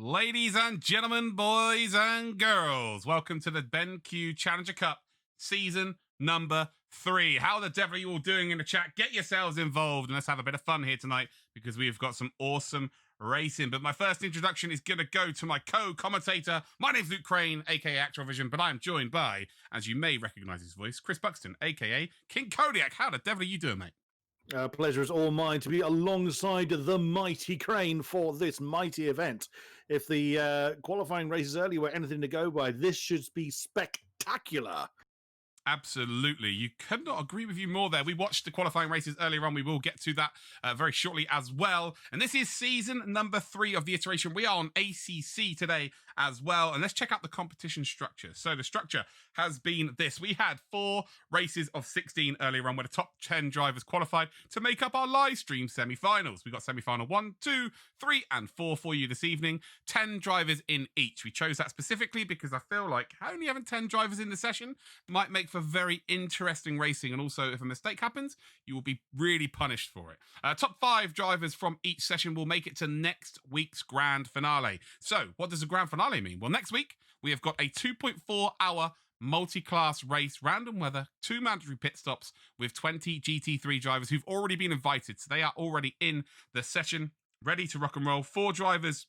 Ladies and gentlemen, boys and girls, welcome to the BenQ Challenger Cup season number 3. How the devil are you all doing in the chat? Get yourselves involved and let's have a bit of fun here tonight because we've got some awesome racing. But my first introduction is going to go to my co-commentator. My name's Luke Crane, aka BACTROLLVISION, but I am joined by, as you may recognise his voice, Chris Buxton, aka King Kodiak. How the devil are you doing, mate? Pleasure is all mine to be alongside the mighty Crane for this mighty event. If the qualifying races earlier were anything to go by, this should be spectacular. Absolutely. You could not agree with you more there. We watched the qualifying races earlier on. We will get to that very shortly as well. And this is season number 3 of the iteration. We are on ACC today as well. And let's check out the competition structure. So the structure has been this. We had 4 races of 16 earlier on where the top 10 drivers qualified to make up our live stream semi-finals. We got semi-final 1, 2, 3 and 4 for you this evening. 10 drivers in each. We chose that specifically because I feel like only having 10 drivers in the session might make for very interesting racing, and also if a mistake happens you will be really punished for it. Top 5 drivers from each session will make it to next week's grand finale. So what does the grand finale mean? Well, next week we have got a 2.4 hour multi-class race, random weather, 2 mandatory pit stops with 20 GT3 drivers who've already been invited, so they are already in the session ready to rock and roll. 4 drivers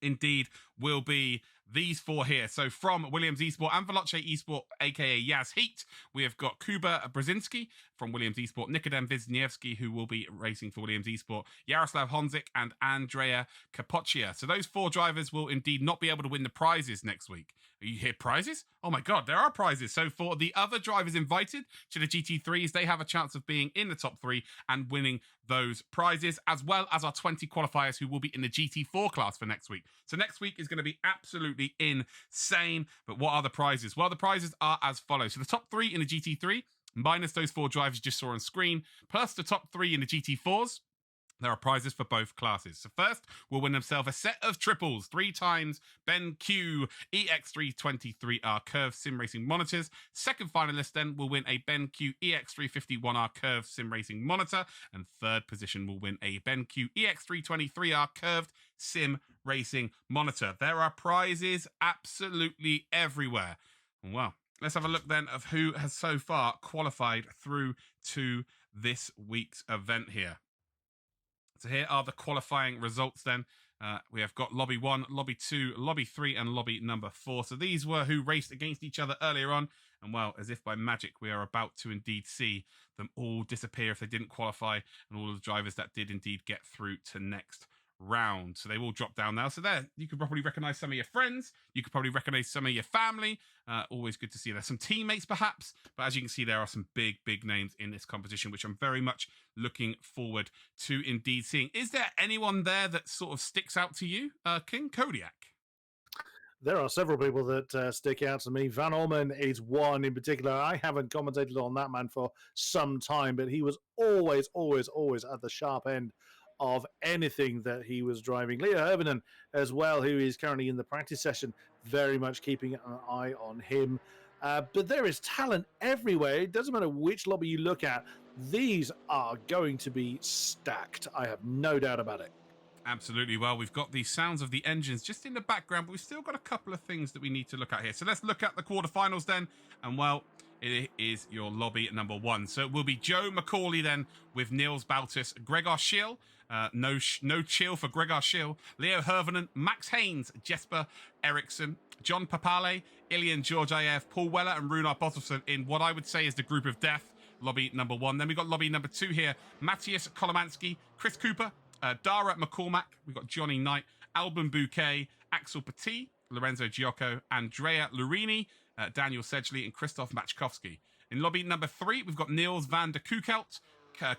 indeed will be these 4 here. So from Williams Esport and Veloce Esport, aka Yaz Heat, we have got Kuba Brzezinski from Williams Esport, Nikodem Wisniewski, who will be racing for Williams Esport, Jaroslav Honzik and Andrea Capoccia. So those 4 drivers will indeed not be able to win the prizes next week. You hear prizes? Oh my god, there are prizes. So for the other drivers invited to the GT3s, they have a chance of being in the top 3 and winning those prizes, as well as our 20 qualifiers who will be in the GT4 class for next week. So next week is going to be absolutely insane. But what are the prizes? Well, the prizes are as follows. So the top 3 in the GT3, minus those 4 drivers you just saw on screen, plus the top 3 in the GT4s, there are prizes for both classes. So first, we'll win themselves a set of triples, 3 times BenQ EX323R curved sim racing monitors. Second finalist then will win a BenQ EX351R curved sim racing monitor. And third position will win a BenQ EX323R curved sim racing monitor. There are prizes absolutely everywhere. Well, let's have a look then of who has so far qualified through to this week's event here. So here are the qualifying results then. We have got Lobby 1, Lobby 2, Lobby 3 and Lobby number 4. So these were who raced against each other earlier on. And well, as if by magic, we are about to indeed see them all disappear if they didn't qualify, and all of the drivers that did indeed get through to next round. So they will drop down now. So there, you could probably recognize some of your friends. You could probably recognize some of your family. Always good to see there's some teammates perhaps. But as you can see, there are some big names in this competition, which I'm very much looking forward to indeed seeing. Is there anyone there that sort of sticks out to you, King Kodiak? There are several people that stick out to me. Van Orman is one in particular. I haven't commentated on that man for some time, but he was always at the sharp end of anything that he was driving. Leo Hervinen as well, who is currently in the practice session, very much keeping an eye on him. But there is talent everywhere. It doesn't matter which lobby you look at. These are going to be stacked. I have no doubt about it. Absolutely. Well, we've got the sounds of the engines just in the background, but we've still got a couple of things that we need to look at here. So let's look at the quarterfinals then. And well, it is your lobby at number 1. So it will be Joe McCauley then with Niels Baltus, Gregor Schill, no chill for Gregor Schill, Leo Hervinen, Max Haynes, Jesper Eriksson, John Papale, Ilian Georgiev, Paul Weller and Runar Bottleson in what I would say is the group of death, lobby number 1. Then we've got lobby number 2 here, Matthias Kolomansky, Chris Cooper, Dara McCormack, we've got Johnny Knight, Alban Bouquet, Axel Petit, Lorenzo Giocco, Andrea Lurini, Daniel Sedgley and Christoph Machkowski. In lobby number 3, we've got Niels van der Koekelt,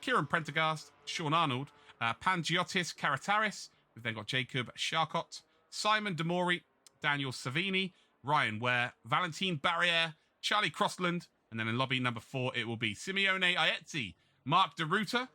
Kieran Prendergast, Sean Arnold, Pangiotis Karataris. We've then got Jacob Charcot, Simon Demori, Daniel Savini, Ryan Ware, Valentin Barriere, Charlie Crossland. And then in lobby number 4, it will be Simeone Aietzi, Mark de Ruiter.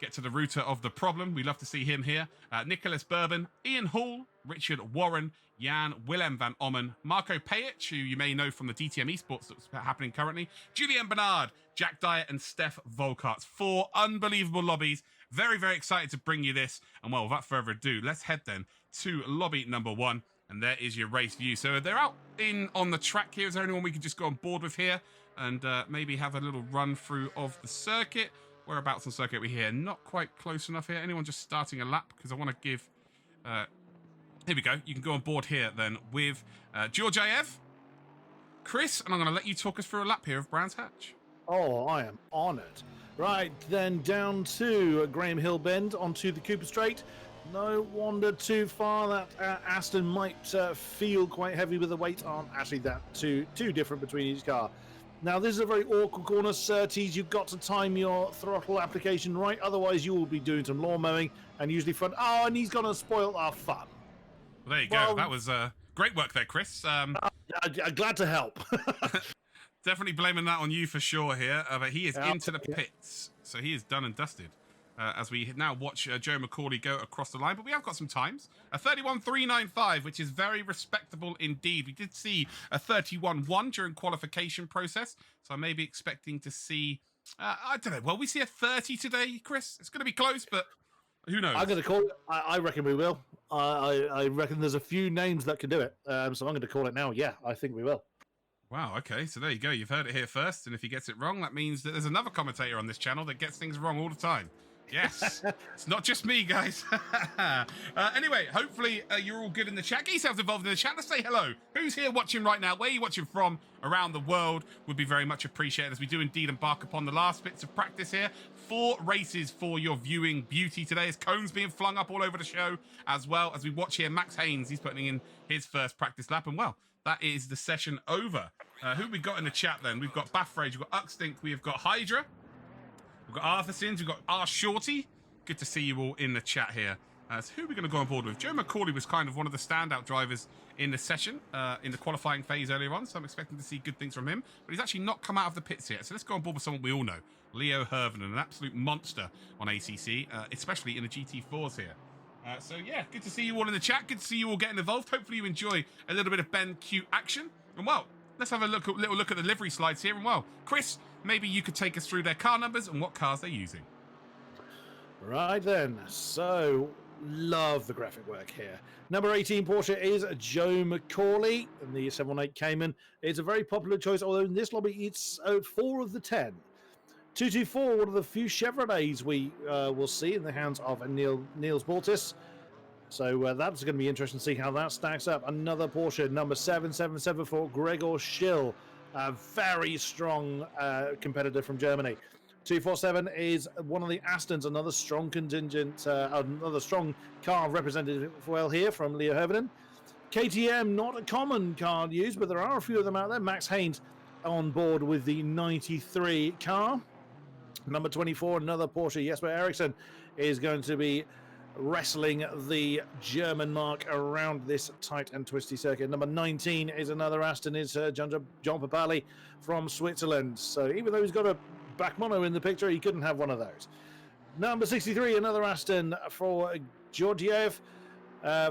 Get to the rooter of the problem. We love to see him here. Nicholas Bourbon, Ian Hall, Richard Warren, Jan Willem van Ommen, Marco Pajic, who you may know from the DTM esports that's happening currently, Julian Bernard, Jack Dyer, and Steph Volkart. 4 unbelievable lobbies. Very excited to bring you this. And well, without further ado, let's head then to lobby number 1. And there is your race view. So they're out in on the track here. Is there anyone we could just go on board with here and maybe have a little run through of the circuit? Whereabouts on circuit are we here? Not quite close enough here. Anyone just starting a lap? Because I want to give... here we go. You can go on board here then with Georgiev, Chris, and I'm going to let you talk us through a lap here of Brands Hatch. Oh, I am honoured. Right, then down to Graham Hill Bend onto the Cooper Straight. No wonder too far that Aston might feel quite heavy with the weight. Aren't actually that too different between each car. Now, this is a very awkward corner, Surtees. You've got to time your throttle application right, otherwise you will be doing some lawn mowing and usually front. Oh, and he's going to spoil our fun. Well, there you go. That was great work there, Chris. I'm glad to help. Definitely blaming that on you for sure here, but he is into the pits, so he is done and dusted. As we now watch Joe McCauley go across the line, but we have got some times. A 31.395, which is very respectable indeed. We did see a 31.1 during qualification process, so I may be expecting to see, I don't know, well, we see a 30 today, Chris? It's going to be close, but who knows? I'm going to call it. I reckon we will. I reckon there's a few names that can do it, so I'm going to call it now. Yeah, I think we will. Wow, okay, so there you go. You've heard it here first, and if he gets it wrong, that means that there's another commentator on this channel that gets things wrong all the time. Yes, it's not just me, guys. Anyway, hopefully you're all good in the chat. Get yourselves involved in the chat. Let's say hello. Who's here watching right now? Where are you watching from around the world? Would be very much appreciated as we do indeed embark upon the last bits of practice here. 4 races for your viewing beauty today as cones being flung up all over the show, as well as we watch here Max Haynes. He's putting in his first practice lap, and well, that is the session over. Who we got in the chat then? We've got Baffrage, we've got Uxtink, we've got Hydra, we've got Arthur Sins, we've got R Shorty. Good to see you all in the chat here. So who are we going to go on board with? Joe McCauley was kind of one of the standout drivers in the session, in the qualifying phase earlier on, so I'm expecting to see good things from him. But he's actually not come out of the pits yet, so let's go on board with someone we all know. Leo Hervenen, an absolute monster on ACC, especially in the GT4s here. So yeah, good to see you all in the chat. Good to see you all getting involved. Hopefully you enjoy a little bit of BenQ action. And well, let's have a little look at the livery slides here. And well, Chris, maybe you could take us through their car numbers and what cars they're using. Right then, so love the graphic work here. Number 18 Porsche is Joe McCauley, and the 718 Cayman. It's a very popular choice, although in this lobby it's 4 of the 10. 224, one of the few Chevrolets we will see in the hands of Niels Baltis. So that's going to be interesting to see how that stacks up. Another Porsche, number 777 for Gregor Schill, a very strong competitor from Germany. 247 is one of the Astons, another strong contingent, another strong car represented well here from Leo Hervenen. KTM, not a common car used, but there are a few of them out there. Max Haynes on board with the 93 car. Number 24, another Porsche, Jesper Eriksson, is going to be wrestling the German mark around this tight and twisty circuit. Number 19 is another Aston, is John Papali from Switzerland. So even though he's got a back mono in the picture, he couldn't have one of those. Number 63, another Aston for Georgiev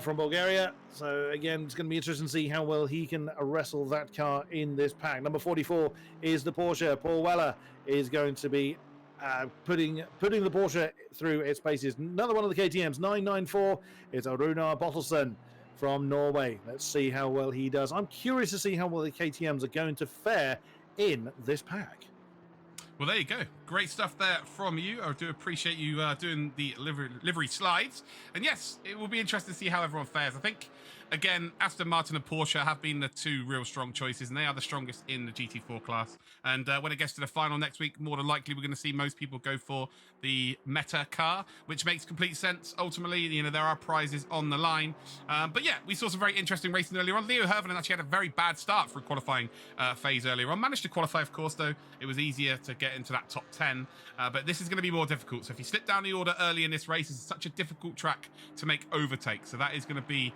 from Bulgaria. So again, it's going to be interesting to see how well he can wrestle that car in this pack. Number 44 is the Porsche. Paul Weller is going to be putting the Porsche through its paces. Another one of the KTMs, 994, is Runar Bottelsson from Norway. Let's see how well he does. I'm curious to see how well the KTMs are going to fare in this pack. Well, there you go. Great stuff there from you. I do appreciate you doing the livery slides. And yes, it will be interesting to see how everyone fares. I think, again, Aston Martin and Porsche have been the 2 real strong choices, and they are the strongest in the GT4 class. And when it gets to the final next week, more than likely we're going to see most people go for the Meta car, which makes complete sense. Ultimately, you know, there are prizes on the line. But yeah, we saw some very interesting racing earlier on. Leo Hervenen actually had a very bad start for a qualifying phase earlier on. Managed to qualify, of course, though. It was easier to get into that top 10. But this is going to be more difficult. So if you slip down the order early in this race, it's such a difficult track to make overtakes. So that is going to be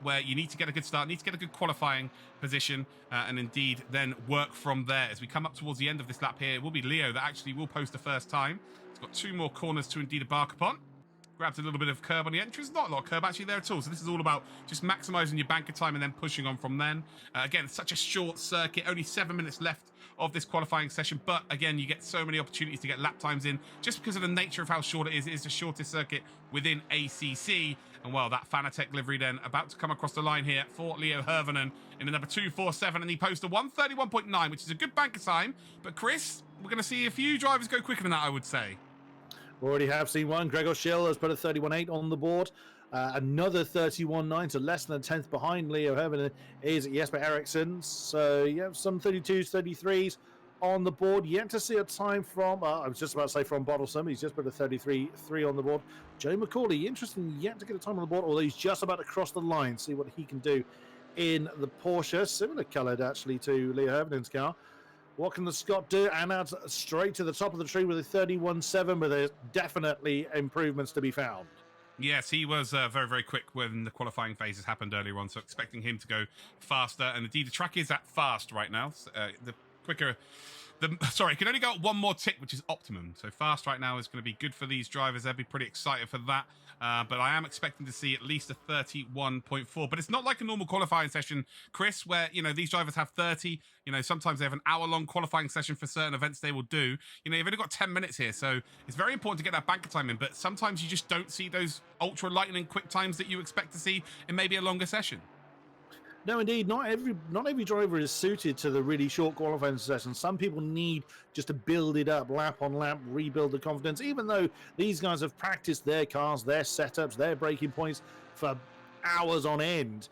where you need to get a good start, need to get a good qualifying position, and indeed then work from there. As we come up towards the end of this lap here, it will be Leo that actually will post the first time. It's got 2 more corners to indeed embark upon. Grabs a little bit of curb on the entrance. Not a lot of curb actually there at all. So this is all about just maximising your banker time and then pushing on from then. Again, such a short circuit. Only 7 minutes left of this qualifying session. But again, you get so many opportunities to get lap times in just because of the nature of how short it is. It is the shortest circuit within ACC. And well, that Fanatec livery then about to come across the line here for Leo Hirvonen in the number 247. And he posts a 131.9, which is a good banker time. But Chris, we're going to see a few drivers go quicker than that, I would say. We already have seen one. Gregor Schill has put a 31.8 on the board. Another 31.9, so less than a tenth behind Leo Hirvonen is Jesper Eriksson. So, yeah, some 32s, 33s on the board. Yet to see a time from, I was just about to say from Bottlesome. He's just put a 33.3 on the board. Joe McCauley, interesting, yet to get a time on the board, although he's just about to cross the line. See what he can do in the Porsche. Similar coloured, actually, to Leo Hirvonen's car. What can the Scot do? And adds straight to the top of the tree with a 31.7, but there's definitely improvements to be found. Yes, he was very, very quick when the qualifying phases happened earlier on, so expecting him to go faster. And indeed, the track is at fast right now. The quicker... Sorry, it can only go up one more tick, which is optimum. So fast right now is going to be good for these drivers. They'll be pretty excited for that. But I am expecting to see at least a 31.4. But it's not like a normal qualifying session, Chris, where, you know, these drivers have 30. You know, sometimes they have an hour-long qualifying session for certain events they will do. You know, you've only got 10 minutes here, so it's very important to get that banker time in. But sometimes you just don't see those ultra lightning quick times that you expect to see in maybe a longer session. No, indeed, not every driver is suited to the really short qualifying sessions. Some people need just to build it up, lap on lap, rebuild the confidence. Even though these guys have practiced their cars, their setups, their braking points for hours on end,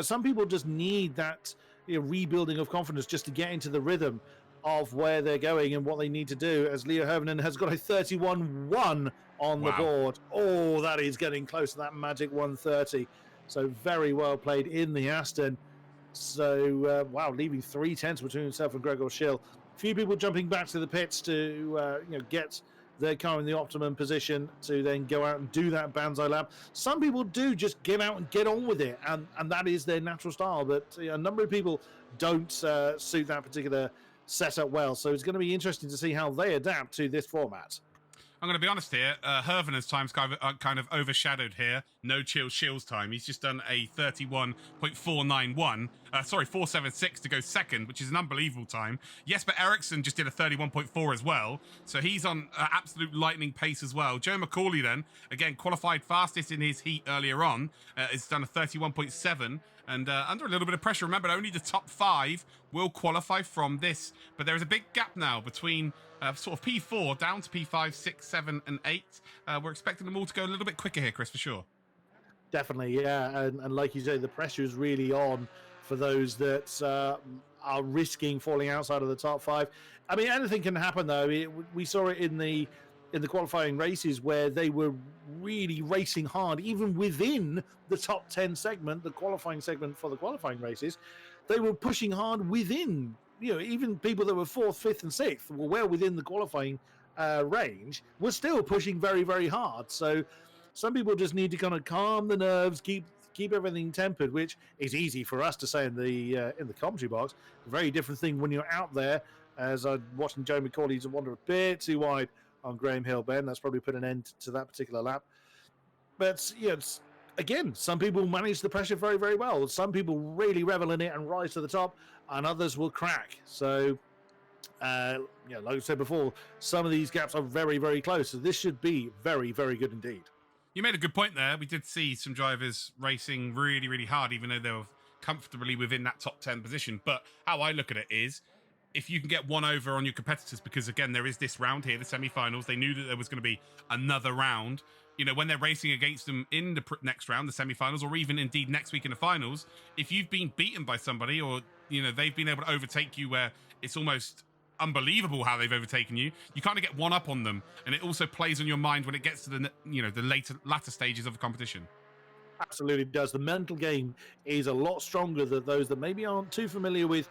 some people just need that rebuilding of confidence just to get into the rhythm of where they're going and what they need to do. As Leo Hirvonen has got a 31.1 on the board. Oh, that is getting close to that magic 130. So very well played in the Aston. So, wow, leaving 3 tenths between himself and Gregor Schill. A few people jumping back to the pits to get their car in the optimum position to then go out and do that Banzai lap. Some people do just get out and get on with it, and that is their natural style. But a number of people don't suit that particular setup well. So it's going to be interesting to see how they adapt to this format. I'm going to be honest here. Hirvonen's time's kind of overshadowed here. No chill Shill's time. He's just done a 31.491. 476 to go second, which is an unbelievable time. Jesper Eriksson just did a 31.4 as well. So he's on absolute lightning pace as well. Joe McCauley then, again, qualified fastest in his heat earlier on. Has done a 31.7. And under a little bit of pressure. Remember, only the top 5 will qualify from this. But there is a big gap now between sort of P4 down to P5, 6, 7, and 8. We're expecting them all to go a little bit quicker here, Chris, for sure. Definitely, yeah. And like you say, the pressure is really on for those that are risking falling outside of the top 5. I mean, anything can happen, though. We saw it in the qualifying races where they were really racing hard, even within the top 10 segment, the qualifying segment for the qualifying races. They were pushing hard within, even people that were 4th, 5th, and 6th were well within the qualifying range, were still pushing very, very hard. So some people just need to kind of calm the nerves, keep everything tempered, which is easy for us to say in the commentary box. A very different thing when you're out there, as I'm watching Joe McCauley's wander a bit too wide on Graham Hill, Ben. That's probably put an end to that particular lap. But, again, some people manage the pressure very, very well. Some people really revel in it and rise to the top, and others will crack. So, like I said before, some of these gaps are very, very close. So this should be very, very good indeed. You made a good point there. We did see some drivers racing really, really hard, even though they were comfortably within that top 10 position. But how I look at it is, if you can get one over on your competitors, because again, there is this round here, the semi-finals, they knew that there was going to be another round. When they're racing against them in the next round, the semi-finals, or even indeed next week in the finals, if you've been beaten by somebody, or, they've been able to overtake you where it's almost unbelievable how they've overtaken you, you kind of get one up on them. And it also plays on your mind when it gets to the latter stages of the competition. Absolutely does. The mental game is a lot stronger than those that maybe aren't too familiar with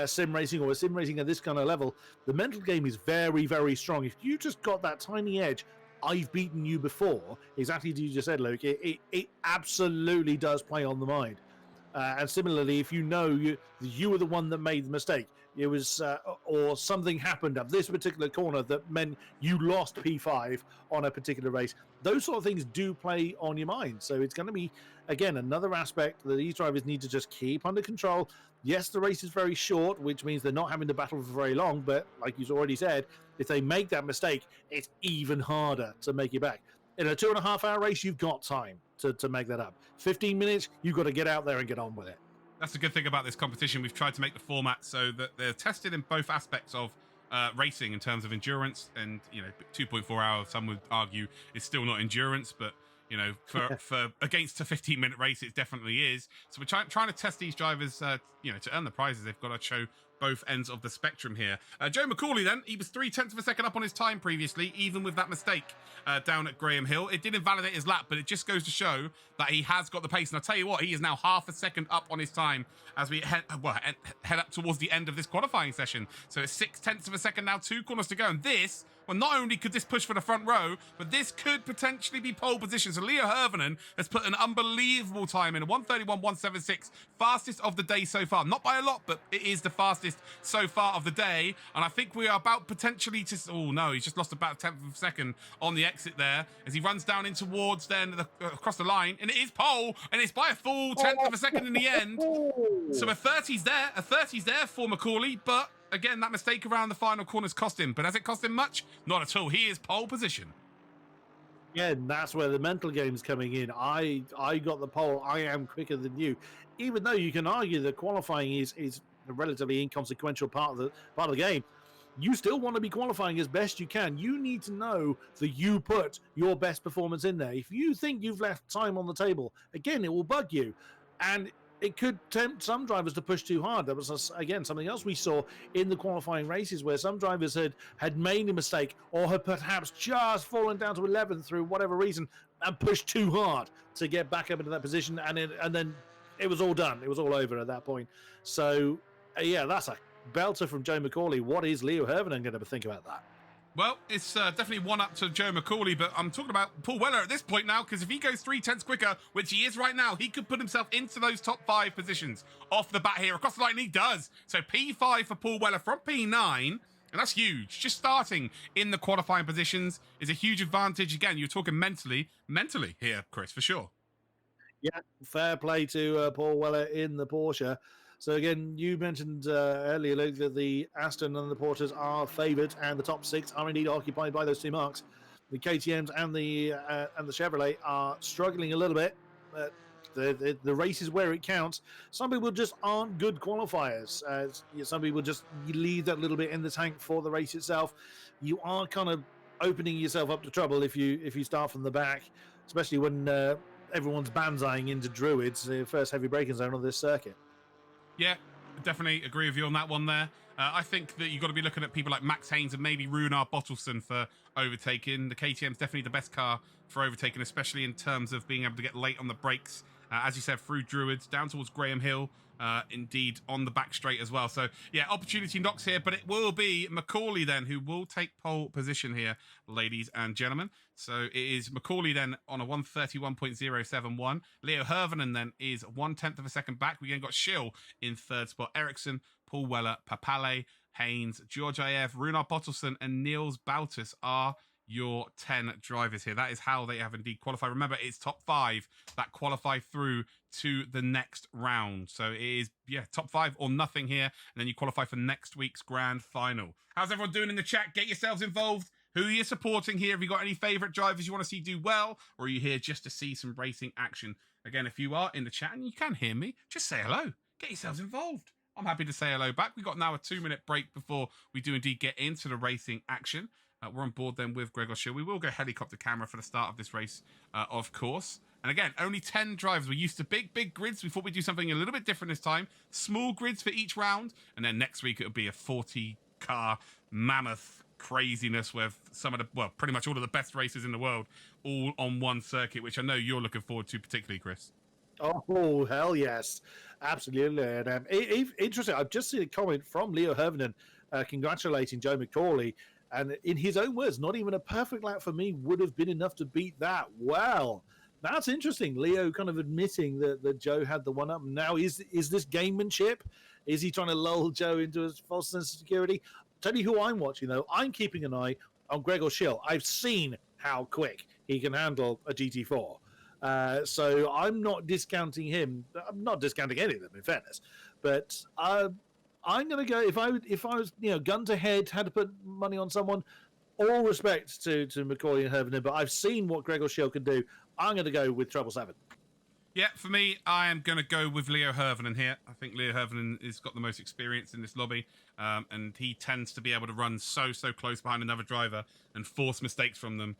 sim racing or sim racing at this kind of level. The mental game is very, very strong. If you just got that tiny edge, I've beaten you before, exactly as you just said, Luke, it absolutely does play on the mind. And similarly, if you know you were the one that made the mistake, it was or something happened at this particular corner that meant you lost P5 on a particular race, those sort of things do play on your mind. So it's going to be, again, another aspect that these drivers need to just keep under control. Yes, the race is very short, which means they're not having to battle for very long, but like you've already said, if they make that mistake, it's even harder to make it back. In a 2.5 hour race, you've got time to make that up. 15 minutes, you've got to get out there and get on with it. That's the good thing about this competition. We've tried to make the format so that they're tested in both aspects of racing in terms of endurance, and 2.4 hours, some would argue, is still not endurance, but for against a 15-minute race, it definitely is. So we're trying to test these drivers, to earn the prizes. They've got to show both ends of the spectrum here. Joe McCauley, then, he was 0.3 of a second up on his time previously, even with that mistake down at Graham Hill. It did invalidate his lap, but it just goes to show that he has got the pace. And I'll tell you what, he is now 0.5 a second up on his time as we head up towards the end of this qualifying session. So it's 0.6 of a second now, 2 corners to go. And this, well, not only could this push for the front row, but this could potentially be pole position. So Leo Hirvonen has put an unbelievable time in, a 1:31.176, fastest of the day so far. Not by a lot, but it is the fastest so far of the day. And I think we are about potentially to... Oh, no, he's just lost about 1/10 of a second on the exit there as he runs down in towards then across the line. And it is pole, and it's by a full 1/10 of a second in the end. So a 30's there for McCauley, but... Again, that mistake around the final corners cost him. But has it cost him much? Not at all. He is pole position. Yeah, and that's where the mental game's coming in. I got the pole. I am quicker than you. Even though you can argue that qualifying is a relatively inconsequential part of the game, you still want to be qualifying as best you can. You need to know that you put your best performance in there. If you think you've left time on the table, again, it will bug you. And it could tempt some drivers to push too hard. That was, again, something else we saw in the qualifying races where some drivers had made a mistake or had perhaps just fallen down to 11th through whatever reason and pushed too hard to get back up into that position, and then it was all done. It was all over at that point. So, yeah, that's a belter from Joe McCauley. What is Leo Hirvonen going to think about that? Well, it's definitely one up to Joe McCauley, but I'm talking about Paul Weller at this point now, because if he goes 0.3 quicker, which he is right now, he could put himself into those top 5 positions off the bat here. Across the line, he does. So P5 for Paul Weller from P9, and that's huge. Just starting in the qualifying positions is a huge advantage. Again, you're talking mentally here, Chris, for sure. Yeah, fair play to Paul Weller in the Porsche. So again, you mentioned earlier, Luke, that the Aston and the Porters are favoured, and the top 6 are indeed occupied by those 2 marks. The KTMs and the Chevrolet are struggling a little bit, but the race is where it counts. Some people just aren't good qualifiers. Some people just leave that little bit in the tank for the race itself. You are kind of opening yourself up to trouble if you start from the back, especially when everyone's banzaiing into Druids, the first heavy braking zone on this circuit. Yeah, definitely agree with you on that one there. I think that you've got to be looking at people like Max Haynes and maybe Runar Bottleson for overtaking. The KTM's definitely the best car for overtaking, especially in terms of being able to get late on the brakes. As you said, through Druids, down towards Graham Hill, indeed on the back straight as well. So, yeah, opportunity knocks here, but it will be McCauley then who will take pole position here, ladies and gentlemen. So it is McCauley then on a 1:31.071. Leo Hirvonen then is 1/10 of a second back. We then got Schill in 3rd spot. Ericsson, Paul Weller, Papale, Haynes, George Ayev, Runar Bottleson, and Niels Bautis are your 10 drivers here. That is how they have indeed qualified. Remember, it's top 5 that qualify through to the next round. So it is, top 5 or nothing here. And then you qualify for next week's grand final. How's everyone doing in the chat? Get yourselves involved. Who are you supporting here? Have you got any favourite drivers you want to see do well? Or are you here just to see some racing action? Again, if you are in the chat and you can hear me, just say hello. Get yourselves involved. I'm happy to say hello back. We've got now a 2-minute break before we do indeed get into the racing action. We're on board then with Gregor Schill. We will go helicopter camera for the start of this race, of course. And again, only 10 drivers. We're used to big grids. We thought we'd do something a little bit different this time. Small grids for each round. And then next week it'll be a 40-car mammoth craziness with pretty much all of the best races in the world all on one circuit, which I know you're looking forward to particularly, Chris. Oh, hell yes. Absolutely. And interesting, I've just seen a comment from Leo Hirvonen congratulating Joe McCauley. And in his own words, not even a perfect lap for me would have been enough to beat that. Well, That's interesting. Leo kind of admitting that Joe had the one up. Now, is this gamemanship? Is he trying to lull Joe into a false sense of security? Tell you who I'm watching, though. I'm keeping an eye on Gregor Schill. I've seen how quick he can handle a GT4. So I'm not discounting him. I'm not discounting any of them, in fairness. But I'm going to go, if I was, gun to head, had to put money on someone, all respect to McCauley and Hervenen, but I've seen what Gregor Schill can do. I'm going to go with Treble 7. Yeah, for me, I am going to go with Leo Hervenen here. I think Leo Hervenen has got the most experience in this lobby, and he tends to be able to run so close behind another driver and force mistakes from them.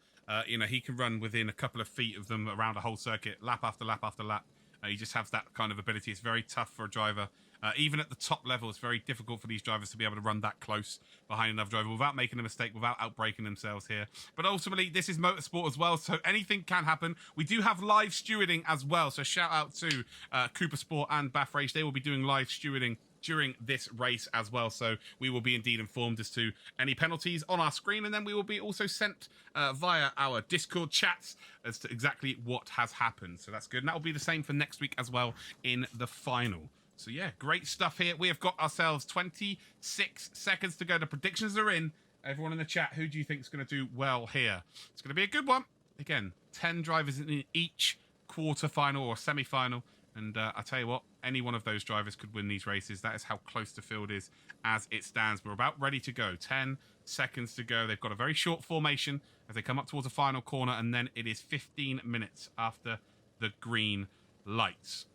He can run within a couple of feet of them around a whole circuit, lap after lap after lap. He just has that kind of ability. It's very tough for a driver. Even at the top level, it's very difficult for these drivers to be able to run that close behind another driver without making a mistake, without outbraking themselves here. But ultimately, this is motorsport as well, so anything can happen. We do have live stewarding as well, so shout out to Cooper Sport and Bath Race. They will be doing live stewarding during this race as well, so we will be indeed informed as to any penalties on our screen, and then we will be also sent via our Discord chats as to exactly what has happened. So that's good, and that will be the same for next week as well in the final. So yeah, great stuff here. We have got ourselves 26 seconds to go. The predictions are in. Everyone in the chat, who do you think is going to do well here? It's going to be a good one. Again, 10 drivers in each quarter-final or semi-final. And I tell you what, any one of those drivers could win these races. That is how close the field is as it stands. We're about ready to go. 10 seconds to go. They've got a very short formation as they come up towards the final corner, and then it is 15 minutes after the green lights.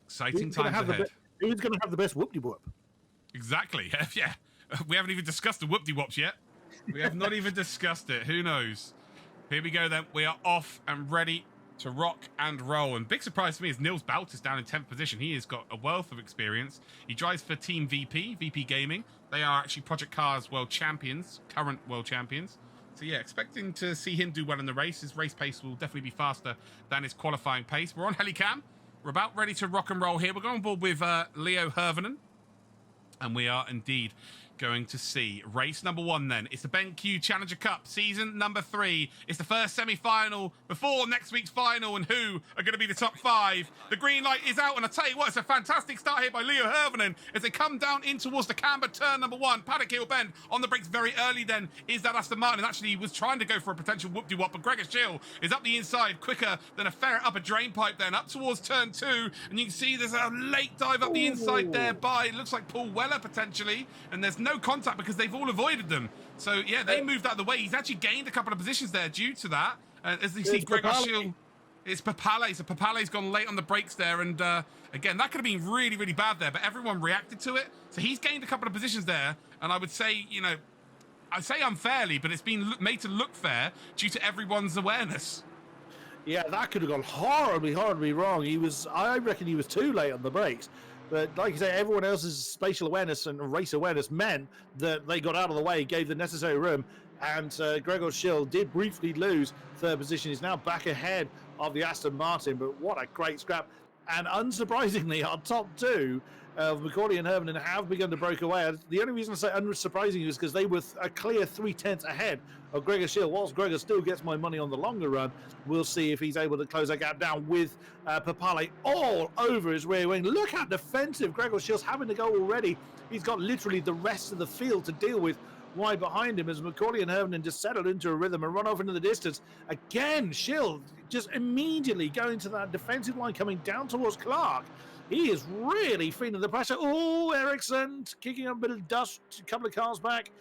Exciting times ahead. Who's going to have the best whoop-de-whoop? Exactly. Yeah. We haven't even discussed the whoop-de-whops yet. We have not even discussed it. Who knows? Here we go then. We are off and ready to rock and roll. And big surprise to me is Nils Baltus down in 10th position. He has got a wealth of experience. He drives for Team VP Gaming. They are actually Project Cars world champions, current world champions. So yeah, expecting to see him do well in the race. His race pace will definitely be faster than his qualifying pace. We're on Helicam. We're about ready to rock and roll here. We're going on board with Leo Hervenen. And we are indeed going to see race number 1 then. It's the BenQ Challenger Cup, season number 3. It's the first semi-final before next week's final, and who are going to be the top 5? The green light is out, and I tell you what, it's a fantastic start here by Leo Hervenen as they come down in towards the camber turn number 1. Paddock Hill bend on the brakes very early then is that Aston Martin, and actually he was trying to go for a potential whoop-de-wop, but Gregor Schill is up the inside quicker than a ferret up a drain pipe then, up towards turn 2, and you can see there's a late dive up the inside there by, it looks like Paul Weller potentially, and there's no contact because they've all avoided them. So yeah, they moved out of the way. He's actually gained a couple of positions there due to that. As you see, Gregor Schill, it's Papale. So Papale's gone late on the brakes there, and again, that could have been really, really bad there, but everyone reacted to it. So he's gained a couple of positions there, and I would say, I'd say unfairly, but it's been made to look fair due to everyone's awareness. Yeah, that could have gone horribly wrong. I reckon he was too late on the brakes. But like you say, everyone else's spatial awareness and race awareness meant that they got out of the way, gave the necessary room, and Gregor Schill did briefly lose third position. He's now back ahead of the Aston Martin, but what a great scrap. And unsurprisingly, our top 2 of McCauley and Hervenen have begun to break away. The only reason I say unsurprising is because they were a clear 3/10 ahead of Gregor Schill. Whilst Gregor still gets my money on the longer run, we'll see if he's able to close that gap down with Papale all over his rear wing. Look how defensive Gregor Schill's having to go already. He's got literally the rest of the field to deal with wide behind him as McCauley and Hervenen just settled into a rhythm and run off into the distance. Again, Schill just immediately going to that defensive line coming down towards Clark. He is really feeling the pressure. Oh, Ericsson kicking up a bit of dust, a couple of cars back.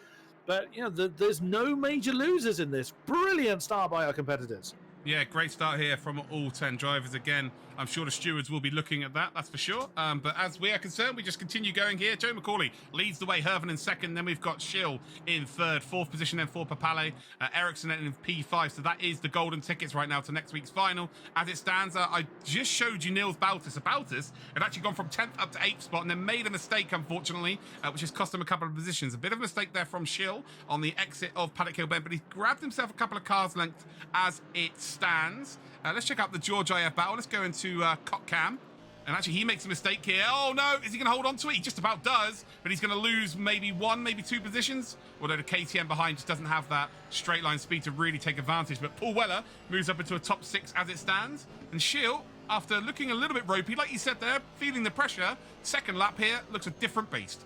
But, there's no major losers in this. Brilliant start by our competitors. Yeah, great start here from all 10 drivers. Again, I'm sure the stewards will be looking at that, that's for sure. But as we are concerned, we just continue going here. Joe McCauley leads the way, Hervenen in second. Then we've got Schill in third, fourth position then for Papale. Ericsson in P5. So that is the golden tickets right now to next week's final. As it stands, I just showed you Nils Baltus. Baltus had actually gone from 10th up to 8th spot and then made a mistake, unfortunately, which has cost him a couple of positions. A bit of a mistake there from Schill on the exit of Paddock Hill Bend, but he's grabbed himself a couple of cars length as it stands. Let's check out the George IF battle. Let's go into Cock Cam. And actually, he makes a mistake here. Oh, no. Is he going to hold on to it? He just about does. But he's going to lose maybe one, maybe two positions. Although the KTM behind just doesn't have that straight line speed to really take advantage. But Paul Weller moves up into a top 6 as it stands. And Schill, after looking a little bit ropey, like you said there, feeling the pressure, second lap here, looks a different beast.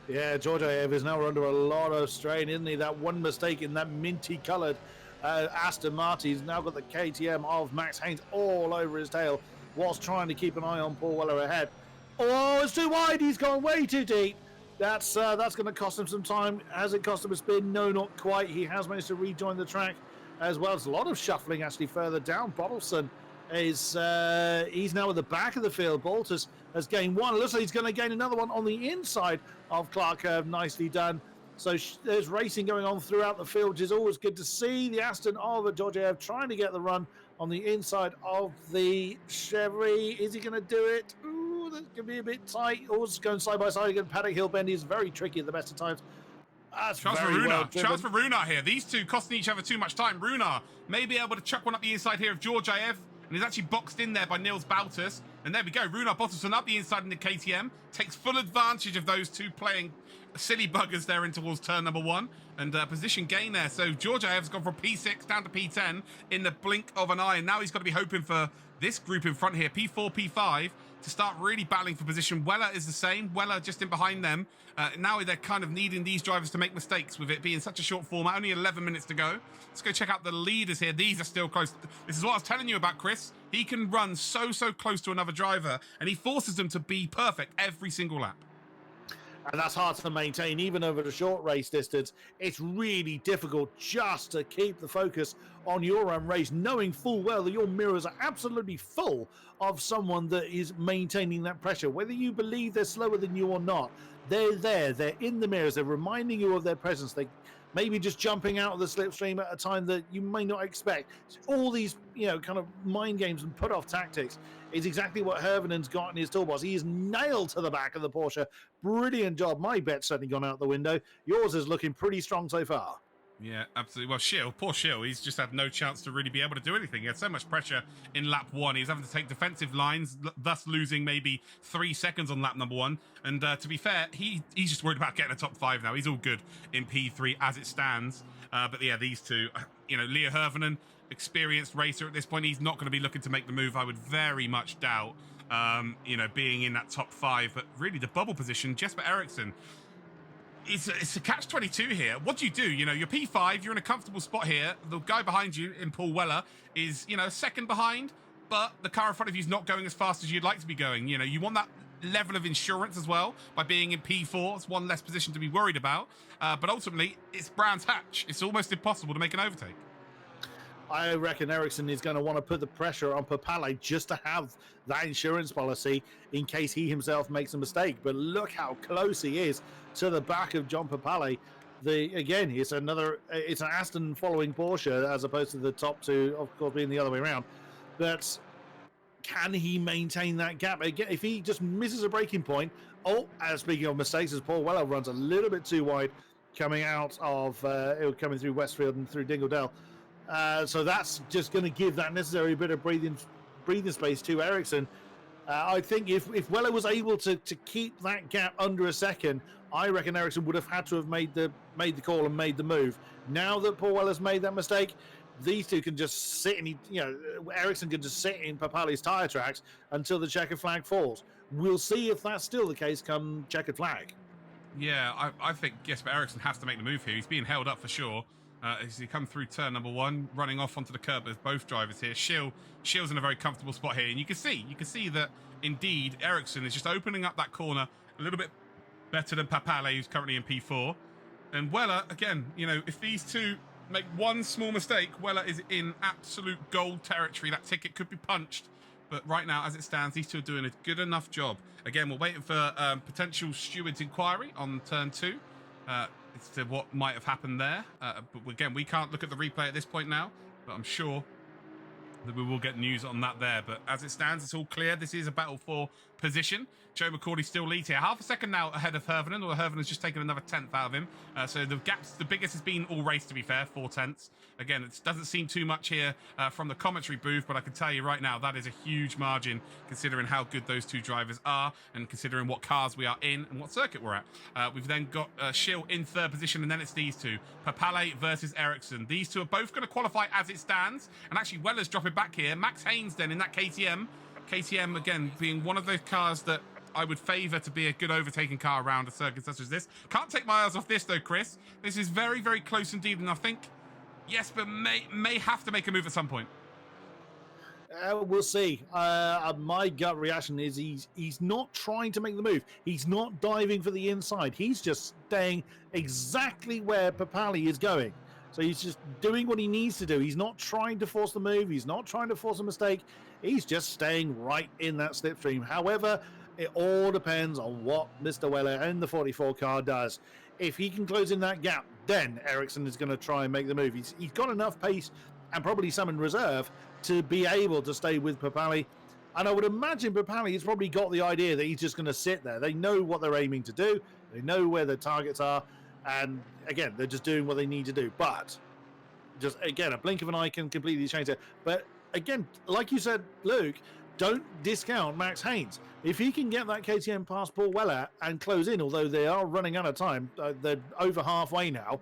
Yeah, Georgiev is now under a lot of strain, isn't he? That one mistake in that minty-coloured Aston Martin's now got the KTM of Max Haynes all over his tail, whilst trying to keep an eye on Paul Weller ahead. Oh, it's too wide. He's gone way too deep. That's going to cost him some time. Has it cost him a spin? No, not quite. He has managed to rejoin the track as well. It's a lot of shuffling actually further down. Bottleson is he's now at the back of the field. Bolt has gained one. It looks like he's going to gain another one on the inside of Clark. Nicely done. So there's racing going on throughout the field, which is always good to see. The Aston of Georgiev trying to get the run on the inside of the Chevy. Is he going to do it? Ooh, that's going to be a bit tight. Always going side by side again. Paddock Hill Bend is very tricky at the best of times. That's Chance for Runar. Chance for Runar here. These two costing each other too much time. Runar may be able to chuck one up the inside here of Georgiev. And he's actually boxed in there by Nils Bautas. And there we go. Runar Bottleson up the inside in the KTM. Takes full advantage of those two playing silly buggers there in towards turn number 1. And position gain there. So Georgiev's gone from P6 down to P10 in the blink of an eye. And now he's got to be hoping for this group in front here, P4, P5, to start really battling for position. Weller is the same. Weller just in behind them. Now they're kind of needing these drivers to make mistakes with it being such a short format. Only 11 minutes to go. Let's go check out the leaders here. These are still close. This is what I was telling you about, Chris. He can run so close to another driver, and he forces them to be perfect every single lap. And that's hard to maintain, even over the short race distance. It's really difficult just to keep the focus on your own race, knowing full well that your mirrors are absolutely full of someone that is maintaining that pressure. Whether you believe they're slower than you or not, they're there. They're in the mirrors. They're reminding you of their presence. They maybe just jumping out of the slipstream at a time that you may not expect. All these, kind of mind games and put-off tactics is exactly what Hervenen's got in his toolbox. He is nailed to the back of the Porsche. Brilliant job. My bet's certainly gone out the window. Yours is looking pretty strong so far. Yeah, absolutely. Well, Schill, poor Schill, he's just had no chance to really be able to do anything. He had so much pressure in lap 1. He's having to take defensive lines, thus losing maybe 3 seconds on lap number 1. And to be fair, he's just worried about getting a top 5 now. He's all good in P3 as it stands. But yeah, these two, Leo Hervenen, experienced racer at this point, he's not going to be looking to make the move. I would very much doubt, being in that top 5. But really, the bubble position, Jesper Eriksson, it's a catch-22 here. What do? You're P5, you're in a comfortable spot here. The guy behind you in Paul Weller is, second behind, but the car in front of you is not going as fast as you'd like to be going. You want that level of insurance as well by being in P4. It's one less position to be worried about. But ultimately, it's Brands Hatch. It's almost impossible to make an overtake. I reckon Ericsson is going to want to put the pressure on Papale just to have that insurance policy in case he himself makes a mistake. But look how close he is to the back of John Papale. It's an Aston following Porsche as opposed to the top two, of course, being the other way around. But can he maintain that gap? Again, if he just misses a braking point, speaking of mistakes, as Paul Weller runs a little bit too wide coming out of, coming through Westfield and through Dingledale. So that's just going to give that necessary bit of breathing space to Ericsson. I think if Weller was able to keep that gap under a second, I reckon Ericsson would have had to have made the call and made the move. Now that Paul Weller's made that mistake, these two can just sit in, Ericsson can just sit in Papale's tyre tracks until the checkered flag falls. We'll see if that's still the case come checkered flag. Yeah, I think Jesper Eriksson has to make the move here. He's being held up for sure. As he come through turn number 1, running off onto the curb as both drivers here. Schill's in a very comfortable spot here, and you can see that indeed Ericsson is just opening up that corner a little bit better than Papale, who's currently in P4. And Weller, again, if these two make one small mistake, Weller is in absolute gold territory. That ticket could be punched. But right now, as it stands, these two are doing a good enough job. Again, we're waiting for potential steward's inquiry on turn 2. As to what might have happened there. But again, we can't look at the replay at this point now, but I'm sure that we will get news on that there. But as it stands, it's all clear. This is a battle for position. Joe McCauley still leads here. Half a second now ahead of Hervenen, or Hervenen's just taken another 10th out of him. So the gap's the biggest has been all race, to be fair, 4/10. Again, it doesn't seem too much here from the commentary booth, but I can tell you right now, that is a huge margin considering how good those two drivers are and considering what cars we are in and what circuit we're at. We've then got Schill in 3rd position, and then it's these two. Papale versus Ericsson. These two are both going to qualify as it stands, and actually Weller's dropping back here. Max Haynes then in that KTM. KTM, again, being one of those cars that I would favour to be a good overtaking car around a circuit such as this. Can't take my eyes off this, though, Chris. This is very, very close indeed, and I think Jesper may have to make a move at some point. We'll see. My gut reaction is he's not trying to make the move. He's not diving for the inside. He's just staying exactly where Papali is going. So he's just doing what he needs to do. He's not trying to force the move. He's not trying to force a mistake. He's just staying right in that slipstream. However, it all depends on what Mr. Weller and the 44 car does. If he can close in that gap, then Ericsson is going to try and make the move. He's got enough pace and probably some in reserve to be able to stay with Papali. And I would imagine Papali has probably got the idea that he's just going to sit there. They know what they're aiming to do. They know where their targets are. And again, they're just doing what they need to do. But just, again, a blink of an eye can completely change it. But again, like you said, Luke, don't discount Max Haynes. If he can get that KTM past Paul Weller and close in, although they are running out of time, they're over halfway now,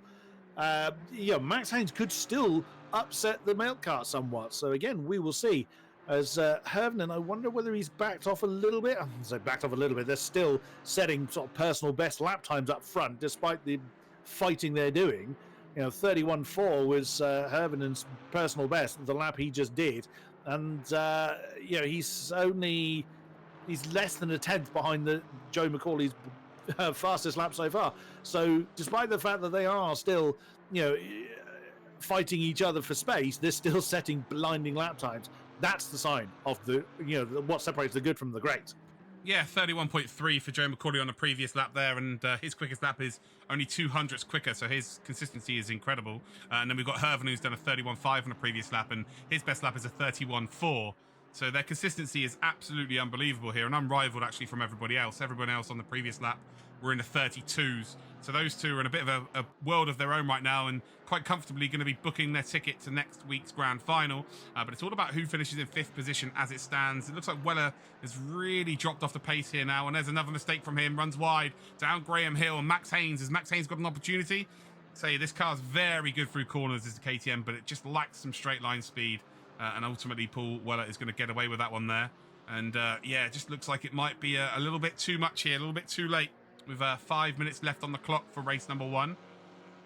Max Haynes could still upset the milk cart somewhat. So again, we will see. As Hervenen, I wonder whether he's backed off a little bit. I wouldn't say backed off a little bit. They're still setting sort of personal best lap times up front, despite the fighting they're doing. 31.4 was Hervenen's personal best, the lap he just did. And, he's less than a 10th behind the Joe McCauley's fastest lap so far. So despite the fact that they are still, fighting each other for space, they're still setting blinding lap times. That's the sign of what separates the good from the great. Yeah, 31.3 for Joe McCauley on the previous lap there, and his quickest lap is only 200ths quicker, so his consistency is incredible. And then we've got Herven, who's done a 31.5 on the previous lap, and his best lap is a 31.4. So their consistency is absolutely unbelievable here, and unrivaled actually from everybody else. Everyone else on the previous lap were in the 32s. So those two are in a bit of a world of their own right now, and quite comfortably going to be booking their ticket to next week's grand final. But it's all about who finishes in 5th position as it stands. It looks like Weller has really dropped off the pace here now, and there's another mistake from him. Runs wide down Graham Hill, and Max Haynes. Has Max Haynes got an opportunity? Say this car's very good through corners as the KTM, but it just lacks some straight line speed. And ultimately, Paul Weller is going to get away with that one there. And it just looks like it might be a little bit too much here, a little bit too late. With 5 minutes left on the clock for race number 1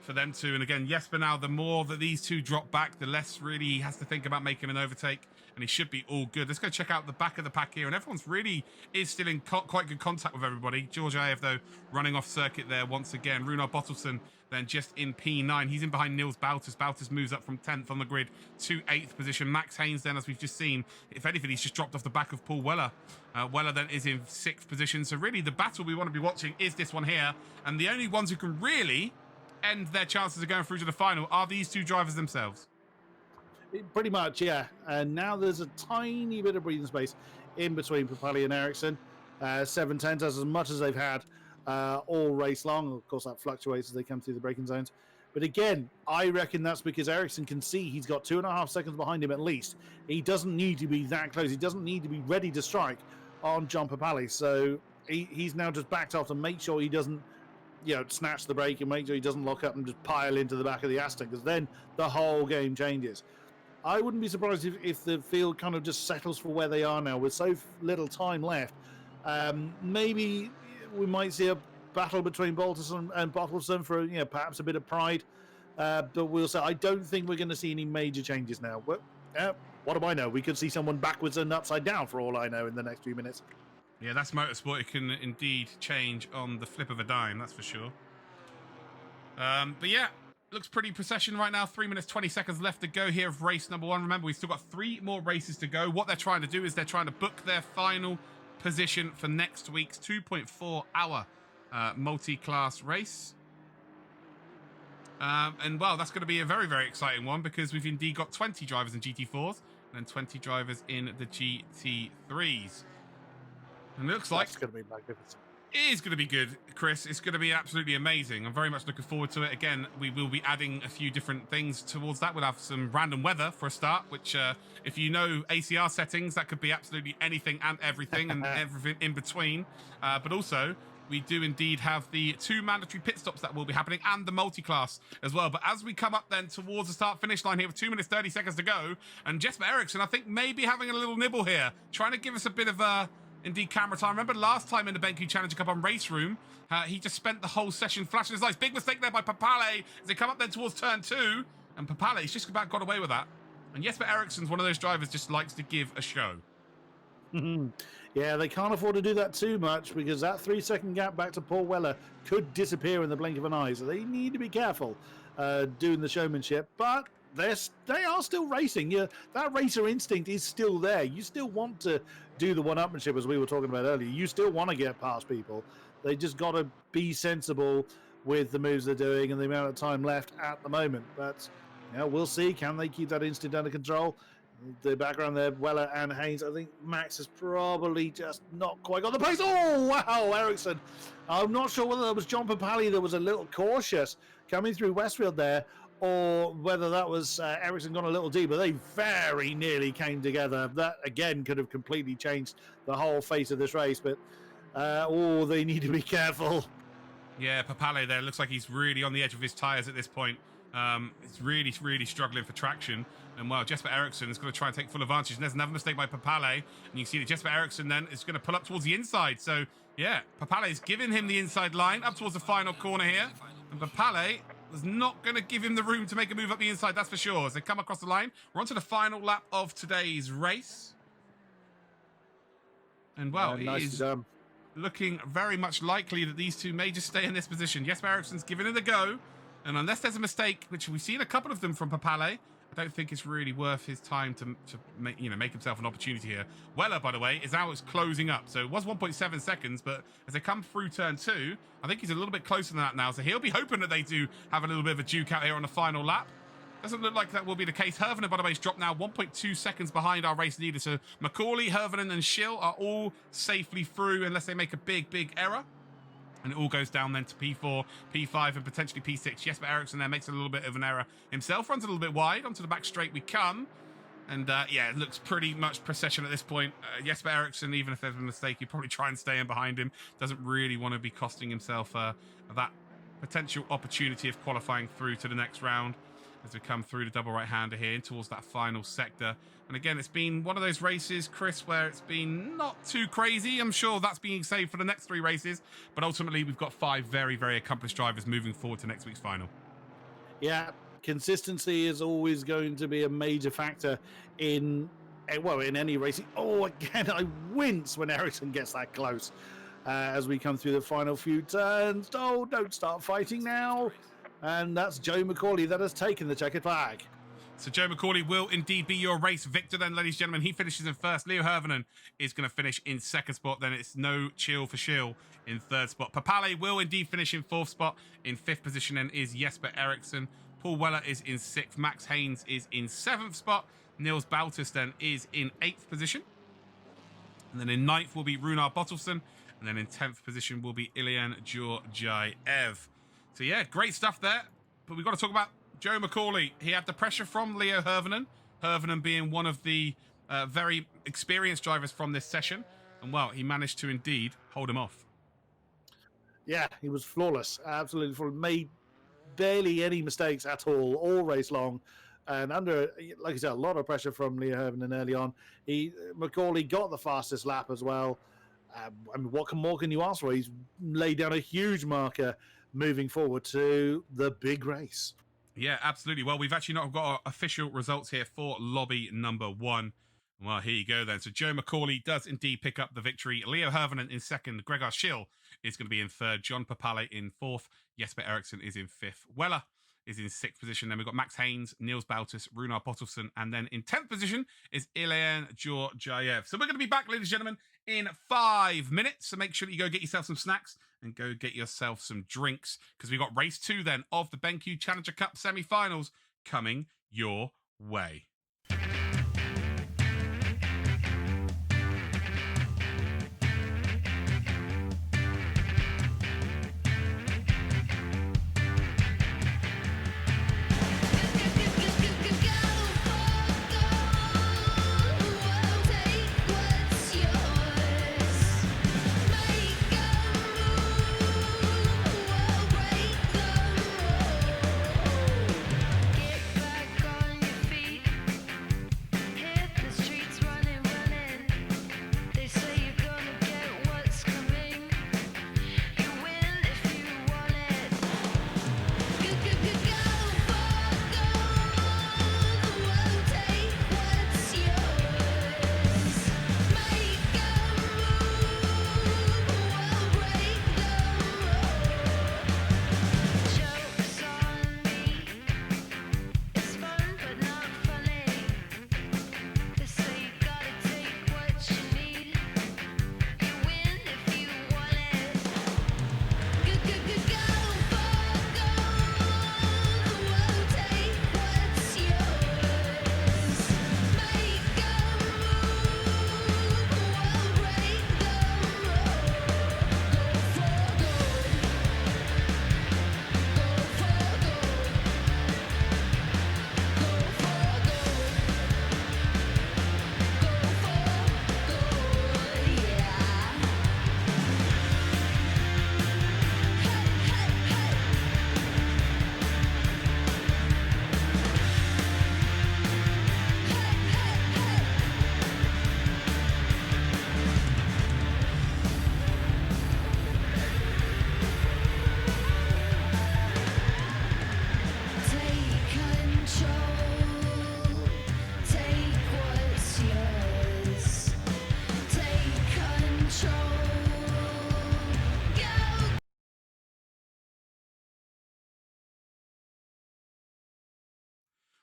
for them two. And again, Jesper now, the more that these two drop back, the less really he has to think about making an overtake. And he should be all good. Let's go check out the back of the pack here. And everyone's really is still in quite good contact with everybody. George Ayev, though, running off circuit there once again. Runar Bottleson then just in P9. He's in behind Nils Bouters. Bouters moves up from 10th on the grid to 8th position. Max Haynes then, as we've just seen, if anything, he's just dropped off the back of Paul Weller. Weller then is in 6th position. So really the battle we want to be watching is this one here. And the only ones who can really end their chances of going through to the final are these two drivers themselves. Pretty much, yeah. And now there's a tiny bit of breathing space in between Papali and Ericsson. 7/10, as much as they've had all race long. Of course, that fluctuates as they come through the braking zones. But again, I reckon that's because Ericsson can see he's got 2.5 seconds behind him at least. He doesn't need to be that close. He doesn't need to be ready to strike on John Papali. So he's now just backed off to make sure he doesn't snatch the brake and make sure he doesn't lock up and just pile into the back of the Aston, because then the whole game changes. I wouldn't be surprised if the field kind of just settles for where they are now with so little time left. Maybe we might see a battle between Balterson and Bottleson for perhaps a bit of pride. But we'll say I don't think we're going to see any major changes now. But what do I know? We could see someone backwards and upside down for all I know in the next few minutes. Yeah, that's motorsport. It can indeed change on the flip of a dime, that's for sure. But yeah, looks pretty procession right now. 3 minutes, 20 seconds left to go here of race number 1. Remember, we've still got 3 more races to go. What they're trying to do is they're trying to book their final position for next week's 2.4-hour multi-class race. And, well, that's going to be a very, very exciting one because we've indeed got 20 drivers in GT4s and then 20 drivers in the GT3s. And it looks like that's going to be magnificent. it is going to be good, Chris. It's going to be absolutely amazing. I'm very much looking forward to it. Again, we will be adding a few different things towards that. We'll have some random weather for a start, which, if you know ACR settings, that could be absolutely anything and everything and everything in between. But also, we do indeed have the 2 mandatory pit stops that will be happening and the multi-class as well. But as we come up then towards the start-finish line here with 2 minutes 30 seconds to go, and Jesper Eriksson, I think, maybe having a little nibble here, trying to give us a bit of indeed camera time. Remember last time in the BenQ Challenger Cup on Race Room, he just spent the whole session flashing his lights. Big mistake there by Papale as they come up then towards turn 2, and Papale's just about got away with that. And Jesper Eriksson's one of those drivers just likes to give a show. Yeah, they can't afford to do that too much because that 3-second gap back to Paul Weller could disappear in the blink of an eye. So they need to be careful doing the showmanship. But they are still racing. That racer instinct is still there. You still want to do the one-upmanship as we were talking about earlier. You still want to get past people. They just got to be sensible with the moves they're doing and the amount of time left at the moment. But we'll see. Can they keep that instinct under control? The background there, Weller and Haynes. I think Max has probably just not quite got the pace. Oh, wow, Eriksson. I'm not sure whether that was John Papale that was a little cautious coming through Westfield there, or whether that was Eriksson gone a little deeper. They very nearly came together. That, again, could have completely changed the whole face of this race. But, they need to be careful. Yeah, Papale there looks like he's really on the edge of his tyres at this point. It's really, really struggling for traction. And, well, Jesper Eriksson is going to try and take full advantage. And there's another mistake by Papale. And you can see that Jesper Eriksson then is going to pull up towards the inside. So, yeah, Papale is giving him the inside line up towards the final corner here. And Papale was not going to give him the room to make a move up the inside, that's for sure. As they come across the line, we're on to the final lap of today's race. And, well, it is looking very much likely that these two may just stay in this position. Jesper Eriksson's giving it a go. And unless there's a mistake, which we've seen a couple of them from Papale, I don't think it's really worth his time to make himself an opportunity here. Weller, by the way, is now closing up. So it was 1.7 seconds, but as they come through turn 2, I think he's a little bit closer than that now. So he'll be hoping that they do have a little bit of a duke out here on the final lap. Doesn't look like that will be the case. Hervenen, by the way, has dropped now 1.2 seconds behind our race leader. So Macaulay, Hervenen, and Schill are all safely through unless they make a big, big error. And it all goes down then to P4, P5, and potentially P6. Jesper Eriksson there makes a little bit of an error himself. Runs a little bit wide. Onto the back straight we come. And, it looks pretty much procession at this point. Jesper Eriksson, even if there's a mistake, he'd probably try and stay in behind him. Doesn't really want to be costing himself that potential opportunity of qualifying through to the next round. As we come through the double right-hander here towards that final sector. And again, it's been one of those races, Chris, where it's been not too crazy. I'm sure that's being saved for the next 3 races. But ultimately, we've got 5 very, very accomplished drivers moving forward to next week's final. Yeah, consistency is always going to be a major factor in any racing. Oh, again, I wince when Eriksson gets that close as we come through the final few turns. Oh, don't start fighting now. And that's Joe Macaulay that has taken the checkered flag. So Joe Macaulay will indeed be your race victor then, ladies and gentlemen. He finishes in first. Leo Hervenen is going to finish in second spot. Then it's no chill for Schill in third spot. Papale will indeed finish in fourth spot. In fifth position then is Jesper Eriksson. Paul Weller is in sixth. Max Haynes is in seventh spot. Niels Baltus then is in eighth position. And then in ninth will be Runar Bottleson. And then in 10th position will be Ilian Georgiev. So, yeah, great stuff there. But we've got to talk about Joe Macaulay. He had the pressure from Leo Hervenen. Hervenen being one of the very experienced drivers from this session. And, well, he managed to indeed hold him off. Yeah, he was flawless. Absolutely flawless. Made barely any mistakes at all race long. And under, like I said, a lot of pressure from Leo Hervenen early on. Macaulay got the fastest lap as well. What more can you ask for? He's laid down a huge marker moving forward to the big race. Yeah, absolutely. Well, we've actually not got our official results here for lobby number 1. Well, here you go then. So Joe Macaulay does indeed pick up the victory. Leo Hervenen in second. Gregor Schill is going to be in third. John Papale in fourth. Jesper Eriksson is in fifth. Weller is in sixth position. Then we've got Max Haynes, Niels Baltus, Runar Bottleson, and then in 10th position is Ilian Georgiev. So we're going to be back, ladies and gentlemen, in 5 minutes. So make sure that you go get yourself some snacks and go get yourself some drinks, because we've got race 2 then of the BenQ Challenger Cup semi-finals coming your way.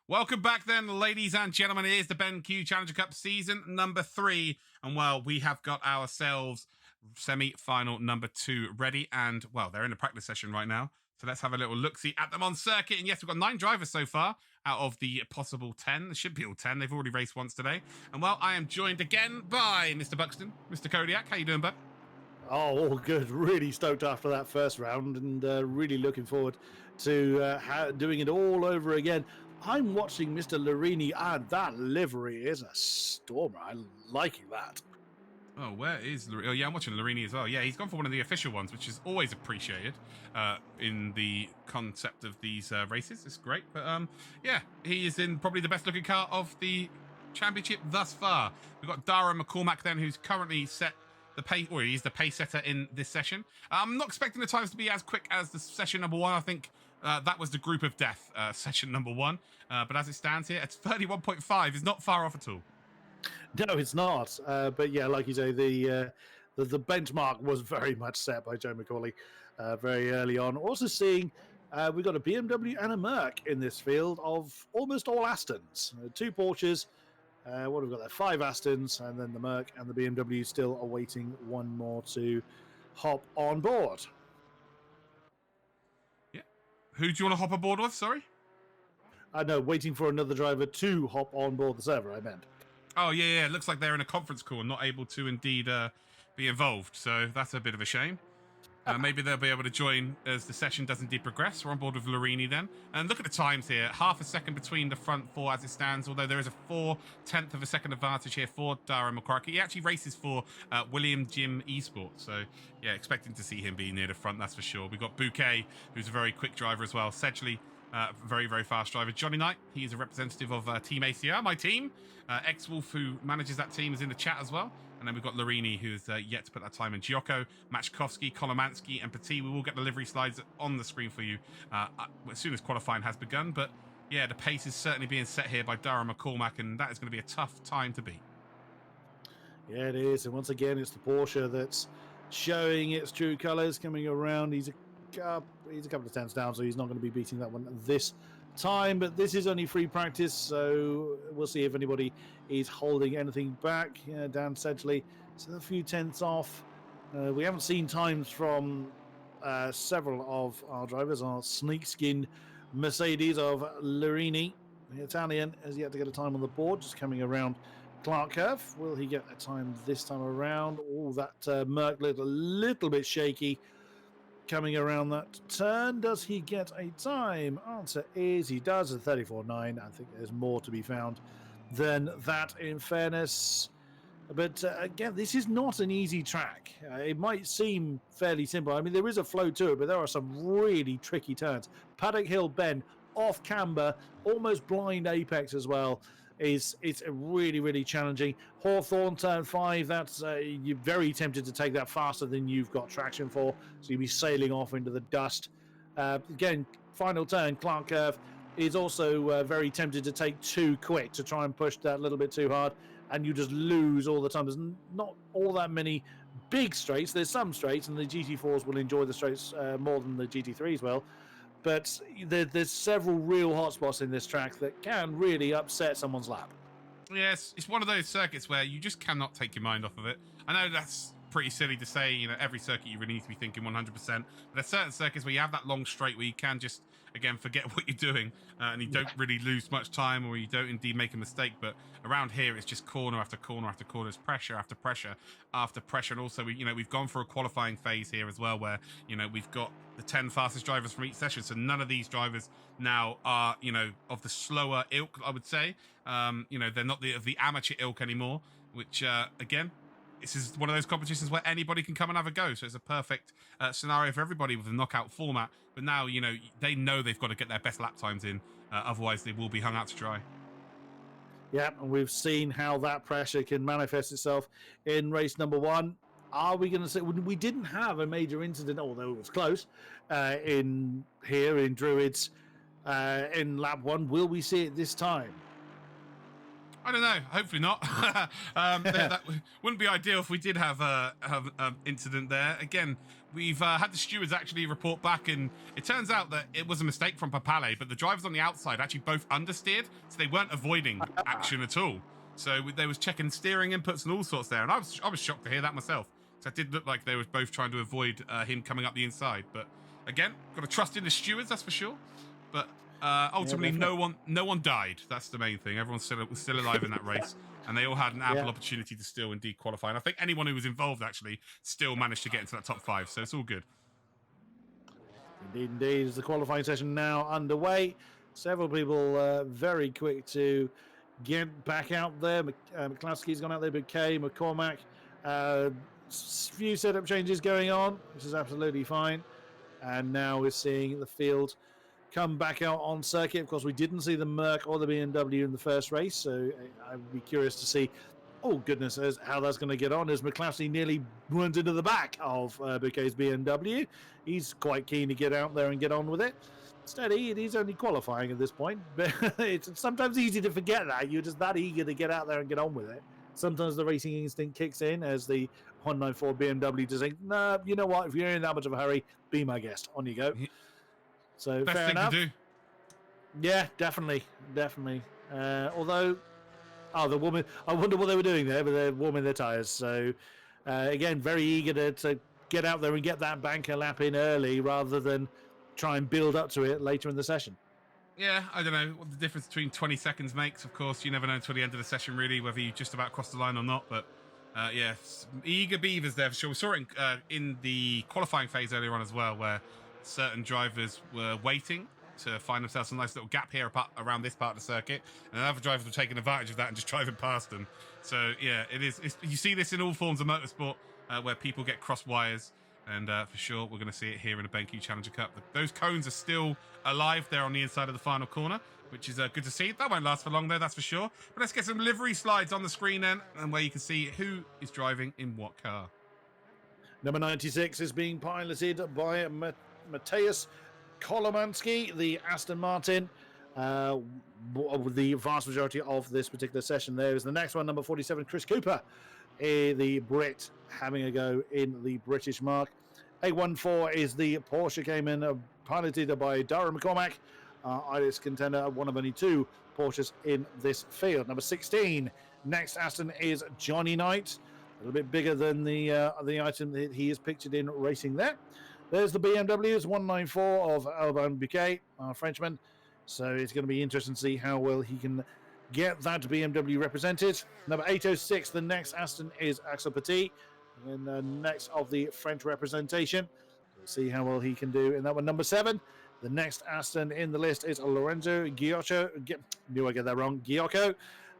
Welcome back then, ladies and gentlemen. It is the BenQ Challenger Cup season number 3. And well, we have got ourselves semi-final number 2 ready. And well, they're in a practice session right now. So let's have a little look-see at them on circuit. And yes, we've got 9 drivers so far out of the possible 10. There should be all 10. They've already raced once today. And well, I am joined again by Mr. Buxton, Mr. Kodiak. How you doing, bud? Oh, all good. Really stoked after that first round and really looking forward to doing it all over again. I'm watching Mr. Larini, and that livery is a stormer. I'm liking that. Oh, where is Larini? Oh, yeah, I'm watching Larini as well. Yeah, he's gone for one of the official ones, which is always appreciated in the concept of these races. It's great. But yeah, he is in probably the best looking car of the championship thus far. We've got Dara McCormack then, who's currently set the pace, or he's the pace setter in this session. I'm not expecting the times to be as quick as the session number 1. I think that was the group of death session number 1. But as it stands here, it's 31.5. It's not far off at all. No, it's not. But yeah, like you say, the benchmark was very much set by Joe McCauley very early on. Also seeing we've got a BMW and a Merc in this field of almost all Astons. 2 Porsches. What have we got there? 5 Astons, and then the Merc and the BMW still awaiting one more to hop on board. Yeah. Who do you want to hop aboard with? Sorry? No, waiting for another driver to hop on board the server, I meant. Oh, yeah. It looks like they're in a conference call and not able to indeed be involved. So that's a bit of a shame. Maybe they'll be able to join as the session does indeed progress. We're on board with Larini then. And look at the times here. Half a second between the front 4 as it stands, although there is a 4/10 of a second advantage here for Dara McCormack. He actually races for William Jim Esports. So, yeah, expecting to see him be near the front, that's for sure. We've got Bouquet, who's a very quick driver as well. Sedgley, very, very fast driver. Johnny Knight, he's a representative of Team ACR, my team. X-Wolf, who manages that team, is in the chat as well. And then we've got Larini, who's yet to put that time in. Giocco, Machkowski, Kolomansky, and Petit. We will get the livery slides on the screen for you as soon as qualifying has begun. But yeah, the pace is certainly being set here by Dara McCormack, and that is going to be a tough time to beat. Yeah, it is. And once again, it's the Porsche that's showing its true colours coming around. He's a couple of tenths down, so he's not going to be beating that one this time. But this is only free practice, so we'll see if anybody is holding anything back. Dan Sedgley, so a few tenths off. We haven't seen times from several of our drivers. Our snakeskin Mercedes of Larini, the Italian, has yet to get a time on the board, just coming around Clark Curve. Will he get a time this time around? Oh, that Merc looked a little bit shaky coming around that turn. Does he get a time? Answer is he does, a 34.9. I think there's more to be found than that, in fairness. But again, this is not an easy track. It might seem fairly simple. I mean, there is a flow to it, but there are some really tricky turns. Paddock Hill Bend, off camber, almost blind apex as well. It's really, really challenging. Hawthorne turn 5, that's you're very tempted to take that faster than you've got traction for, so you'll be sailing off into the dust. Again, final turn, Clark Curve, is also very tempted to take too quick, to try and push that a little bit too hard, and you just lose all the time. There's not all that many big straights. There's some straights, and the GT4s will enjoy the straights more than the GT3s will. But there's several real hotspots in this track that can really upset someone's lap. Yes, it's one of those circuits where you just cannot take your mind off of it. I know that's pretty silly to say, you know, every circuit you really need to be thinking 100%. But there's certain circuits where you have that long straight where you can just, again, forget what you're doing and you don't really lose much time, or you don't indeed make a mistake. But around here, it's just corner after corner after corner. It's pressure after pressure after pressure. And also, we've gone through a qualifying phase here as well where, we've got the 10 fastest drivers from each session. So none of these drivers now are, of the slower ilk, I would say. They're not of the amateur ilk anymore, which, again, this is one of those competitions where anybody can come and have a go. So it's a perfect scenario for everybody with a knockout format. But now, they know they've got to get their best lap times in. Otherwise, they will be hung out to dry. Yeah, and we've seen how that pressure can manifest itself in race number 1. Are we going to say we didn't have a major incident, although it was close, in Druids in lap 1? Will we see it this time? I don't know. Hopefully not. That wouldn't be ideal if we did have a incident there. Again, we've had the stewards actually report back, and it turns out that it was a mistake from Papale, but the drivers on the outside actually both understeered, so they weren't avoiding action at all. So they was checking steering inputs and all sorts there, and I was shocked to hear that myself. So it did look like they were both trying to avoid him coming up the inside. But again, got to trust in the stewards, that's for sure. But ultimately, no one died. That's the main thing. Everyone's still alive in that race, and they all had an ample opportunity to still indeed qualify. And I think anyone who was involved actually still managed to get into that top 5. So it's all good. Indeed. Is the qualifying session now underway? Several people very quick to get back out there. McCluskey's gone out there, BK, McCormack. Few setup changes going on, which is absolutely fine. And now we're seeing the field come back out on circuit. Of course, we didn't see the Merc or the BMW in the first race, so I'd be curious to see, oh goodness, how that's going to get on, as McCluskey nearly runs into the back of BK's BMW. He's quite keen to get out there and get on with it. Steady, it is only qualifying at this point, but it's sometimes easy to forget that. You're just that eager to get out there and get on with it. Sometimes the racing instinct kicks in as the 194 BMW to say, nah, you know what, if you're in that much of a hurry, be my guest. On you go. So best fair thing enough. to do. Yeah, definitely. Although, the woman, I wonder what they were doing there, but they're warming their tyres. So again, very eager to get out there and get that banker lap in early rather than try and build up to it later in the session. Yeah, I don't know what the difference between 20 seconds makes. Of course, you never know until the end of the session, really, whether you just about crossed the line or not. But yeah, eager beavers there for sure. We saw it in the qualifying phase earlier on as well, where certain drivers were waiting to find themselves a nice little gap here around this part of the circuit, and other drivers were taking advantage of that and just driving past them. So yeah, you see this in all forms of motorsport where people get cross wires, and for sure we're going to see it here in the BenQ Challenger Cup. Those cones are still alive there on the inside of the final corner, which is good to see. That won't last for long though, that's for sure. But let's get some livery slides on the screen then, and where you can see who is driving in what car. Number 96 is being piloted by Mateusz Kolomanski, the Aston Martin. The vast majority of this particular session there is the next one, number 47, Chris Cooper, the Brit, having a go in the British mark. A14 is the Porsche Cayman, piloted by Dara McCormack, Irish contender, one of only 2 Porsches in this field. Number 16, next Aston is Johnny Knight, a little bit bigger than the item that he is pictured in racing there. There's the BMWs, 194 of Alban Bouquet, our Frenchman. So it's going to be interesting to see how well he can get that BMW represented. Number 806, the next Aston is Axel Petit, and the next of the French representation. We'll see how well he can do in that one. Number 7, the next Aston in the list is Lorenzo Giotto. Knew I get that wrong. Giotto,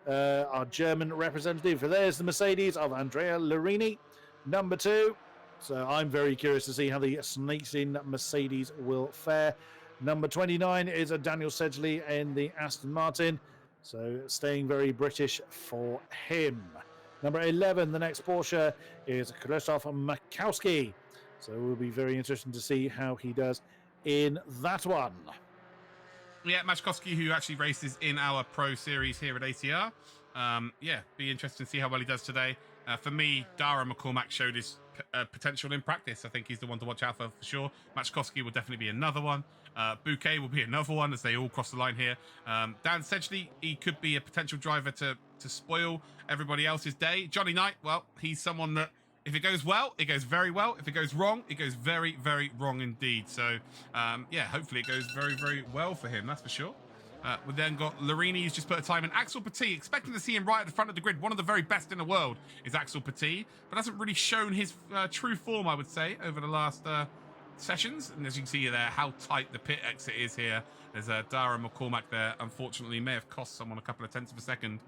our German representative. There's the Mercedes of Andrea Larini. Number 2. So I'm very curious to see how the sneaks in Mercedes will fare. Number 29 is a Daniel Sedgley in the Aston Martin. So staying very British for him. Number 11, the next Porsche, is Krzysztof Makowski. So it will be very interesting to see how he does in that one. Yeah, Machkowski, who actually races in our Pro Series here at ATR. Yeah, be interesting to see how well he does today. For me, Dara McCormack showed his potential in practice. I think he's the one to watch out for sure. Machkowski will definitely be another one. Bouquet will be another one as they all cross the line here. Dan Sedgley, he could be a potential driver to spoil everybody else's day. Johnny Knight, well, he's someone that if it goes well, it goes very well. If it goes wrong, it goes very, very wrong indeed. So, yeah, hopefully it goes very, very well for him, that's for sure. We've then got Larini, who's just put a time in. Axel Petit, expecting to see him right at the front of the grid. One of the very best in the world is Axel Petit, but hasn't really shown his true form, I would say, over the last sessions. And as you can see there, how tight the pit exit is here. There's Dara McCormack there. Unfortunately, may have cost someone a couple of tenths of a second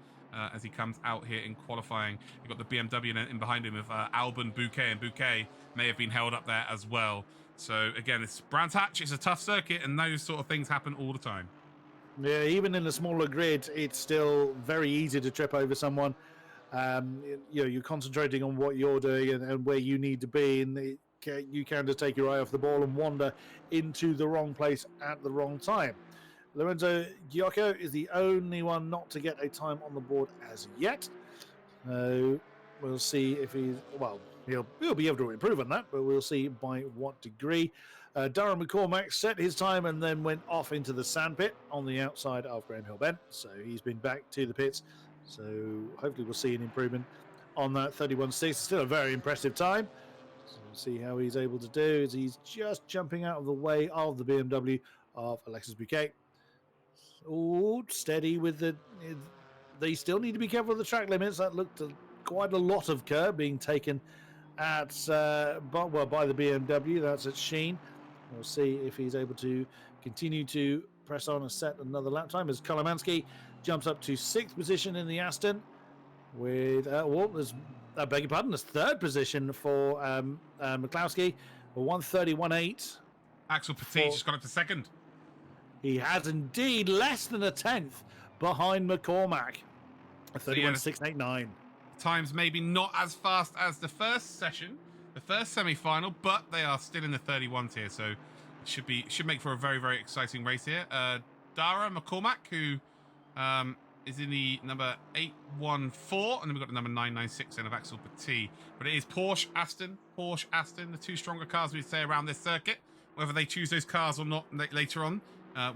as he comes out here in qualifying. You've got the BMW in behind him of Alban Bouquet, and Bouquet may have been held up there as well. So again, it's Brands Hatch. It's a tough circuit, and those sort of things happen all the time. Yeah, even in a smaller grid, it's still very easy to trip over someone. You're concentrating on what you're doing and where you need to be, and you can just take your eye off the ball and wander into the wrong place at the wrong time. Lorenzo Giocco is the only one not to get a time on the board as yet. So we'll see if he's, well, he'll be able to improve on that, but we'll see by what degree. Darren McCormack set his time and then went off into the sandpit on the outside of Graham Hill Bend. So he's been back to the pits. So hopefully we'll see an improvement on that 31.6. Still a very impressive time. So we'll see how he's able to do. As he's just jumping out of the way of the BMW of Alexis Bouquet. Oh, steady with the... They still need to be careful with the track limits. That looked quite a lot of curb being taken at by the BMW. That's at Sheen. We'll see if he's able to continue to press on and set another lap time as Kolomansky jumps up to 6th position in the Aston with, I beg your pardon, there's 3rd position for McCloskey, 1:31.8. Axel Petit just got up to 2nd. He has indeed less than a 10th behind McCormack, 31.689. Times maybe not as fast as the first session, the first semi-final, but they are still in the 31s here, so it should make for a very, very exciting race here. Dara McCormack, who is in the number 814, and then we've got the number 996 in of Axel Petit. But it is Porsche Aston, the two stronger cars we'd say around this circuit. Whether they choose those cars or not later on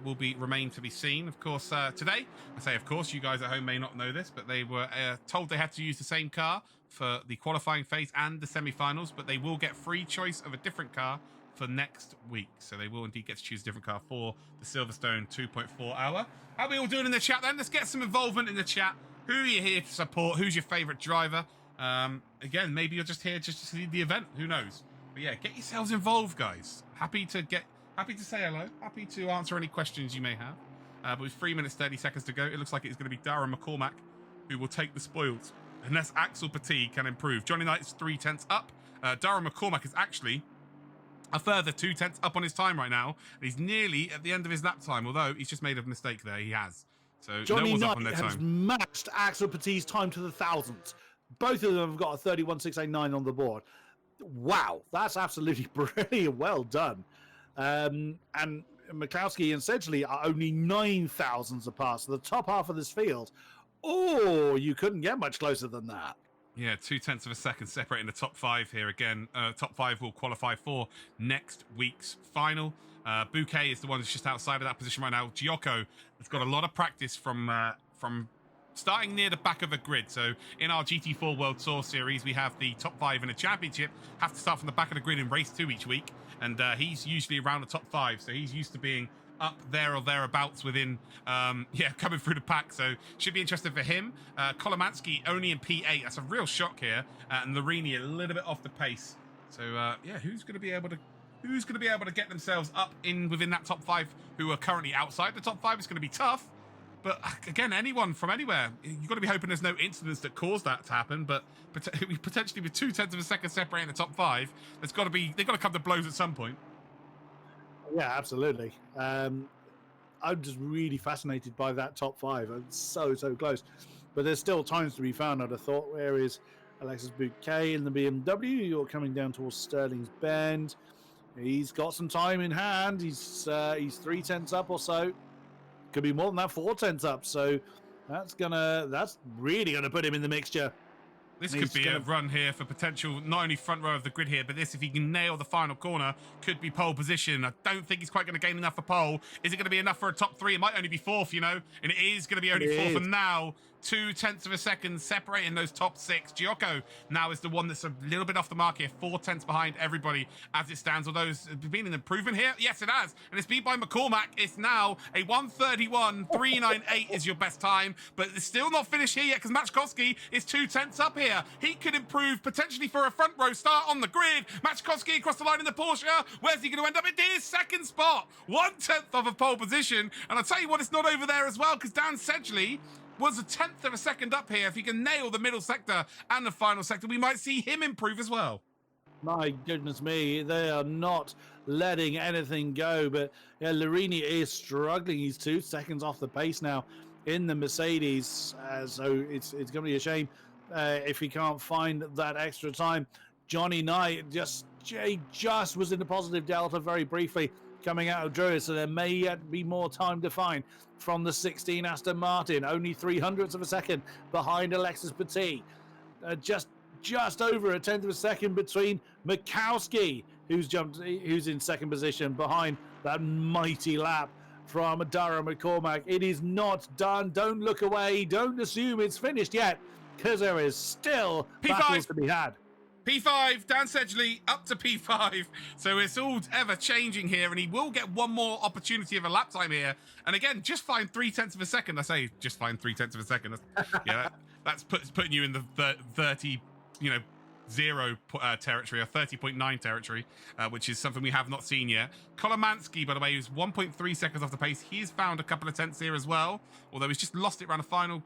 will remain to be seen. Of course, today, I say of course, you guys at home may not know this, but they were told they had to use the same car for the qualifying phase and the semi-finals, but they will get free choice of a different car for next week. So they will indeed get to choose a different car for the Silverstone 2.4 hour. How are we all doing in the chat then? Let's get some involvement in the chat. Who are you here to support? Who's your favourite driver? Again, maybe you're just here just to see the event. Who knows? But yeah, get yourselves involved, guys. Happy to say hello. Happy to answer any questions you may have. But with 3 minutes 30 seconds to go, it looks like it's going to be Darren McCormack who will take the spoils, unless Axel Petit can improve. Johnny Knight's 3/10 up. Darren McCormack is actually a further 2/10 up on his time right now. And he's nearly at the end of his lap time, although he's just made a mistake there. He has. So Johnny no one's Knight up on their has time. matched Axel Petit's time to the thousandth. Both of them have got a 31.689 on the board. Wow, that's absolutely brilliant. Well done. And McCloskey and Sedgley are only 9 thousandths apart. So the top half of this field, you couldn't get much closer than that. Yeah, 0.2 of a second separating the top 5 here again. Top 5 will qualify for next week's final. Bouquet is the one that's just outside of that position right now. Giocco has got a lot of practice from starting near the back of the grid. So in our GT4 World Tour Series, we have the top 5 in a championship have to start from the back of the grid in race 2 each week. And he's usually around the top 5. So he's used to being up there or thereabouts within, coming through the pack. So should be interesting for him. Kolomansky only in P8. That's a real shock here. And Larini a little bit off the pace. So who's going to be able to get themselves up within that top 5 who are currently outside the top 5? It's going to be tough. But again, anyone from anywhere, you've got to be hoping there's no incidents that cause that to happen. But potentially with 0.2 of a second separating the top 5, they've got to come to blows at some point. Yeah, absolutely. I'm just really fascinated by that top 5. It's so close. But there's still times to be found, I'd have thought. Where is Alexis Bouquet in the BMW? You're coming down towards Sterling's Bend. He's got some time in hand. He's 3/10 up or so. Could be more than that, 4/10 up. So that's really gonna put him in the mixture. This could be a run here for potential, not only front row of the grid here, but this, if he can nail the final corner, could be pole position. I don't think he's quite going to gain enough for pole. Is it going to be enough for a top 3? It might only be 4th, and it is going to be only 4th for now. 0.2 of a second separating those top 6. Giocco now is the one that's a little bit off the mark here, 4/10 behind everybody as it stands. Although it's been an improvement here, yes it has, and it's beat by McCormack. It's now a 1:31.398 is your best time, but it's still not finished here yet because Matchkowski is 0.2 up here. He could improve potentially for a front row start on the grid. Matchkowski across the line in the Porsche. Where's he going to end up? It is 2nd spot, 1/10 of a pole position, and I'll tell you what, it's not over there as well because Dan Sedgley was a 1/10 of a second up here. If he can nail the middle sector and the final sector, we might see him improve as well. My goodness me, they are not letting anything go. But yeah, Larini is struggling. He's 2 seconds off the pace now in the Mercedes. So it's going to be a shame if he can't find that extra time. Johnny Knight just was in the positive delta very briefly coming out of Druid, so there may yet be more time to find. From the 16 Aston Martin, only 0.03 of a second behind Alexis Petit. Just over a tenth of a second between Mikowski, who's in second position behind that mighty lap from Dara McCormack. It is not done. Don't look away. Don't assume it's finished yet, because there is still battles to be had. P5, Dan Sedgley up to P5. So it's all ever changing here, and he will get one more opportunity of a lap time here. And again, just find 0.3 of a second. I say just find 0.3 of a second. That's putting you in the 30, 0 territory, or 30.9 territory, which is something we have not seen yet. Kolomansky, by the way, who's 1.3 seconds off the pace. He's found a couple of tenths here as well, although he's just lost it around the final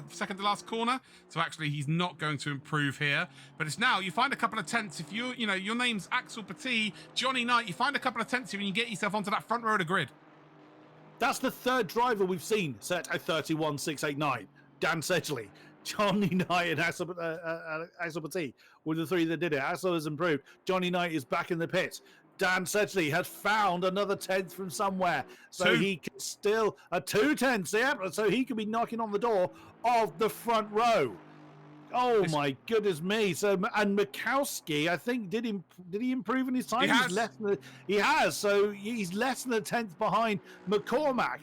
second to last corner. So actually, he's not going to improve here. But it's now, you find a couple of tenths. If your name's Axel Petit, Johnny Knight, you find a couple of tenths here and you get yourself onto that front row of the grid. That's the third driver we've seen set a 31.689. Dan Sedgley, Johnny Knight, and Axel Petit were the three that did it. Axel has improved. Johnny Knight is back in the pit. Dan Sedgley has found another tenth from somewhere, so he can still 2 tenths. Yeah, so he could be knocking on the door of the front row. Oh my goodness me! So, and Mikowski, I think, did he improve in his time? He has. So he's less than a tenth behind McCormack.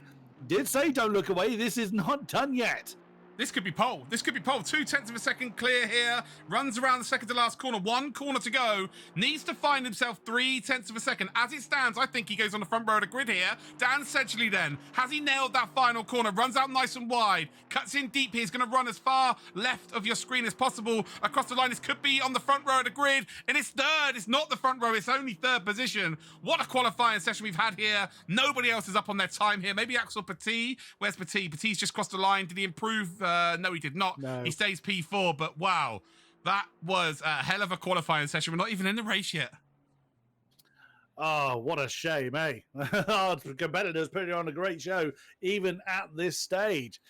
Did say don't look away. This is not done yet. This could be pole. 0.2 of a second clear here. Runs around the second to last corner. 1 corner to go. Needs to find himself 0.3 of a second. As it stands, I think he goes on the front row of the grid here. Dan Sedgley then. Has he nailed that final corner? Runs out nice and wide. Cuts in deep here. He's going to run as far left of your screen as possible across the line. This could be on the front row of the grid. And it's third. It's not the front row. It's only third position. What a qualifying session we've had here. Nobody else is up on their time here. Maybe Axel Petit. Where's Petit? Petit's just crossed the line. Did he improve? No, he did not. No. He stays P4, but wow, that was a hell of a qualifying session. We're not even in the race yet. Oh, what a shame, eh? Our competitors putting on a great show, even at this stage.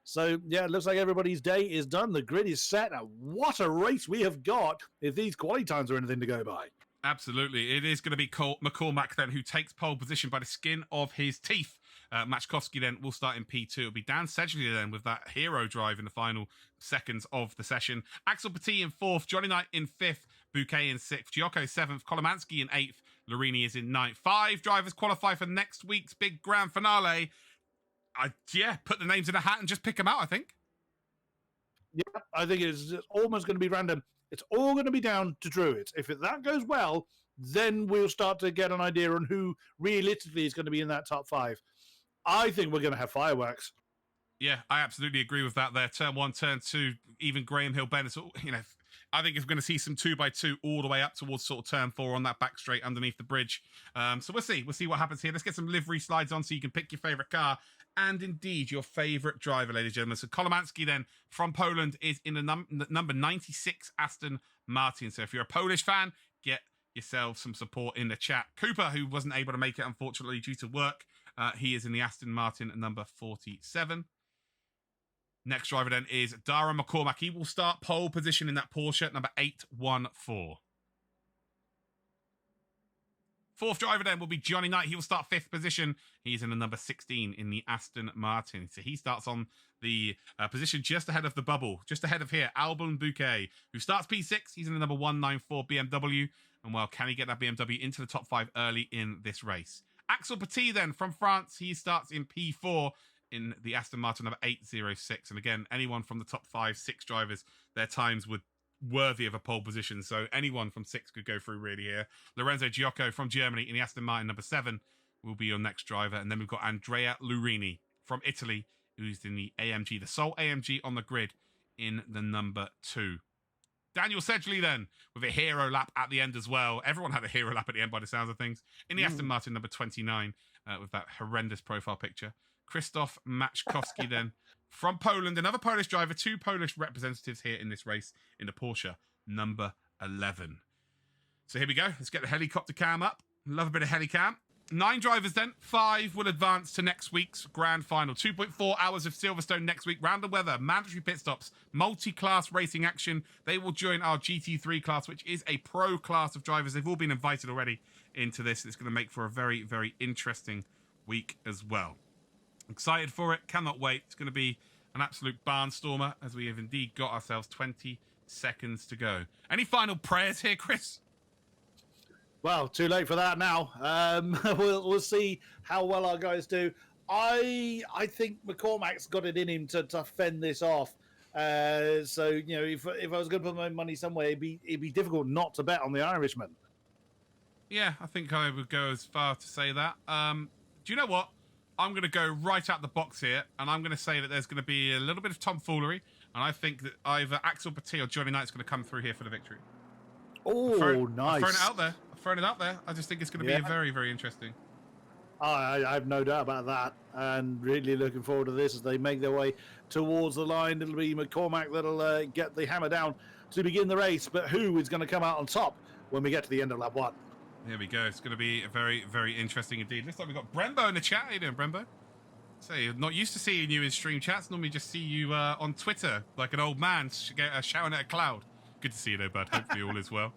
So, yeah, it looks like everybody's day is done. The grid is set. What a race we have got if these quality times are anything to go by. Absolutely. It is going to be McCormack then who takes pole position by the skin of his teeth. Machkowski then will start in P2. It'll be Dan Sedgley then with that hero drive in the final seconds of the session. Axel Petit in 4th, Johnny Knight in 5th, Bouquet in 6th, Giocco 7th, Kolomansky in 8th, Lorini is in 9th. 5 drivers qualify for next week's big grand finale. Put the names in a hat and just pick them out, I think. Yeah, I think it's almost going to be random. It's all going to be down to Druids. If that goes well, then we'll start to get an idea on who realistically is going to be in that top 5. I think we're going to have fireworks. Yeah, I absolutely agree with that there. Turn 1, turn 2, even Graham Hill Bennett. I think we're going to see some 2x2 all the way up towards sort of turn 4 on that back straight underneath the bridge. So we'll see. We'll see what happens here. Let's get some livery slides on so you can pick your favourite car and indeed your favourite driver, ladies and gentlemen. So Kolomansky then from Poland is in the number 96 Aston Martin. So if you're a Polish fan, get yourself some support in the chat. Cooper, who wasn't able to make it unfortunately due to work, he is in the Aston Martin at number 47. Next driver then is Dara McCormack. He will start pole position in that Porsche at number 814. 4th driver then will be Johnny Knight. He will start 5th position. He's in the number 16 in the Aston Martin. So he starts on the position just ahead of the bubble, just ahead of here, Albon Bouquet, who starts P6. He's in the number 194 BMW. And well, can he get that BMW into the top 5 early in this race? Axel Petit then from France. He starts in P4 in the Aston Martin number 806. And again, anyone from the top 5, 6 drivers, their times were worthy of a pole position. So anyone from 6 could go through really here. Lorenzo Giocco from Germany in the Aston Martin number 7 will be your next driver. And then we've got Andrea Lorini from Italy, who's in the AMG, the sole AMG on the grid in the number 2. Daniel Sedgley then with a hero lap at the end as well. Everyone had a hero lap at the end by the sounds of things. In the Aston Martin number 29 with that horrendous profile picture. Krzysztof Machkowski then from Poland. Another Polish driver. 2 Polish representatives here in this race in the Porsche number 11. So here we go. Let's get the helicopter cam up. Love a bit of helicam. 9 drivers then. 5 will advance to next week's grand final. 2.4 hours of Silverstone next week. Round the weather, mandatory pit stops, multi-class racing action. They will join our GT3 class, which is a pro class of drivers. They've all been invited already into this. It's going to make for a very, very interesting week as well. Excited for it. Cannot wait. It's going to be an absolute barnstormer as we have indeed got ourselves 20 seconds to go. Any final prayers here, Chris? Well, too late for that now. We'll see how well our guys do. I think McCormack's got it in him to fend this off. So, you know, if I was going to put my money somewhere, it'd be difficult not to bet on the Irishman. Yeah, I think I would go as far to say that. Do you know what? I'm going to go right out the box here, and I'm going to say that there's going to be a little bit of tomfoolery, and I think that either Axel Petit or Johnny Knight's going to come through here for the victory. Oh, nice. I've thrown it out there. I just think it's going to be a very, very interesting. I have no doubt about that, and really looking forward to this as they make their way towards the line. It'll be McCormack that'll get the hammer down to begin the race, but who is going to come out on top when we get to the end of lap 1? Here we go. It's going to be very, very interesting indeed. Looks like we've got Brembo in the chat. How you doing, Brembo? Say, not used to seeing you in stream chats. Normally just see you on Twitter like an old man shouting at a cloud. Good to see you though, bud. Hopefully all is well.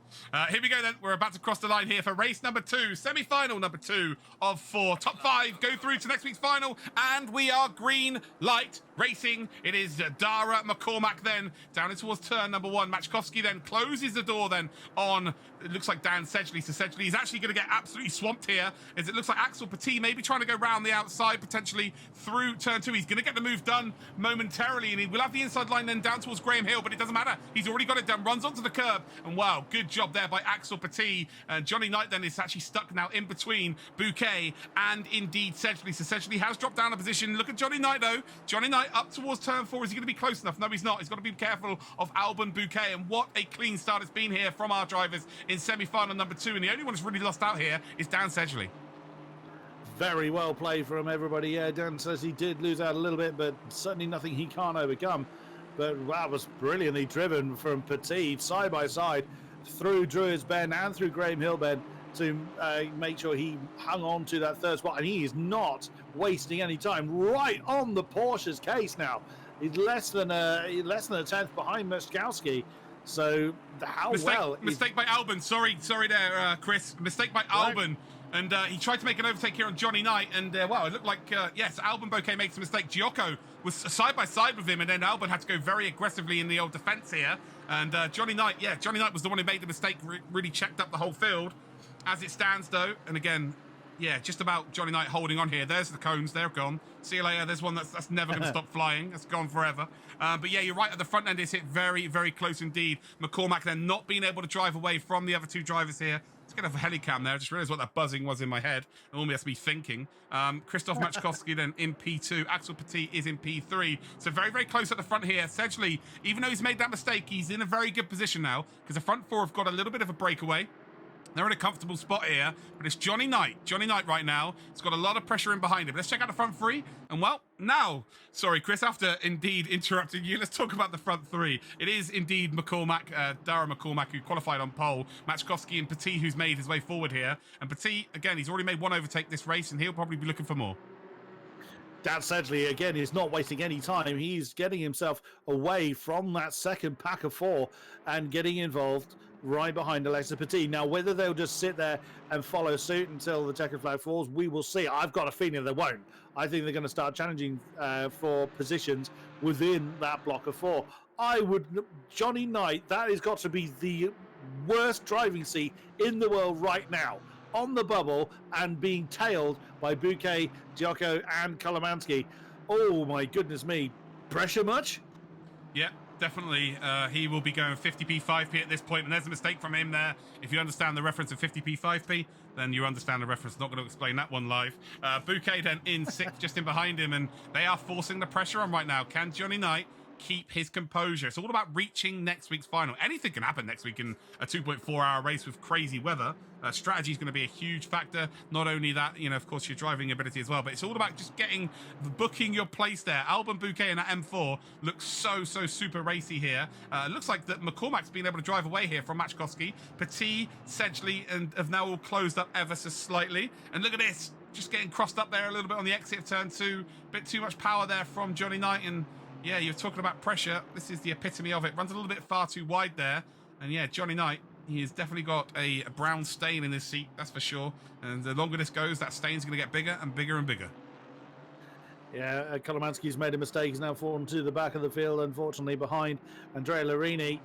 Here we go then. We're about to cross the line here for race number 2, semi-final number 2 of 4. Top 5 go through to next week's final, and we are green light racing. It is Dara McCormack then down towards turn number 1. Machkowski then closes the door then on, it looks like Dan Sedgley. So Sedgley is actually going to get absolutely swamped here, as it looks like Axel Petit maybe trying to go round the outside, potentially through turn 2. He's going to get the move done momentarily, and he will have the inside line then down towards Graham Hill, but it doesn't matter. He's already got it done. Runs onto the curb, and wow, good job there by Axel Petit. And Johnny Knight then is actually stuck now in between Bouquet and indeed Sedgley. So Sedgley has dropped down a position. Look at Johnny Knight though. Johnny Knight up towards turn 4. Is he going to be close enough? No, he's not. He's got to be careful of Albon Bouquet. And what a clean start it's been here from our drivers in semi-final number 2. And the only one that's really lost out here is Dan Sedgley. Very well played from everybody. Yeah, Dan says he did lose out a little bit, but certainly nothing he can't overcome. But that was brilliantly driven from Petit, side by side, through Druids Bend and through Graham Hill Bend to make sure he hung on to that third spot. And he is not wasting any time. Right on the Porsche's case now. He's less than a tenth behind Machkowski. So how mistake by Albon. Sorry there, Chris. Mistake by Albon. And he tried to make an overtake here on Johnny Knight, and well, it looked like, yes, Albon Bouquet makes a mistake. Gioco was side by side with him, and then Albon had to go very aggressively in the old defence here. And Johnny Knight was the one who made the mistake, really checked up the whole field. As it stands, though, and again, yeah, just about Johnny Knight holding on here. There's the cones, they're gone. See you later. There's one that's never going to stop flying. That's gone forever. But yeah, you're right. At the front end, it's hit very, very close indeed. McCormack then not being able to drive away from the other two drivers here. Let's get a helicam there. I just realised what that buzzing was in my head. It almost has to be thinking. Christoph Machkowski then in P2. Axel Petit is in P3. So very, very close at the front here. Sedgley, even though he's made that mistake, he's in a very good position now because the front 4 have got a little bit of a breakaway. They're in a comfortable spot here, but it's Johnny Knight. Johnny Knight right now. It's got a lot of pressure in behind him. Let's check out the front 3. And well, now, sorry, Chris, after indeed interrupting you, let's talk about the front 3. It is indeed McCormack, Dara McCormack, who qualified on pole, Machkowski and Petit, who's made his way forward here. And Petit, again, he's already made one overtake this race, and he'll probably be looking for more. Dan Sedgley, again, is not wasting any time. He's getting himself away from that second pack of 4 and getting involved right behind Alexis Petit. Now, whether they'll just sit there and follow suit until the checkered flag falls, we will see. I've got a feeling they won't. I think they're going to start challenging for positions within that block of 4. Johnny Knight, that has got to be the worst driving seat in the world right now. On the bubble and being tailed by Bouquet, Gioco and Kolomansky. Oh my goodness me. Pressure much? Yeah, definitely. He will be going 50p, 5p at this point, and there's a mistake from him there. If you understand the reference of 50p, 5p, then you understand the reference. Not going to explain that one live. Bouquet then in 6th, just in behind him, and they are forcing the pressure on right now. Can Johnny Knight keep his composure? It's all about reaching next week's final. Anything can happen next week in a 2.4-hour race with crazy weather. Strategy is going to be a huge factor. Not only that, you know, of course, your driving ability as well, but it's all about just booking your place there. Albon Bouquet in that M4 looks so super racy here. It looks like that McCormack's been able to drive away here from Machkowski. Petit, Sedgley, and have now all closed up ever so slightly. And look at this, just getting crossed up there a little bit on the exit of turn 2. Bit too much power there from Johnny Knight, and yeah, you're talking about pressure. This is the epitome of it. Runs a little bit far too wide there. And yeah, Johnny Knight He has definitely got a brown stain in his seat, that's for sure. And the longer this goes, that stain's going to get bigger and bigger and bigger. Yeah, Kolomansky's made a mistake. He's now fallen to the back of the field, unfortunately, behind Andrea Larini.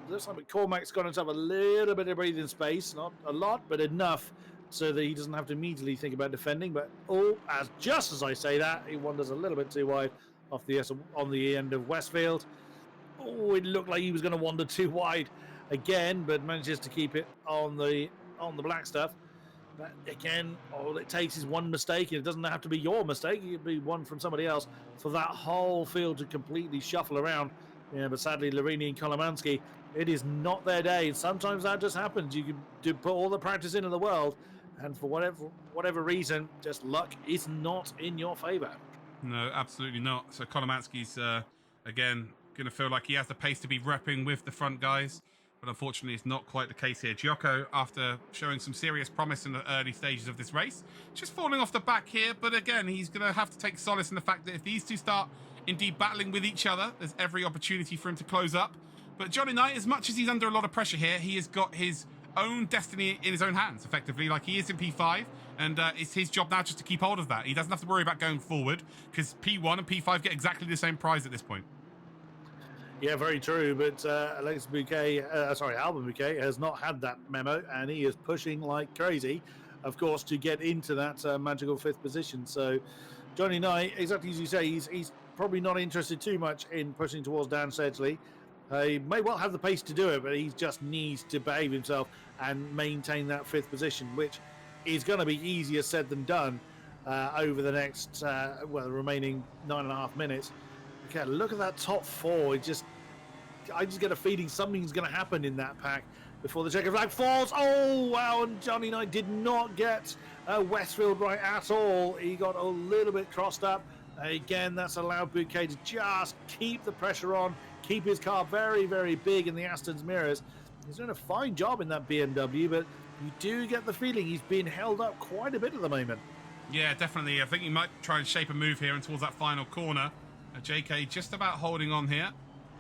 Looks like McCormack's got himself a little bit of breathing space, not a lot, but enough so that he doesn't have to immediately think about defending. But just as I say that, he wanders a little bit too wide off on the end of Westfield. Oh, it looked like he was going to wander too wide again, but manages to keep it on the black stuff. But again, all it takes is one mistake, and it doesn't have to be your mistake. It could be one from somebody else for that whole field to completely shuffle around. Yeah, but sadly, Larini and Kolomansky, it is not their day. Sometimes that just happens. You can put all the practice in the world, and for whatever reason, just luck is not in your favour. No, absolutely not. So Kolomansky's, again, going to feel like he has the pace to be repping with the front guys. But unfortunately, it's not quite the case here. Gioco, after showing some serious promise in the early stages of this race, just falling off the back here. But again, he's going to have to take solace in the fact that if these two start indeed battling with each other, there's every opportunity for him to close up. But Johnny Knight, as much as he's under a lot of pressure here, he has got his own destiny in his own hands, effectively. Like, he is in P5, and it's his job now just to keep hold of that. He doesn't have to worry about going forward, because P1 and P5 get exactly the same prize at this point. Yeah, very true. But Albin Bouquet has not had that memo, and he is pushing like crazy, of course, to get into that magical 5th position. So Johnny Knight, exactly as you say, he's probably not interested too much in pushing towards Dan Sedgley. He may well have the pace to do it, but he just needs to behave himself and maintain that 5th position, which is going to be easier said than done over the next, the remaining 9.5 minutes. Okay, look at that top 4. I just get a feeling something's going to happen in that pack before the checker flag falls. Oh, wow, and Johnny Knight did not get Westfield right at all. He got a little bit crossed up. Again, that's allowed Bouquet to just keep the pressure on, keep his car very, very big in the Aston's mirrors. He's doing a fine job in that BMW, but you do get the feeling he's being held up quite a bit at the moment. Yeah, definitely. I think he might try and shape a move here and towards that final corner. JK just about holding on here.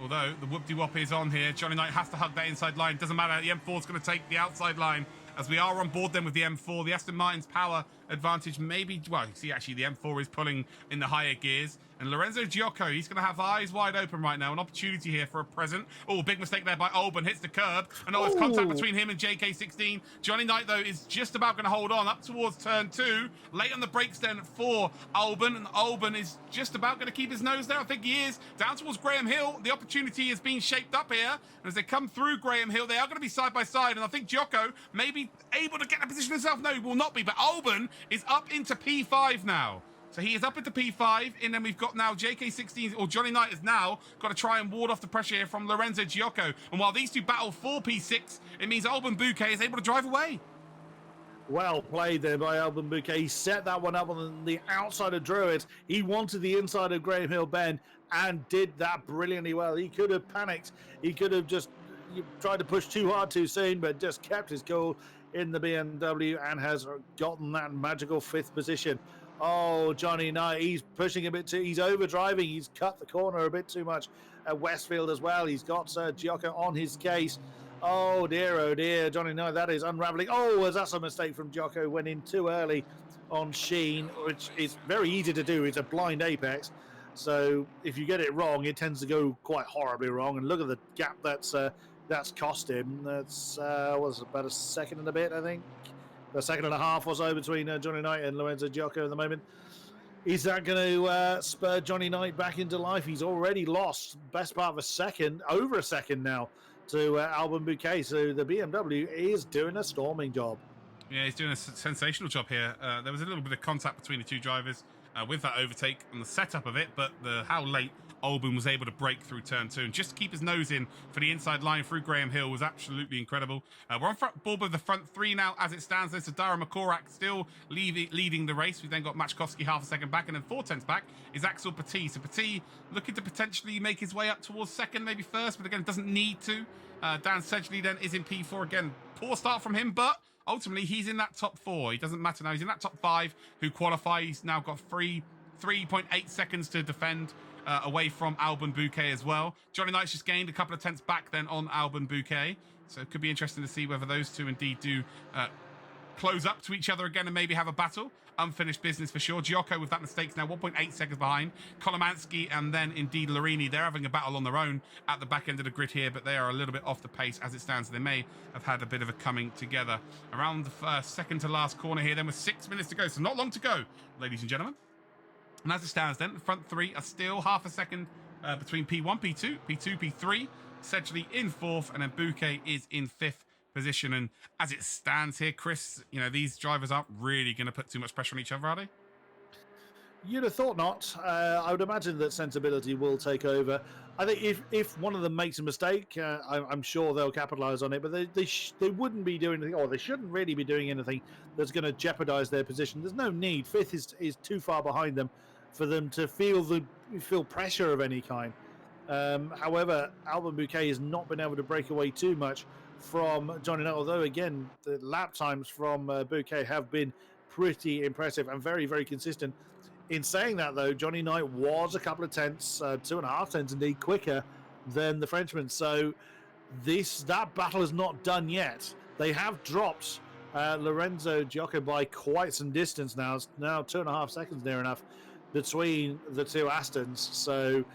Although the whoop-de-wop is on here. Johnny Knight has to hug that inside line. Doesn't matter. The M4 is going to take the outside line. As we are on board then with the M4. The Aston Martin's power advantage maybe... Well, you see, actually, the M4 is pulling in the higher gears. And Lorenzo Gioco, he's going to have eyes wide open right now. An opportunity here for a present. Oh, big mistake there by Albin. Hits the curb. And there's contact between him and JK16. Johnny Knight, though, is just about going to hold on up towards turn 2. Late on the brakes then for Albin. And Albin is just about going to keep his nose there. I think he is. Down towards Graham Hill. The opportunity is being shaped up here. And as they come through Graham Hill, they are going to be side by side. And I think Gioco may be able to get a position himself. No, he will not be. But Albin is up into P5 now. So he is up into P5, and then we've got now JK16, or Johnny Knight has now got to try and ward off the pressure here from Lorenzo Gioco. And while these two battle for P6, it means Albin Bouquet is able to drive away. Well played there by Albin Bouquet. He set that one up on the outside of Druids. He wanted the inside of Graham Hill Bend and did that brilliantly well. He could have panicked. He could have just tried to push too hard too soon, but just kept his cool in the BMW and has gotten that magical 5th position. Oh, Johnny Knight, he's pushing a bit too, he's overdriving, he's cut the corner a bit too much at Westfield as well. He's got Gioco on his case. Oh dear, Johnny Knight, that is unraveling. Oh, that's a mistake from Gioco, went in too early on Sheen, which is very easy to do. It's a blind apex. So if you get it wrong, it tends to go quite horribly wrong. And look at the gap that's cost him. That's, was about a second and a bit, I think. A second and a half or so between Johnny Knight and Lorenzo Gioco at the moment. Is that going to spur Johnny Knight back into life? He's already lost best part of a second, over a second now, to Albin Bouquet. So the BMW is doing a storming job. Yeah, he's doing a sensational job here. There was a little bit of contact between the two drivers with that overtake and the setup of it, but how late Albin was able to break through turn 2 and just keep his nose in for the inside line through Graham Hill was absolutely incredible. We're on board with the front 3 now as it stands. There's Dara McCorak still leading the race. We've then got Machkowski half a second back, and then 4/10 back is Axel Petit. So Petit looking to potentially make his way up towards second, maybe first, but again, doesn't need to. Dan Sedgley then is in P4 again. Poor start from him, but ultimately he's in that top 4. He doesn't matter now. He's in that top 5 who qualify. He's now got 3.8 seconds to defend away from Albin Bouquet as well. Johnny Knight's just gained a couple of tenths back then on Albin Bouquet. So it could be interesting to see whether those two indeed do close up to each other again and maybe have a battle. Unfinished business for sure. Giocco with that mistakes now 1.8 seconds behind. Kolomansky and then indeed Larini. They're having a battle on their own at the back end of the grid here, but they are a little bit off the pace as it stands. They may have had a bit of a coming together. Around the second to last corner here, then with 6 minutes to go, so not long to go, ladies and gentlemen. And as it stands then, the front three are still half a second between P1, P2, P2, P3. Sedgley in fourth, and then Bouquet is in fifth position. And as it stands here, Chris, these drivers aren't really going to put too much pressure on each other, are they? You'd have thought not. I would imagine that sensibility will take over. I think if one of them makes a mistake, I'm sure they'll capitalise on it. But they wouldn't be doing anything, or they shouldn't really be doing anything that's going to jeopardise their position. There's no need. Fifth is too far behind them for them to feel pressure of any kind. However, Albin Bouquet has not been able to break away too much from Johnny Knight, although again the lap times from Bouquet have been pretty impressive and very, very consistent. In saying that, though, Johnny Knight was a couple of tenths, 2.5 tenths indeed, quicker than the Frenchman. So that battle is not done yet. They have dropped Lorenzo Giocco by quite some distance now. It's now 2.5 seconds near enough between the two Astons. So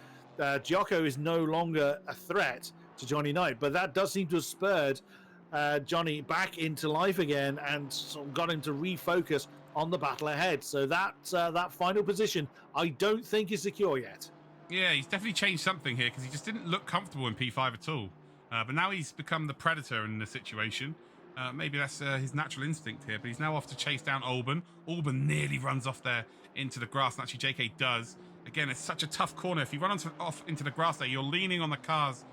Giocco is no longer a threat to Johnny Knight, but that does seem to have spurred Johnny back into life again and sort of got him to refocus on the battle ahead. So that final position, I don't think is secure yet. Yeah, he's definitely changed something here because he just didn't look comfortable in P5 at all. But now he's become the predator in the situation. Maybe that's his natural instinct here, but he's now off to chase down Albin. Albin nearly runs off there into the grass, and actually JK does. Again, it's such a tough corner. If you run off into the grass there, you're leaning on the car's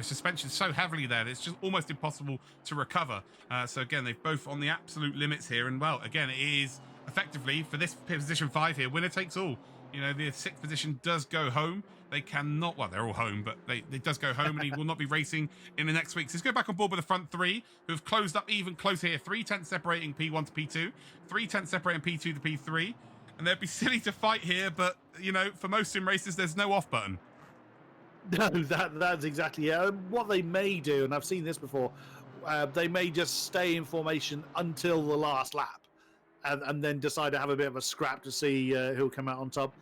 suspension so heavily there that it's just almost impossible to recover. So again, they've both on the absolute limits here, and well, again, it is effectively for this position 5 here, winner takes all. The 6th position does go home. They cannot, well, they're all home, but they does go home, and he will not be racing in the next week. So let's go back on board with the front three, who have closed up even closer here. 3 tenths separating P1 to P2, 3 tenths separating P2 to P3. And they'd be silly to fight here, but, for most sim races, there's no off button. No, that's exactly it. What they may do, and I've seen this before, they may just stay in formation until the last lap and then decide to have a bit of a scrap to see who'll come out on top.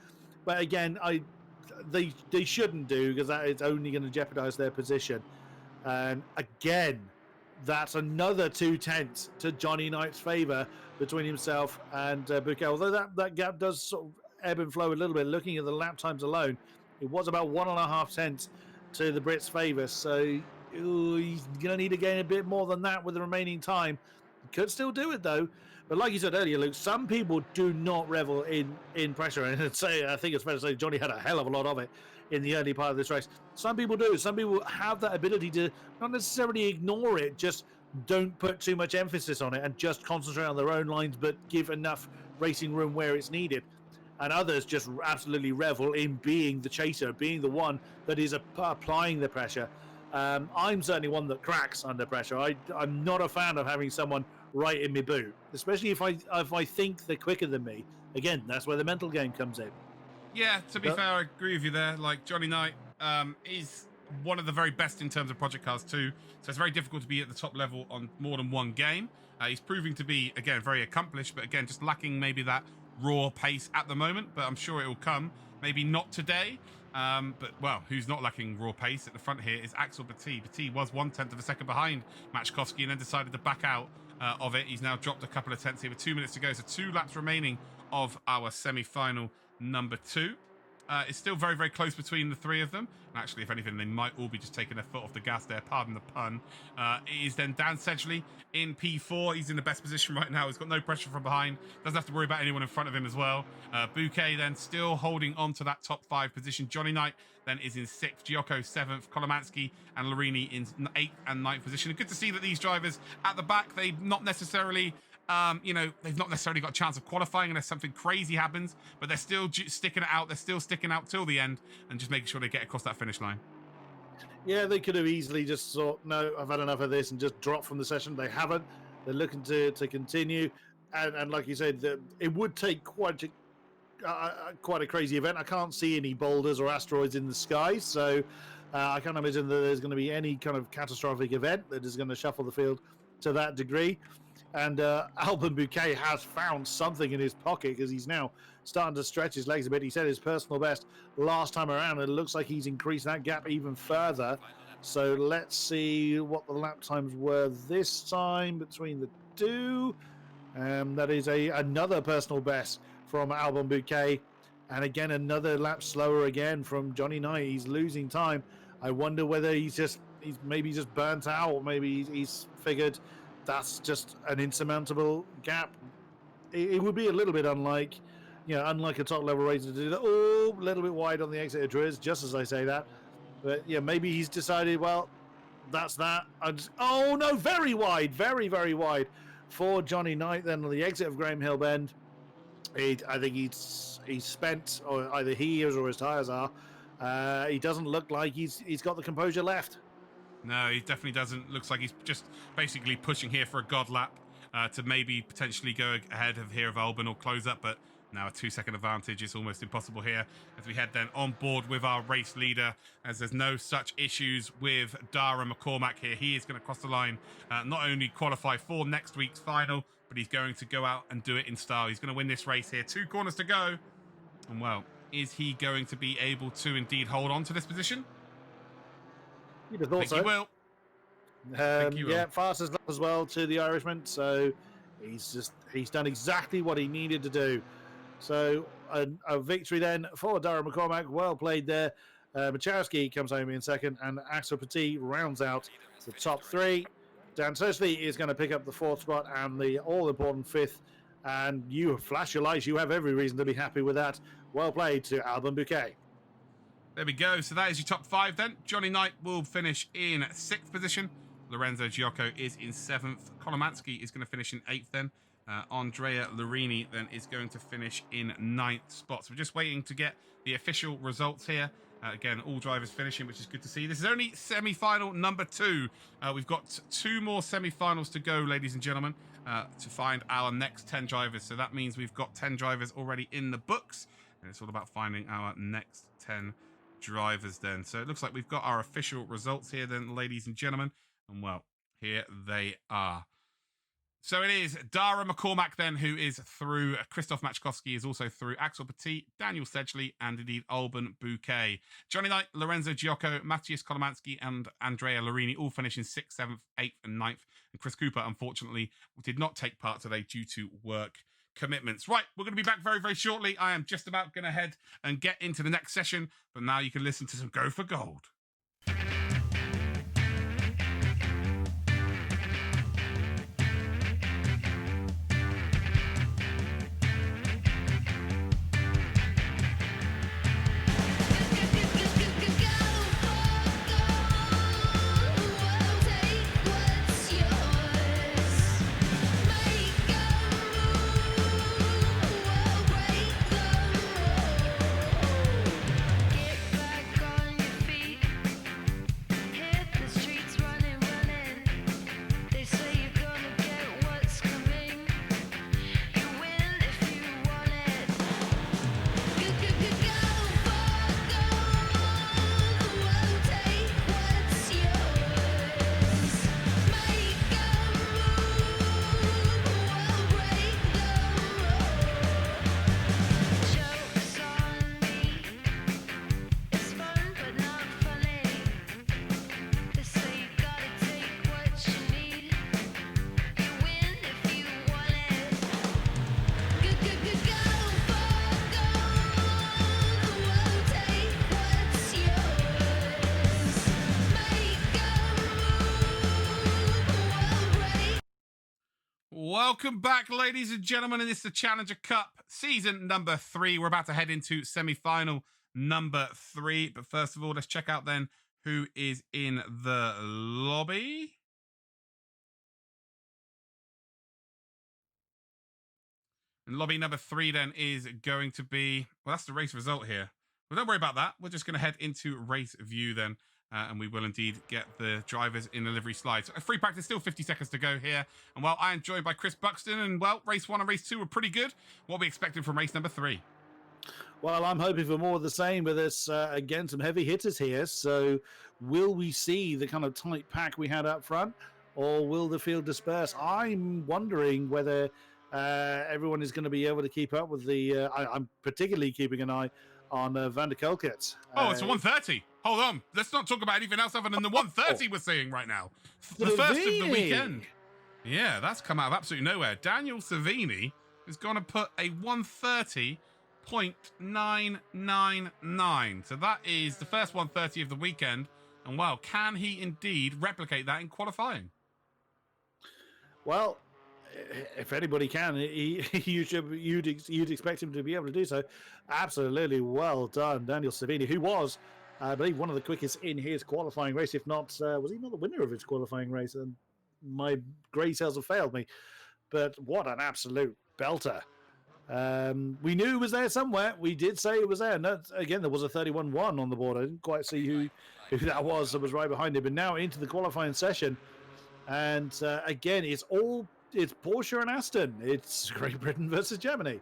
But again, they shouldn't do, because that is only going to jeopardise their position. And again, that's another 2 tenths to Johnny Knight's favour between himself and Bouquet. Although that gap does sort of ebb and flow a little bit. Looking at the lap times alone, it was about 1.5 tenths to the Brits' favour. So he's going to need to gain a bit more than that with the remaining time. He could still do it, though. But like you said earlier, Luke, some people do not revel in pressure. And I think it's fair to say Johnny had a hell of a lot of it in the early part of this race. Some people do. Some people have that ability to not necessarily ignore it, just don't put too much emphasis on it and just concentrate on their own lines, but give enough racing room where it's needed. And others just absolutely revel in being the chaser, being the one that is applying the pressure. I'm certainly one that cracks under pressure. I'm not a fan of having someone right in my boot, especially if I think they're quicker than me. Again, that's where the mental game comes in. Yeah, to be fair, I agree with you there. Like, Johnny Knight is one of the very best in terms of project cars too, so it's very difficult to be at the top level on more than one game. He's proving to be, again, very accomplished, but again, just lacking maybe that raw pace at the moment, but I'm sure it will come. Maybe not today, but, well, who's not lacking raw pace at the front here is Axel Petit. Petit was 1/10 of a second behind Machkowski and then decided to back out of it. He's now dropped a couple of tenths here with 2 minutes to go, so 2 laps remaining of our semi-final number 2. It's still very, very close between the three of them. And actually, if anything, they might all be just taking their foot off the gas there. Pardon the pun. It is then Dan Sedgley in P4. He's in the best position right now. He's got no pressure from behind. Doesn't have to worry about anyone in front of him as well. Bouquet then still holding on to that top 5 position. Johnny Knight then is in 6th. Giocco 7th. Kolomansky and Larini in 8th and 9th position. And good to see that these drivers at the back, they've not necessarily... they've not necessarily got a chance of qualifying unless something crazy happens, but they're still sticking it out. They're still sticking out till the end and just making sure they get across that finish line. Yeah, they could have easily just thought, no, I've had enough of this and just dropped from the session. They haven't. They're looking to continue. And like you said, it would take quite a crazy event. I can't see any boulders or asteroids in the sky, so I can't imagine that there's going to be any kind of catastrophic event that is going to shuffle the field to that degree. And Alban Bouquet has found something in his pocket because he's now starting to stretch his legs a bit. He set his personal best last time around, and it looks like he's increased that gap even further. So let's see what the lap times were this time between the two. That is another personal best from Alban Bouquet. And again, another lap slower again from Johnny Knight. He's losing time. I wonder whether he's maybe just burnt out, or maybe he's figured that's just an insurmountable gap. It would be a little bit unlike a top level racer to do that. Oh, a little bit wide on the exit of Driz, just as I say that. But yeah, maybe he's decided, well, that's that. Oh no, very wide, very, very wide for Johnny Knight then on the exit of Graham Hill Bend. I think he's spent, or either he is or his tires are. He doesn't look like he's got the composure left. No, he definitely doesn't. Looks like he's just basically pushing here for a god lap to maybe potentially go ahead of Alban or close up, but now a 2-second advantage is almost impossible here as we head then on board with our race leader, as there's no such issues with Dara McCormack here. He is going to cross the line, not only qualify for next week's final, but he's going to go out and do it in style. He's going to win this race here. 2 corners to go. And well, is he going to be able to indeed hold on to this position? You'd have thought so. He will. Yeah, fastest lap as well to the Irishman. So he's done exactly what he needed to do. So a victory then for Dara McCormack. Well played there. Machowski comes home in second, and Axel Petit rounds out the top 3. Dan Sedgley is going to pick up the 4th spot and the all-important 5th. And you flash your lights. You have every reason to be happy with that. Well played to Alban Bouquet. There we go. So that is your top 5 then. Johnny Knight will finish in 6th position. Lorenzo Giocco is in 7th. Kolomansky is going to finish in 8th then. Andrea Larini then is going to finish in 9th spot. So we're just waiting to get the official results here. Again, all drivers finishing, which is good to see. This is only semi-final number 2. We've got 2 more semi-finals to go, ladies and gentlemen, to find our next 10 drivers. So that means we've got 10 drivers already in the books. And it's all about finding our next 10 drivers then. So it looks like we've got our official results here then, ladies and gentlemen. And well, here they are. So it is Dara McCormack then who is through. Christoph Machkowski is also through. Axel Petit, Daniel Sedgley, and indeed Alban Bouquet. Johnny Knight, Lorenzo Giocco, Matthias Kolomansky, and Andrea Larini all finish in 6th, 7th, 8th, and 9th. And Chris Cooper, unfortunately, did not take part today due to work commitments. Right, we're going to be back very, very shortly. I am just about going to head and get into the next session, but now you can listen to some Go for Gold. Welcome back, ladies and gentlemen, and it's the Challenger Cup season number 3. We're about to head into semi-final number 3, but first of all, let's check out then who is in the lobby. And lobby number 3 then is going to be, well, that's the race result here. Well, don't worry about that. We're just going to head into race view then. And we will indeed get the drivers in the livery slide. So a free practice, still 50 seconds to go here. And well, I am joined by Chris Buxton. And well, race 1 and race 2 were pretty good. What are we expecting from race number 3? Well, I'm hoping for more of the same, but there's, again, some heavy hitters here. So will we see the kind of tight pack we had up front, or will the field disperse? I'm wondering whether everyone is going to be able to keep up with the... I'm particularly keeping an eye on Van der Kolkert. Oh, it's a 130. Hold on. Let's not talk about anything else other than the 130 we're seeing right now. The first of the weekend. Yeah, that's come out of absolutely nowhere. Daniel Savini is going to put a 130.999. So that is the first 130 of the weekend. And wow, can he indeed replicate that in qualifying? Well, if anybody can, you'd expect him to be able to do so. Absolutely well done, Daniel Savini, who was, I believe, one of the quickest in his qualifying race. If not, was he not the winner of his qualifying race? And my grey cells have failed me. But what an absolute belter. We knew it was there somewhere. We did say it was there. And that, again, there was a 31-1 on the board. I didn't quite see who that was right behind him. But now into the qualifying session. And again, it's Porsche and Aston. It's Great Britain versus Germany.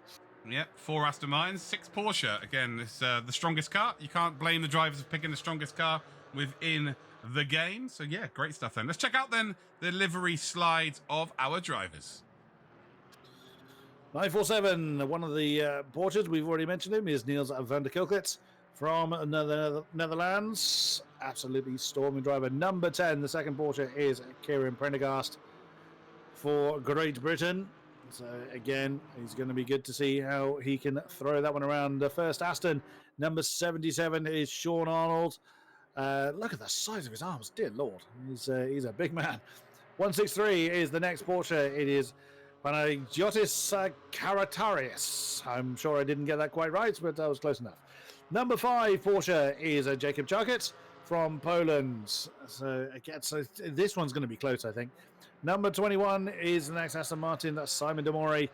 Yep, 4 Aston Martins, 6 Porsche. Again, it's the strongest car. You can't blame the drivers for picking the strongest car within the game. So yeah, great stuff then. Let's check out then the livery slides of our drivers. 947, one of the Porsches, we've already mentioned him, is Niels van der Kolkert from Netherlands. Absolutely storming driver. Number 10, the second Porsche, is Kieran Prendergast for Great Britain. So again, it's going to be good to see how he can throw that one around. The first Aston, number 77, is Sean Arnold. Look at the size of his arms, dear Lord. He's a big man. 163 is the next Porsche. It is Panagiotis Karatarius. I'm sure I didn't get that quite right, but I was close enough. Number 5 Porsche is Jacob Czarkut from Poland. So again, this one's going to be close, I think. Number 21 is the next Aston Martin. That's Simon Demore.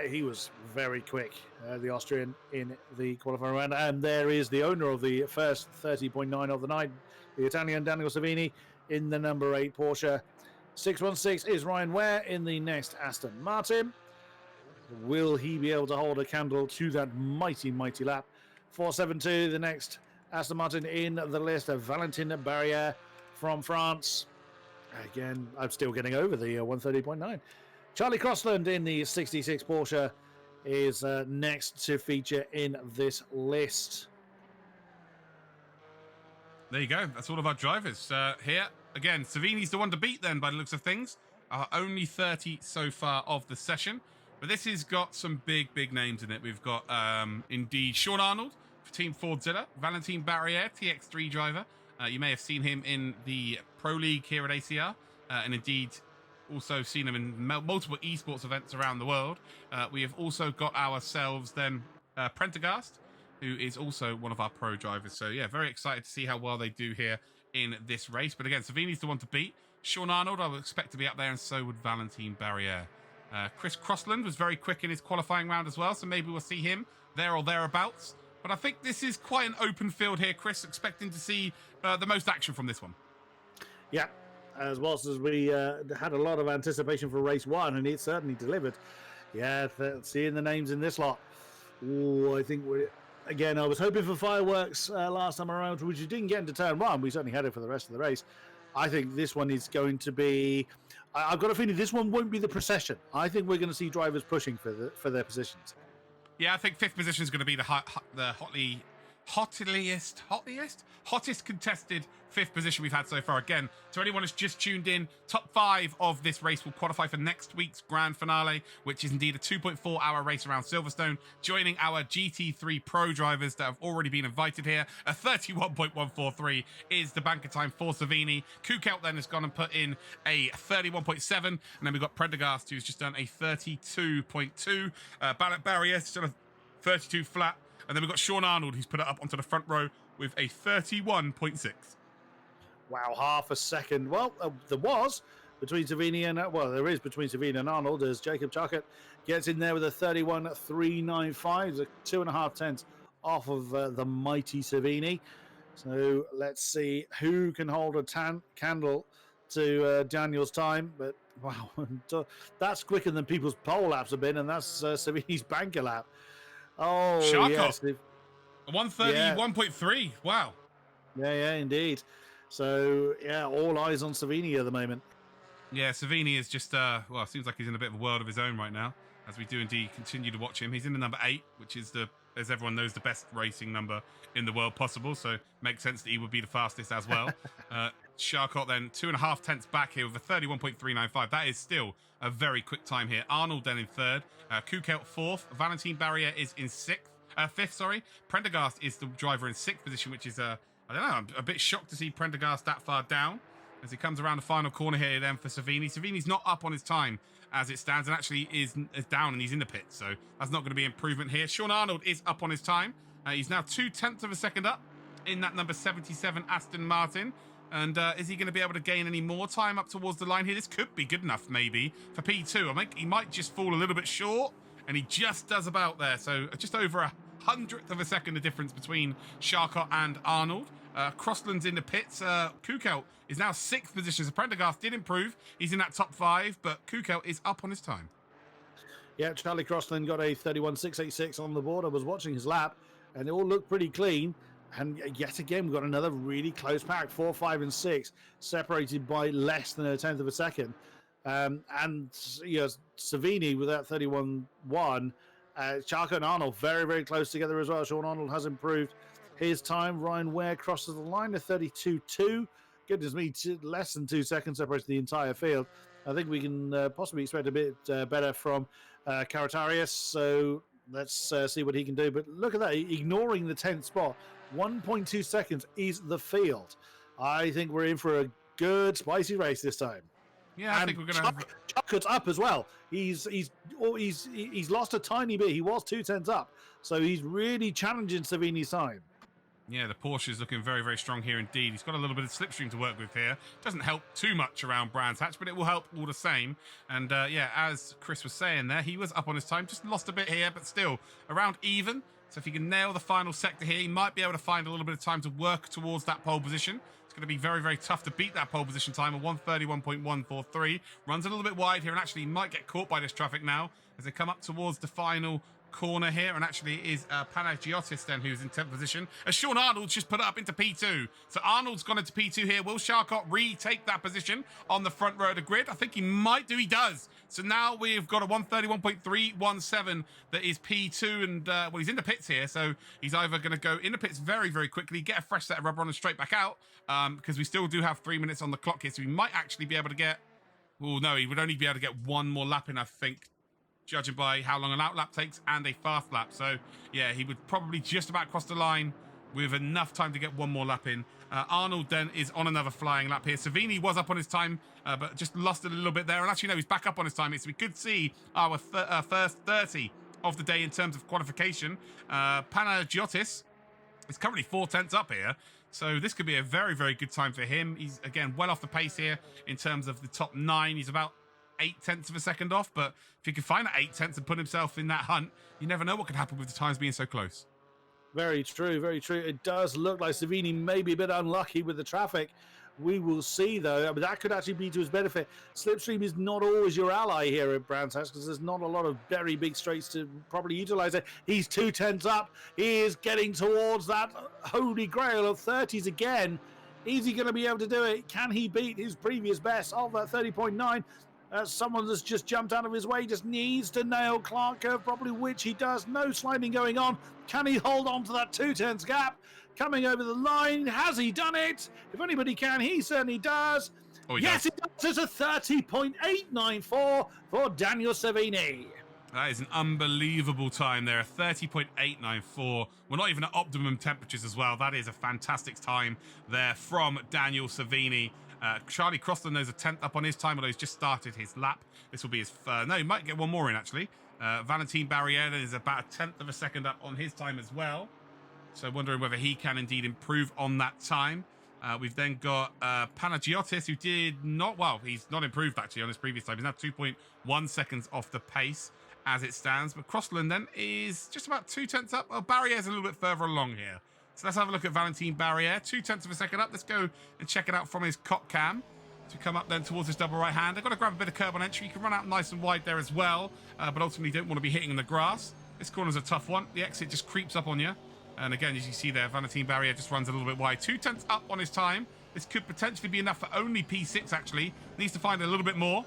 He was very quick, the Austrian, in the qualifying round. And there is the owner of the first 30.9 of the night, the Italian Daniel Savini, in the number 8 Porsche. 616 is Ryan Ware in the next Aston Martin. Will he be able to hold a candle to that mighty, mighty lap? 472, the next Aston Martin in the list of Valentin Barrière from France. Again, I'm still getting over the 130.9. Charlie Crossland in the 66 Porsche is next to feature in this list. There you go. That's all of our drivers here. Again, Savini's the one to beat then by the looks of things. Only 30 so far of the session. But this has got some big, big names in it. We've got, indeed, Sean Arnold for Team Fordzilla. Valentin Barrière, TX3 driver. You may have seen him in the Pro League here at ACR. And indeed, also seen him in multiple esports events around the world. We have also got ourselves then Prendergast, who is also one of our pro drivers. So yeah, very excited to see how well they do here in this race. But again, Savini's the one to beat. Sean Arnold, I would expect to be up there, and so would Valentin Barrière. Chris Crossland was very quick in his qualifying round as well, so maybe we'll see him there or thereabouts. But I think this is quite an open field here, Chris, expecting to see the most action from this one. Yeah, as well as we had a lot of anticipation for race 1, and it certainly delivered. Yeah, seeing the names in this lot. Ooh, I think again, I was hoping for fireworks last time around, which you didn't get into turn 1. We certainly had it for the rest of the race. I think this one is going to be... I've got a feeling this one won't be the procession. I think we're going to see drivers pushing for their positions. Yeah, I think 5th position is going to be the hottest contested 5th position we've had so far. Again, to anyone who's just tuned in, top 5 of this race will qualify for next week's grand finale, which is indeed a 2.4-hour race around Silverstone, joining our GT3 Pro drivers that have already been invited here. A 31.143 is the banker time for Savini. Kukelt then has gone and put in a 31.7, and then we've got Prendergast, who's just done a 32.2. Barrière still a 32 flat. And then we've got Sean Arnold, who's put it up onto the front row with a 31.6. Wow, half a second. Well, there was between Savini and... there is between Savini and Arnold, as Jacob Czarkut gets in there with a 31.395, a 2.5 tenths off of the mighty Savini. So let's see who can hold a candle to Daniel's time. But wow, that's quicker than people's pole laps have been, and that's Savini's banker lap. Oh, Sharkot, yes. a Yeah, 131.3. Wow. yeah, indeed. So, yeah, all eyes on Savini at the moment. Yeah, Savini is just, well, seems like he's in a bit of a world of his own right now, as we do indeed continue to watch him. He's in the number 8, which is as everyone knows, the best racing number in the world possible, so makes sense that he would be the fastest as well. Sharkot then 2.5 tenths back here with a 31.395. That is still a very quick time here. Arnold then in third, Kukelt fourth, Valentin Barrier is in fifth, sorry. Prendergast is the driver in sixth position, which is, I don't know, I'm a bit shocked to see Prendergast that far down. As he comes around the final corner here then for Savini. Savini's not up on his time as it stands and actually is down and he's in the pit. So that's not going to be improvement here. Sean Arnold is up on his time. He's now 0.2 of a second up in that number 77 Aston Martin. And is he going to be able to gain any more time up towards the line here? This could be good enough maybe for P2. I think he might just fall a little bit short and he just does about there. So just over a 100th of a second of difference between Sharkot and Arnold. Crossland's in the pits. Kukelt is now 6th position. So Prendergast did improve. He's in that top 5, but Kukelt is up on his time. Yeah, Charlie Crossland got a 31.686 on the board. I was watching his lap, and it all looked pretty clean. And yet again, we've got another really close pack, 4, 5, and 6, separated by less than a tenth of a second. And you know, Savini with that 31.1, Charco and Arnold very, very close together as well. Sean Arnold has improved his time. Ryan Ware crosses the line to 32.2. Goodness me, less than 2 seconds separates the entire field. I think we can possibly expect a bit better from Karatarius. So let's see what he can do. But look at that, ignoring the 10th spot. 1.2 seconds is the field. I think we're in for a good, spicy race this time. Yeah, I think we're going to have... Chuck's up as well. He's lost a tiny bit. He was 2 tenths up. So he's really challenging Savini's time. Yeah, the Porsche is looking very, very strong here indeed. He's got a little bit of slipstream to work with here. Doesn't help too much around Brands Hatch, but it will help all the same. And yeah, as Chris was saying there, he was up on his time. Just lost a bit here, but still around even. So if he can nail the final sector here, he might be able to find a little bit of time to work towards that pole position. It's going to be very, very tough to beat that pole position time of 1:31.143. Runs a little bit wide here and actually might get caught by this traffic now as they come up towards the final corner here, and actually it is Panagiotis then who's in 10th position as Sean Arnold's just put it up into P2. So Arnold's gone into P2 here. Will Sharkot retake that position on the front row of the grid? I think he might do. He does. So now we've got a 1:31.317 that is P2, and well, he's in the pits here, so he's either going to go in the pits very, very quickly, get a fresh set of rubber on and straight back out, because we still do have 3 minutes on the clock here, so he might actually be able to get, well, no, he would only be able to get one more lap in, I think, judging by how long an out lap takes and a fast lap. So yeah, he would probably just about cross the line with enough time to get one more lap in. Arnold then is on another flying lap here. Savini was up on his time, but just lost it a little bit there. And actually, no, he's back up on his time. So we could see our first 30 of the day in terms of qualification. Panagiotis is currently 4 tenths up here. So this could be a very, very good time for him. He's, again, well off the pace here in terms of the top 9. He's about 8 tenths of a second off, but if he can find that 8 tenths and put himself in that hunt, you never know what could happen with the times being so close. Very true, very true. It does look like Savini may be a bit unlucky with the traffic. We will see, though. I mean, that could actually be to his benefit. Slipstream is not always your ally here at Brands Hatch because there's not a lot of very big straights to properly utilize it. He's 2 tenths up. He is getting towards that holy grail of 30s again. Is he going to be able to do it? Can he beat his previous best of that 30.9? Someone that's just jumped out of his way, just needs to nail Clark curve properly, which he does. No sliding going on. Can he hold on to that 2 tenths gap? Coming over the line. Has he done it? If anybody can, he certainly does. Oh, yes, it does. It's a 30.894 for Daniel Savini. That is an unbelievable time there, a 30.894. We're not even at optimum temperatures as well. That is a fantastic time there from Daniel Savini. Charlie Crossland knows a 10th up on his time, although he's just started his lap. This will be his no, he might get one more in, actually. Valentin Barrier is about a 10th of a second up on his time as well. So wondering whether he can indeed improve on that time. We've then got Panagiotis, who did not, well, he's not improved, actually, on his previous time. He's now 2.1 seconds off the pace as it stands. But Crossland then is just about 2 tenths up. Well, Barrier's a little bit further along here. So let's have a look at Valentin Barrier. 2 tenths of a second up. Let's go and check it out from his cock cam to come up then towards his double right hand. They've got to grab a bit of curb on entry. You can run out nice and wide there as well, but ultimately don't want to be hitting the grass. This corner's a tough one. The exit just creeps up on you. And again, as you see there, Valentine Barrier just runs a little bit wide. 2/10 up on his time. This could potentially be enough for only P6, actually. Needs to find a little bit more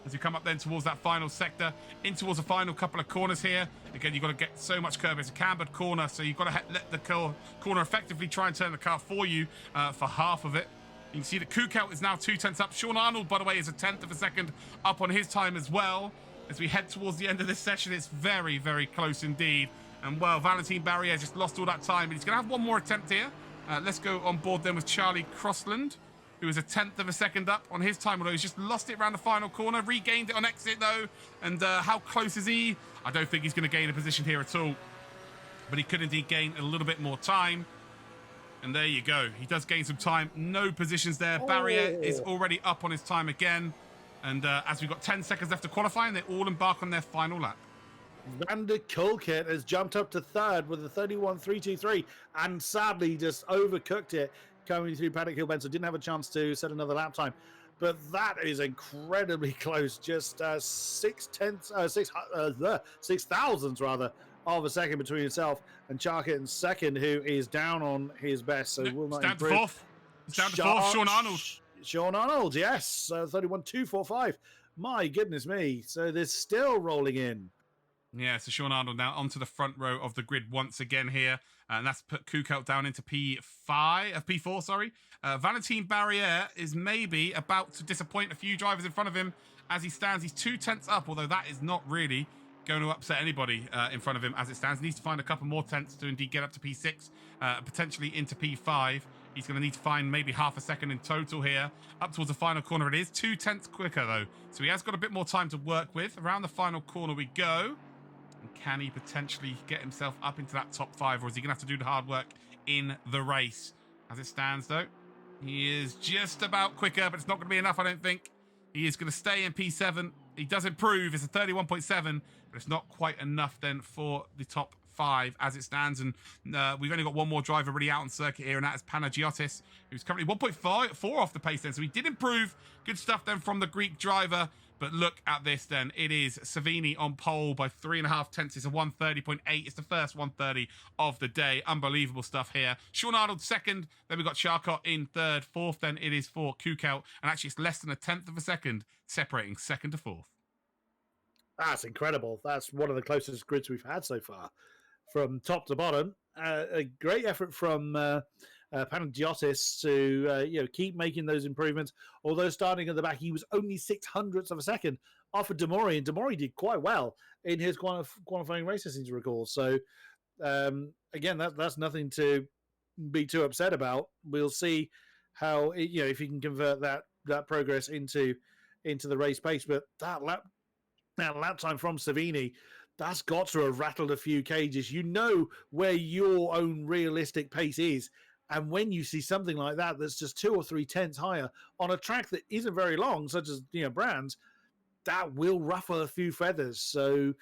as we come up then towards that final sector, in towards the final couple of corners here. Again, you've got to get so much curb. It's a cambered corner, so you've got to let the corner effectively try and turn the car for you for half of it. You can see that Kukout is now 2/10 up. Sean Arnold, by the way, is a 1/10 of a second up on his time as well. As we head towards the end of this session, it's very, very close indeed. And, well, Valentine Barrier just lost all that time, but he's going to have one more attempt here. Let's go on board then with Charlie Crossland, who is a 1/10 of a second up on his time, although he's just lost it around the final corner. Regained it on exit, though. And how close is he? I don't think he's going to gain a position here at all. But he could indeed gain a little bit more time. And there you go. He does gain some time. No positions there. Barrier is already up on his time again. And as we've got 10 seconds left to qualify, and they all embark on their final lap. Van der Kolkit has jumped up to third with a 31.323 and sadly just overcooked it coming through Paddock Hill Bend, so didn't have a chance to set another lap time. But that is incredibly close, just 6 thousandths rather of a second between himself and Charkit in second, who is down on his best, so will not improve. Fourth. It's down to fourth, Sean Arnold. Sean Arnold, yes, 31.245. My goodness me, so they're still rolling in. Yeah, so Sean Arnold now onto the front row of the grid once again here. And that's put Kukout down into P4, sorry. Valentine Barrier is maybe about to disappoint a few drivers in front of him as he stands. He's 2/10 up, although that is not really going to upset anybody in front of him as it stands. He needs to find a couple more tenths to indeed get up to P6, potentially into P5. He's going to need to find maybe half a second in total here. Up towards the final corner it is. 2/10 quicker, though. So he has got a bit more time to work with. Around the final corner we go. And can he potentially get himself up into that top 5, or is he going to have to do the hard work in the race? As it stands, though, he is just about quicker, but it's not going to be enough, I don't think. He is going to stay in P7. He does improve. It's a 31.7, but it's not quite enough then for the top 5 as it stands. And we've only got one more driver really out on circuit here, and that is Panagiotis, who's currently 1.4 off the pace then. So he did improve. Good stuff then from the Greek driver. But look at this then. It is Savini on pole by 3.5 tenths. It's a 130.8. It's the first 130 of the day. Unbelievable stuff here. Sean Arnold second. Then we've got Charcot in third. Fourth then it is for Kukout. And actually it's less than a 1/10 of a second separating second to fourth. That's incredible. That's one of the closest grids we've had so far from top to bottom. A great effort from Panagiotis to keep making those improvements. Although starting at the back, he was only 0.06 of a second off of Demori, and Demori did quite well in his qualifying race, I seem to recall. So again, that's nothing to be too upset about. We'll see how if he can convert that progress into the race pace. But that lap time from Savini, that's got to have rattled a few cages. You know where your own realistic pace is. And when you see something like that, that's just 2 or 3 tenths higher on a track that isn't very long, such as Brands, that will ruffle a few feathers. So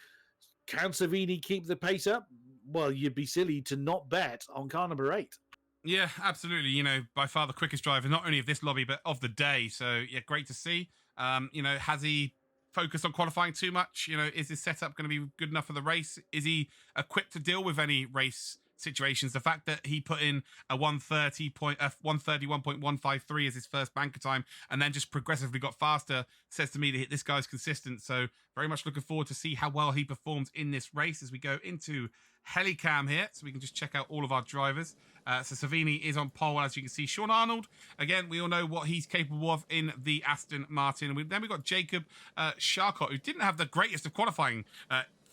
can Savini keep the pace up? Well, you'd be silly to not bet on car number 8. Yeah, absolutely. By far the quickest driver, not only of this lobby, but of the day. So, yeah, great to see. Has he focused on qualifying too much? Is his setup going to be good enough for the race? Is he equipped to deal with any race situations? The fact that he put in a 131.153 as his first banker time and then just progressively got faster says to me that this guy's consistent. So very much looking forward to see how well he performs in this race as we go into Helicam here, so we can just check out all of our drivers. So Savini is on pole, as you can see. Sean Arnold, again, we all know what he's capable of in the Aston Martin. And then we've got Jacob Charcot, who didn't have the greatest of qualifying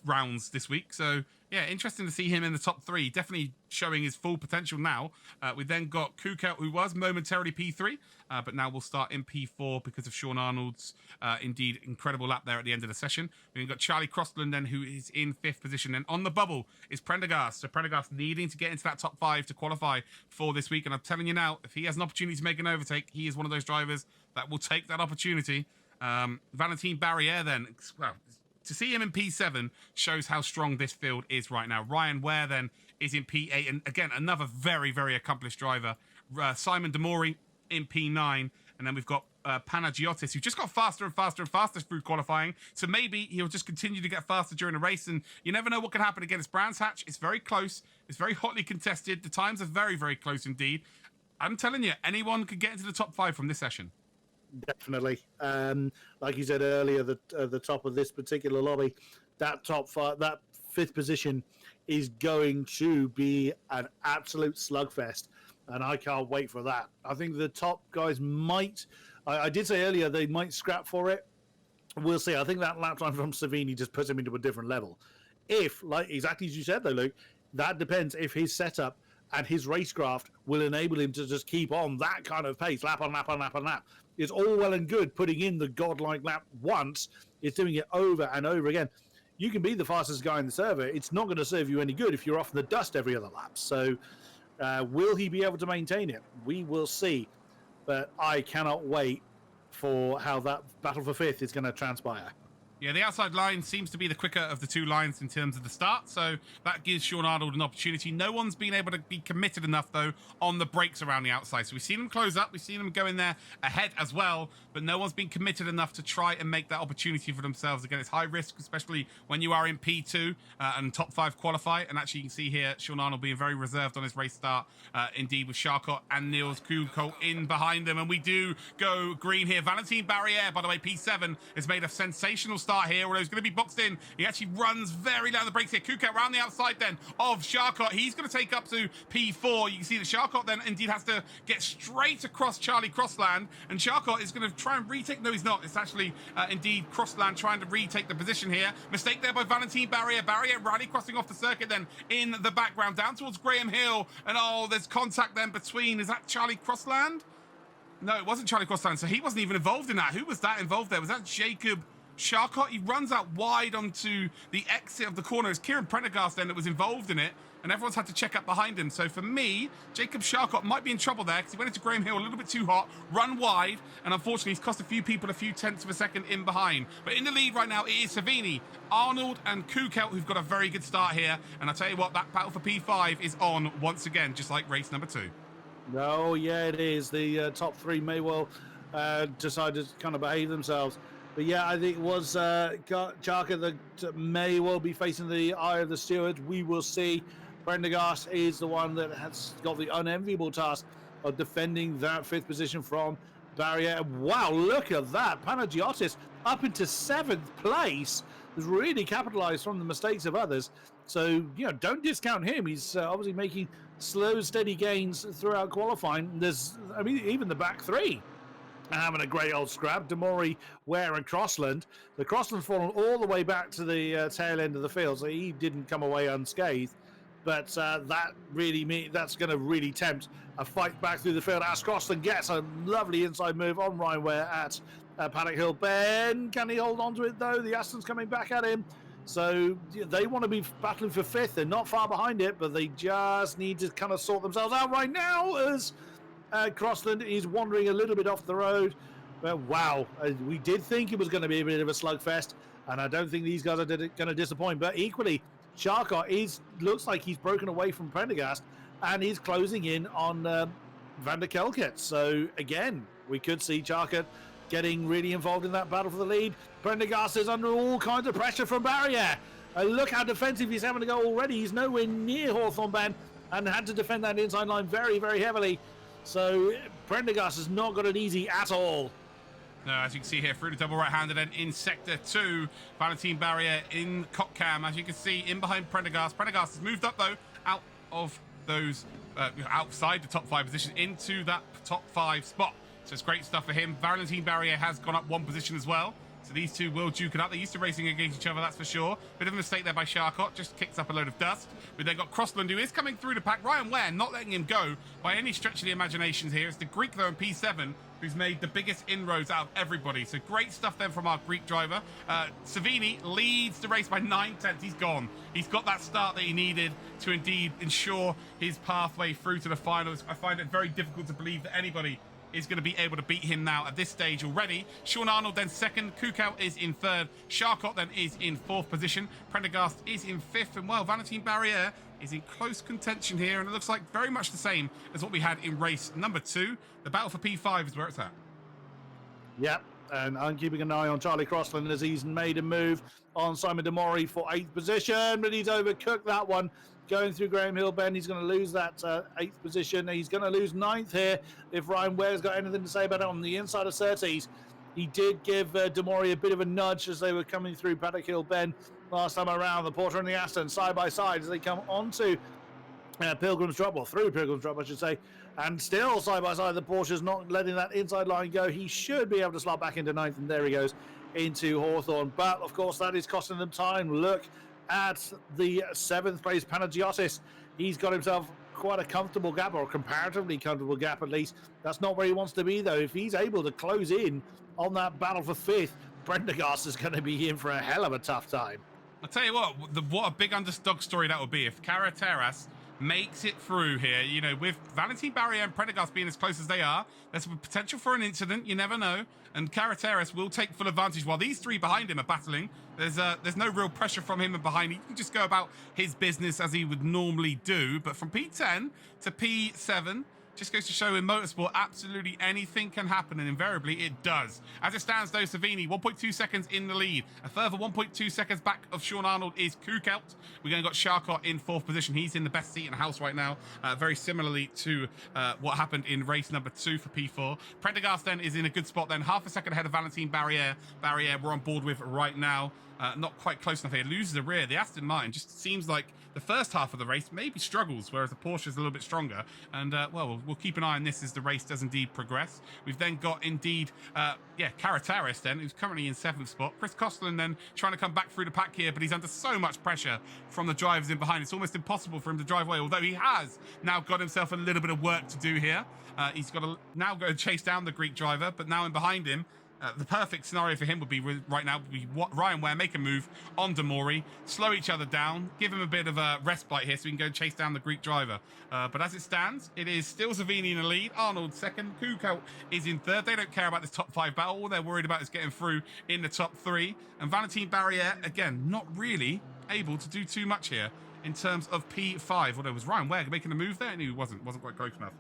rounds this week. So, yeah, interesting to see him in the top 3. Definitely showing his full potential now. We've then got Kukout, who was momentarily P3, but now will start in P4 because of Sean Arnold's indeed incredible lap there at the end of the session. We've got Charlie Crossland then, who is in 5th position. And on the bubble is Prendergast. So Prendergast needing to get into that top 5 to qualify for this week. And I'm telling you now, if he has an opportunity to make an overtake, he is one of those drivers that will take that opportunity. Valentine Barrier then, well, to see him in P7 shows how strong this field is right now. Ryan Ware then is in P8. And again, another very, very accomplished driver. Simon Demori in P9. And then we've got Panagiotis, who just got faster and faster and faster through qualifying. So maybe he'll just continue to get faster during the race. And you never know what can happen against Brands Hatch. It's very close. It's very hotly contested. The times are very, very close indeed. I'm telling you, anyone could get into the top 5 from this session. Definitely. Like you said earlier, the top of this particular lobby, that top 5, that 5th position is going to be an absolute slugfest. And I can't wait for that. I think the top guys might, I did say earlier, they might scrap for it. We'll see. I think that lap time from Savini just puts him into a different level. If, like exactly as you said though, Luke, that depends if his setup and his racecraft will enable him to just keep on that kind of pace, lap on lap on lap on lap. It's all well and good putting in the godlike lap once. It's doing it over and over again. You can be the fastest guy in the server. It's not going to serve you any good if you're off in the dust every other lap. So will he be able to maintain it? We will see. But I cannot wait for how that battle for 5th is going to transpire. Yeah, the outside line seems to be the quicker of the two lines in terms of the start, so that gives Sean Arnold an opportunity. No one's been able to be committed enough, though, on the brakes around the outside. So we've seen them close up, we've seen them go in there ahead as well, but no one's been committed enough to try and make that opportunity for themselves. Again, it's high risk, especially when you are in P2 and top 5 qualify. And actually, you can see here, Sean Arnold being very reserved on his race start, indeed, with Charcot and Niels Kuhlkolt in behind them. And we do go green here. Valentin Barriere, by the way, P7, has made a sensational start here, although he's going to be boxed in. He actually runs very low on the brakes here. Kuhlkolt around the outside then of Charcot. He's going to take up to P4. You can see that Charcot then indeed has to get straight across Charlie Crossland, and Charcot is going to try and retake. No, he's not. It's actually indeed Crossland trying to retake the position here. Mistake there by Valentin Barriere. Barriere rally crossing off the circuit then in the background down towards Graham Hill, and oh, there's contact then between. Is that Charlie Crossland? No, it wasn't Charlie Crossland, so he wasn't even involved in that. Who was that involved there? Was that Jacob Charcot? He runs out wide onto the exit of the corner. It's Kieran Prendergast then that was involved in it, and everyone's had to check up behind him. So for me, Jacob Charcot might be in trouble there because he went into Graham Hill a little bit too hot, run wide, and unfortunately he's cost a few people a few tenths of a second in behind. But in the lead right now, it is Savini, Arnold and Kuhlkolt who've got a very good start here. And I'll tell you what, that battle for P5 is on once again, just like race number 2. No, yeah, it is. The top 3 may well decide to kind of behave themselves. But yeah, I think it was Charcot that may well be facing the eye of the stewards. We will see. Prendergast is the one that has got the unenviable task of defending that 5th position from Barriere. Wow, look at that. Panagiotis up into 7th place. Has really capitalized from the mistakes of others. So, you know, don't discount him. He's obviously making slow, steady gains throughout qualifying. Even the back 3 are having a great old scrap. Demori, Ware and Crossland. The Crossland's fallen all the way back to the tail end of the field, so he didn't come away unscathed. But that's going to really tempt a fight back through the field as Crossland gets a lovely inside move on Ryan Ware at Paddock Hill. Ben, can he hold on to it though? The Aston's coming back at him. So they want to be battling for 5th. They're not far behind it, but they just need to kind of sort themselves out right now as Crossland is wandering a little bit off the road. But wow, we did think it was going to be a bit of a slugfest, and I don't think these guys are going to disappoint. But equally, Charcot looks like he's broken away from Prendergast, and he's closing in on Van der Kelket. So again, we could see Charcot getting really involved in that battle for the lead. Prendergast is under all kinds of pressure from Barriere. Look how defensive he's having to go already. He's nowhere near Hawthorne Ben and had to defend that inside line very, very heavily. So Prendergast has not got it easy at all. No, as you can see here, through the double right-hander then in Sector 2. Valentin Barriere in Cockcam, as you can see, in behind Prendergast. Prendergast has moved up, though, out of those, outside the top 5 position into that top 5 spot. So it's great stuff for him. Valentin Barriere has gone up 1 position as well. So these two will duke it up. They're used to racing against each other, that's for sure. Bit of a mistake there by Charcot, just kicks up a load of dust. But they've got Crossland, who is coming through the pack. Ryan Ware not letting him go by any stretch of the imagination here. It's the Greek, though, in P7, who's made the biggest inroads out of everybody. So great stuff then from our Greek driver. Savini leads the race by 9/10. He's gone. He's got that start that he needed to indeed ensure his pathway through to the finals. I find it very difficult to believe that anybody is going to be able to beat him now at this stage already. Sean Arnold then 2nd, Kuhlkolt is in 3rd, Charcot then is in 4th position, Prendergast is in 5th, and well, Valentin Barriere is in close contention here, and it looks like very much the same as what we had in race number 2. The battle for P5 is where it's at. Yep, and I'm keeping an eye on Charlie Crossland as he's made a move on Simon Demori for 8th position, but he's overcooked that one. Going through Graham Hill Bend, he's going to lose that 8th position. He's going to lose 9th here if Ryan Ware's got anything to say about it on the inside of Surtees. He did give Demori a bit of a nudge as they were coming through Paddock Hill Bend last time around. The Porter and the Aston side by side as they come onto Pilgrim's Drop, or through Pilgrim's Drop, I should say, and still side by side, the Porsche's not letting that inside line go. He should be able to slot back into 9th, and there he goes into Hawthorne. But of course, that is costing them time. Look at the 7th place Panagiotis. He's got himself quite a comfortable gap, or a comparatively comfortable gap at least. That's not where he wants to be, though. If he's able to close in on that battle for 5th, Prendergast is going to be in for a hell of a tough time. I'll tell you what a big underdog story that would be if Carreteras makes it through here. You know, with Valentin Barrier and Prendergast being as close as they are, there's potential for an incident. You never know. And Carreteras will take full advantage while these three behind him are battling. There's no real pressure from him and behind. He can just go about his business as he would normally do. But from P10 to P7, just goes to show in motorsport, absolutely anything can happen, and invariably it does. As it stands, though, Savini, 1.2 seconds in the lead. A further 1.2 seconds back of Sean Arnold is Kukelt. We've then got Sharkot in 4th position. He's in the best seat in the house right now, very similarly to what happened in race number 2 for P4. Prendergast then is in a good spot then, half a second ahead of Valentin Barrier. Barrier we're on board with right now. Not quite close enough here. Loses the rear. The Aston Martin just seems like the first half of the race maybe struggles, whereas the Porsche is a little bit stronger. And, well, we'll keep an eye on this as the race does indeed progress. We've then got, indeed, Carreteras then, who's currently in 7th spot. Chris Costland then trying to come back through the pack here, but he's under so much pressure from the drivers in behind. It's almost impossible for him to drive away, although he has now got himself a little bit of work to do here. He's got to now go chase down the Greek driver, but now in behind him, the perfect scenario for him would be right now would be Ryan Ware make a move on Demori, slow each other down, give him a bit of a respite here so we can go chase down the Greek driver. But as it stands, it is still Savini in the lead, Arnold 2nd, Kukelt is in 3rd. They don't care about this top 5 battle. All they're worried about is getting through in the top 3. And Valentin Barrier, again, not really able to do too much here in terms of P5. Although it was Ryan Ware making a move there, and he wasn't quite close enough.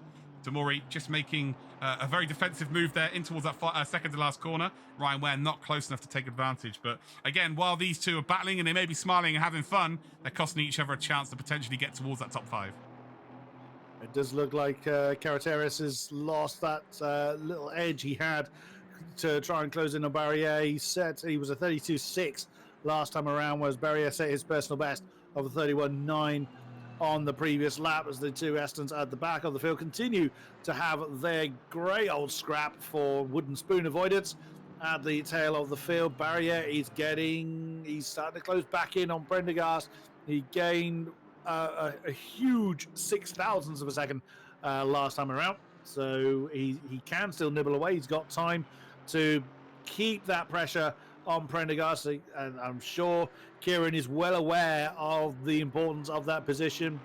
Demori just making a very defensive move there in towards that second to last corner. Ryan Ware not close enough to take advantage. But again, while these two are battling and they may be smiling and having fun, they're costing each other a chance to potentially get towards that top 5. It does look like Carreteras has lost that little edge he had to try and close in on Barrier. He was a 32.6 last time around, whereas Barrier set his personal best of a 31.9 on the previous lap, as the two Astons at the back of the field continue to have their grey old scrap for wooden spoon avoidance at the tail of the field. Barrier is he's starting to close back in on Prendergast. He gained a huge 6,000ths of a second last time around, so he can still nibble away. He's got time to keep that pressure on Prendergast, and I'm sure Kieran is well aware of the importance of that position.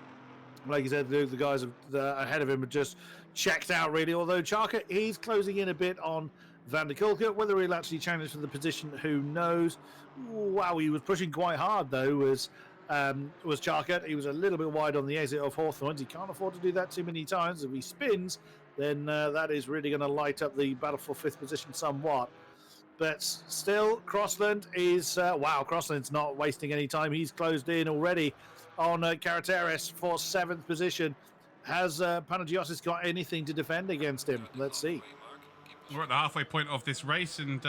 Like you said, the guys ahead of him have just checked out, really. Although Charka, he's closing in a bit on Van der Kulke. Whether he'll actually challenge for the position, who knows? Wow, he was pushing quite hard, though, was Charka. He was a little bit wide on the exit of Hawthorne. He can't afford to do that too many times. If he spins, then that is really going to light up the battle for 5th position somewhat. But still, Crossland is... Crossland's not wasting any time. He's closed in already on Carreteras for 7th position. Has Panagiotis got anything to defend against him? Let's see. We're at the halfway point of this race, and,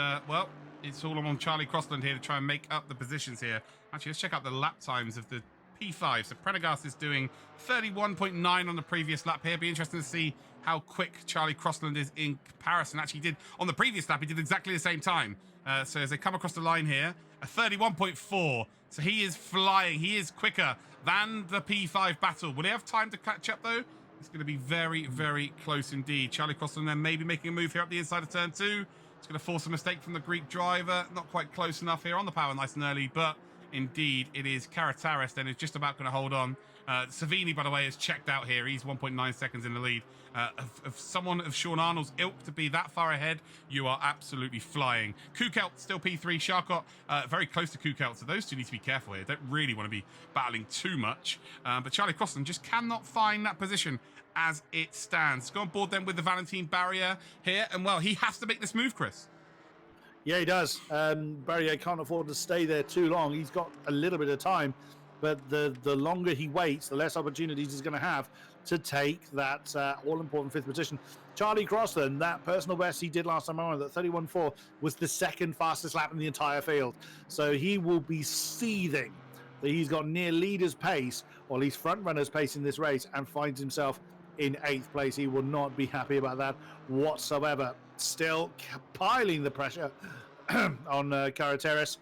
it's all on Charlie Crossland here to try and make up the positions here. Actually, let's check out the lap times of the P5. So Prendergast is doing 31.9 on the previous lap here. Be interesting to see how quick Charlie Crossland is in comparison. Actually, he did on the previous lap, he did exactly the same time. So as they come across the line here, a 31.4. So he is flying. He is quicker than the P5 battle. Will he have time to catch up, though? It's going to be very, very close indeed. Charlie Crossland then maybe making a move here up the inside of turn 2. It's going to force a mistake from the Greek driver. Not quite close enough here on the power nice and early, but indeed it is Carreteras then who's just about going to hold on. Savini, by the way, is checked out here. He's 1.9 seconds in the lead. Of someone of Sean Arnold's ilk to be that far ahead, you are absolutely flying. Kukelt still P3. Sharkot very close to Kukelt, so those two need to be careful here. Don't really want to be battling too much. But Charlie Crossland just cannot find that position as it stands. Go on board then with the Valentin Barrier here, and well, he has to make this move, Chris. Yeah, he does. Barrier can't afford to stay there too long. He's got a little bit of time, but the longer he waits, the less opportunities he's going to have to take that all-important fifth position. Charlie Crossland, that personal best he did last time around, that 31.4, was the second fastest lap in the entire field. So he will be seething that he's got near leader's pace, or at least front runner's pace in this race, and finds himself in 8th place. He will not be happy about that whatsoever. Still piling the pressure on Carreteras.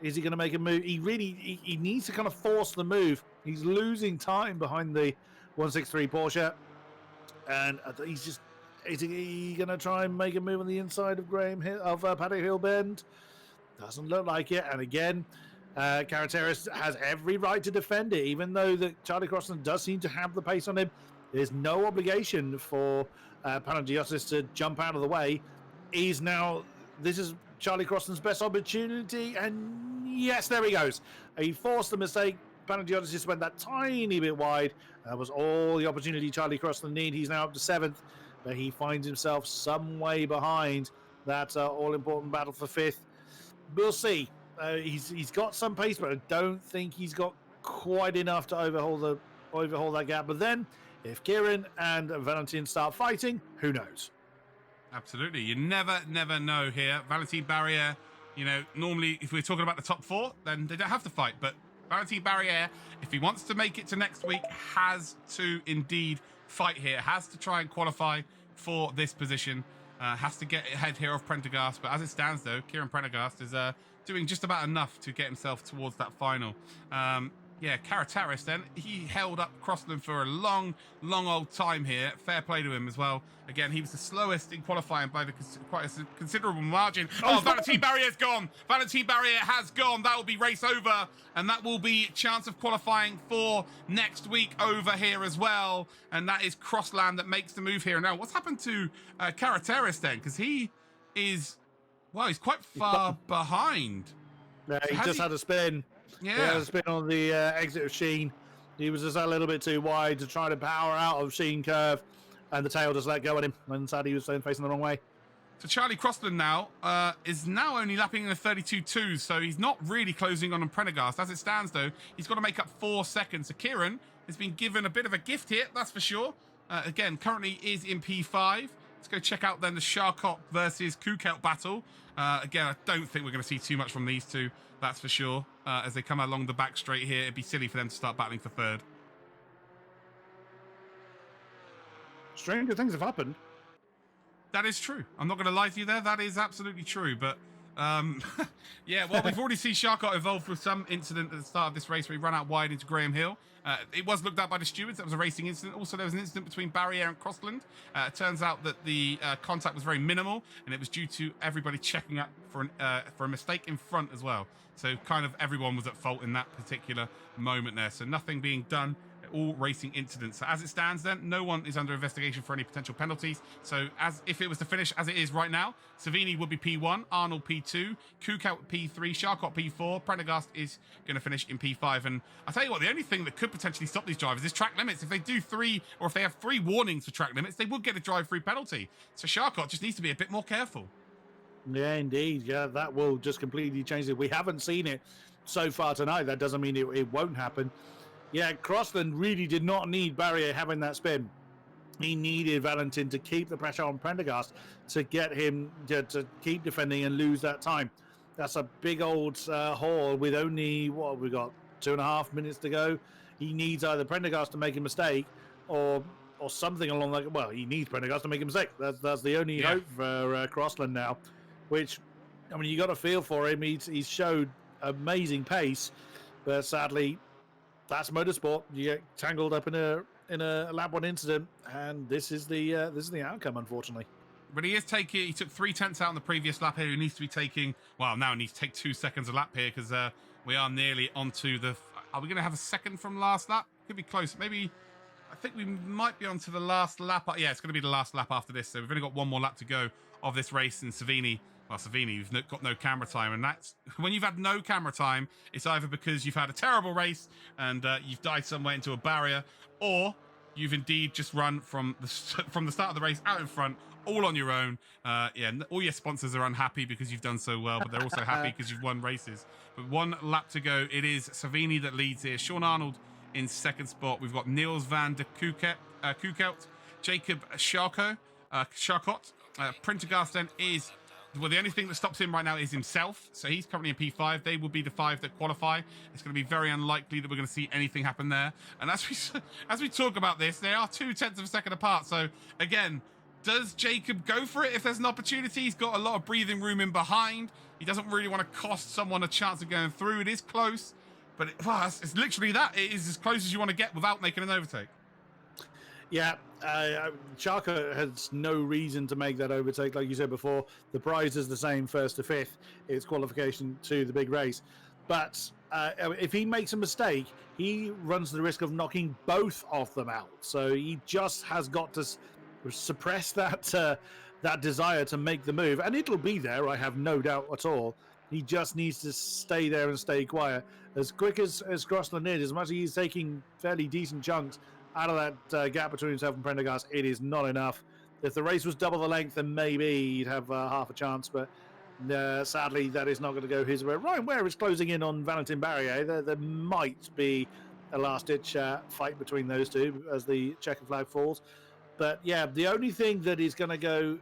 Is he going to make a move? He needs to kind of force the move. He's losing time behind the 163 Porsche, and he's just. Is he going to try and make a move on the inside of Paddock Hill Bend? Doesn't look like it. And again, Carreteras has every right to defend it, even though that Charlie Crossland does seem to have the pace on him. There's no obligation for Panagiotis to jump out of the way. This is Charlie Crossland's best opportunity, and yes, there he goes. He forced the mistake. Panagiotis just went that tiny bit wide. That was all the opportunity Charlie Crossland needed. He's now up to 7th, but he finds himself some way behind that all-important battle for 5th. We'll see. He's got some pace, but I don't think he's got quite enough to overhaul that gap. But then, if Kieran and Valentin start fighting, who knows? Absolutely. You never know here. Valentin Barrier, normally if we're talking about the top 4, then they don't have to fight. But Valentin Barrier, if he wants to make it to next week, has to indeed fight here. Has to try and qualify for this position. Has to get ahead here of Prendergast. But as it stands, though, Kieran Prendergast is doing just about enough to get himself towards that final. Carreteras then, he held up Crossland for a long old time here. Fair play to him as well. Again, he was the slowest in qualifying by quite a considerable margin. Valentin Barrier's gone. Valentin Barrier has gone. That will be race over, and that will be chance of qualifying for next week over here as well. And that is Crossland that makes the move here. Now, what's happened to Carreteras then? Because he is, he's quite far behind. Yeah, he just had a spin. Yeah. He had a spin on the exit of Sheen. He was just a little bit too wide to try to power out of Sheen curve, and the tail just let go at him. And sadly, he was facing the wrong way. So Charlie Crossland now is now only lapping in a 32.2, so he's not really closing on Prendergast. As it stands, though, he's got to make up 4 seconds. So Kieran has been given a bit of a gift here, that's for sure. Again, currently is in P5. Let's go check out then the Sharkot versus Kukelt battle. Again, I don't think we're going to see too much from these two, that's for sure. As they come along the back straight here, it'd be silly for them to start battling for 3rd. Stranger things have happened. That is true. I'm not going to lie to you there. That is absolutely true. But, we've already seen Sharkot evolve with some incident at the start of this race where he ran out wide into Graham Hill. It was looked at by the stewards. That was a racing incident. Also, there was an incident between Barrier and Crossland. It turns out that the contact was very minimal, and it was due to everybody checking up for a mistake in front as well. So kind of everyone was at fault in that particular moment there. So nothing being done. All racing incidents. So as it stands then, no one is under investigation for any potential penalties. So as if it was to finish as it is right now, Savini would be P1, Arnold P2, Kukelt P3, Sharkot P4, Prendergast is going to finish in P5. And I'll tell you what, the only thing that could potentially stop these drivers is track limits. If they do 3, or if they have 3 warnings for track limits, they would get a drive-through penalty. So Sharkot just needs to be a bit more careful. Yeah, indeed. Yeah, that will just completely change it. We haven't seen it so far tonight. That doesn't mean it won't happen. Yeah, Crossland really did not need Barrier having that spin. He needed Valentin to keep the pressure on Prendergast to get him to keep defending and lose that time. That's a big old haul with only, we got 2.5 minutes to go. He needs either Prendergast to make a mistake or something along that. Well, he needs Prendergast to make a mistake. That's the only hope for Crossland now. Which, I mean, you got to feel for him. He's showed amazing pace, but sadly, that's motorsport. You get tangled up in a lap 1 incident, and this is the outcome, unfortunately. But he took 3/10 out in the previous lap here. He needs to be taking, now he needs to take 2 seconds a lap here because we are nearly onto the. Are we going to have a second from last lap? Could be close. Maybe. I think we might be onto the last lap. Yeah, it's going to be the last lap after this. So we've only got 1 more lap to go of this race. And Savini, you've got no camera time. And that's when you've had no camera time, it's either because you've had a terrible race and you've died somewhere into a barrier, or you've indeed just run from the start of the race out in front, all on your own. All your sponsors are unhappy because you've done so well, but they're also happy because you've won races. But 1 lap to go. It is Savini that leads here. Sean Arnold in second spot. We've got Niels van der Koekelt, Jacob Charcot. Prendergast then is... Well, the only thing that stops him right now is himself. So he's currently in P5. They will be the 5 that qualify. It's going to be very unlikely that we're going to see anything happen there. And as we talk about this, they are 0.2 of a second apart. So again, does Jacob go for it if there's an opportunity? He's got a lot of breathing room in behind. He doesn't really want to cost someone a chance of going through. It is close, but it's literally that. It is as close as you want to get without making an overtake. Yeah, Charcot has no reason to make that overtake. Like you said before, the prize is the same, 1st to 5th. It's qualification to the big race. But if he makes a mistake, he runs the risk of knocking both of them out. So he just has got to suppress that desire to make the move. And it'll be there, I have no doubt at all. He just needs to stay there and stay quiet. As quick as Crossland is, as much as he's taking fairly decent chunks out of that gap between himself and Prendergast, it is not enough. If the race was double the length, then maybe he'd have half a chance, but sadly, that is not going to go his way. Ryan Ware is closing in on Valentin Barrier. There might be a last-ditch fight between those two as the checkered flag falls. But yeah, the only thing that is going to go...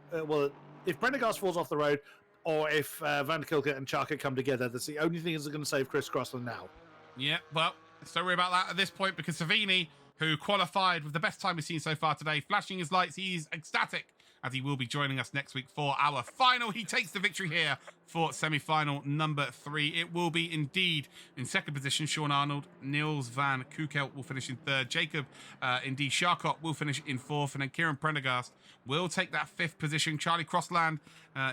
if Prendergast falls off the road, or if Van der Kilke and Charcot come together, that's the only thing that's going to save Chris Crossland now. Yeah, well, let's don't worry about that at this point, because Savini, who qualified with the best time we've seen so far today, flashing his lights, he's ecstatic, as he will be joining us next week for our final. He takes the victory here for semi-final number 3. It will be indeed in second position, Sean Arnold. Niels van Koekelt will finish in third. Jacob, indeed, Charcot will finish in fourth. And then Kieran Prendergast will take that 5th position. Charlie Crossland,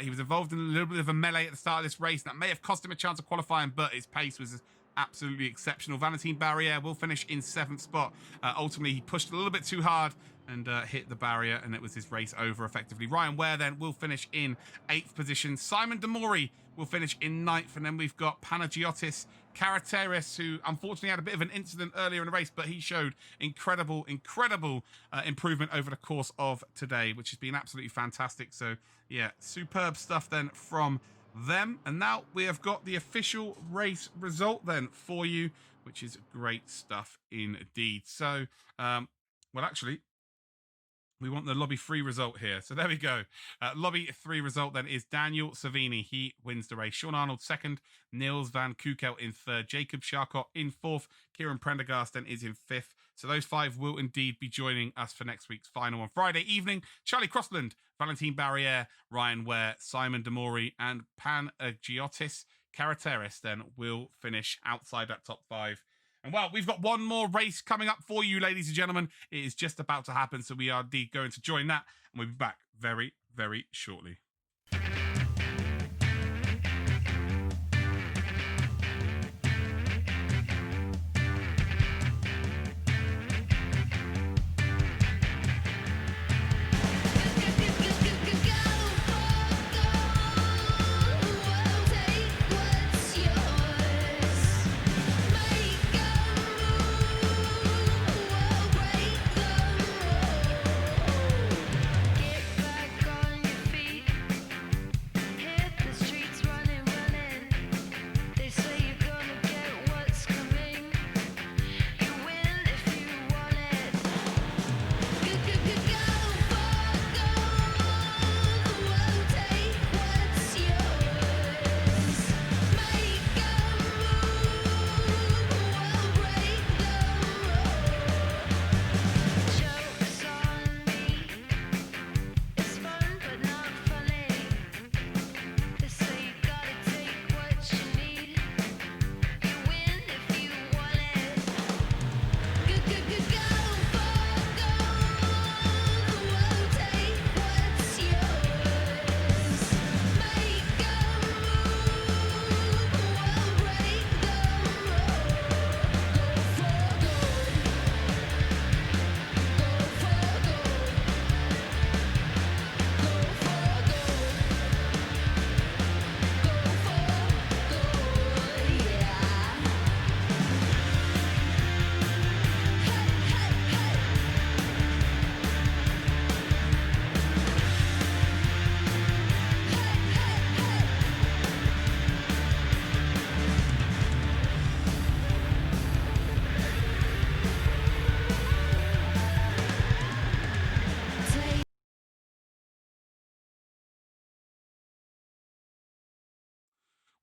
he was involved in a little bit of a melee at the start of this race. That may have cost him a chance of qualifying, but his pace was absolutely exceptional. Valentin Barrier will finish in 7th spot. Ultimately, he pushed a little bit too hard and hit the barrier, and it was his race over effectively. Ryan Ware then will finish in 8th position. Simon Demori will finish in 9th, and then we've got Panagiotis Karateris, who unfortunately had a bit of an incident earlier in the race, but he showed incredible improvement over the course of today, which has been absolutely fantastic. So yeah, superb stuff then from them. And now we have got the official race result then for you, which is great stuff indeed. So actually, we want the lobby 3 result here. So there we go. Lobby 3 result then is Daniel Savini. He wins the race. Sean Arnold 2nd. Niels van Koekelt in 3rd. Jacob Charcot in 4th. Kieran Prendergast then is in 5th. So those 5 will indeed be joining us for next week's final on Friday evening. Charlie Crossland, Valentin Barrier, Ryan Ware, Simon Demori, and Panagiotis Karateris then will finish outside that top 5. And well, we've got one more race coming up for you, ladies and gentlemen. It is just about to happen, so we are indeed going to join that, and we'll be back very, very shortly.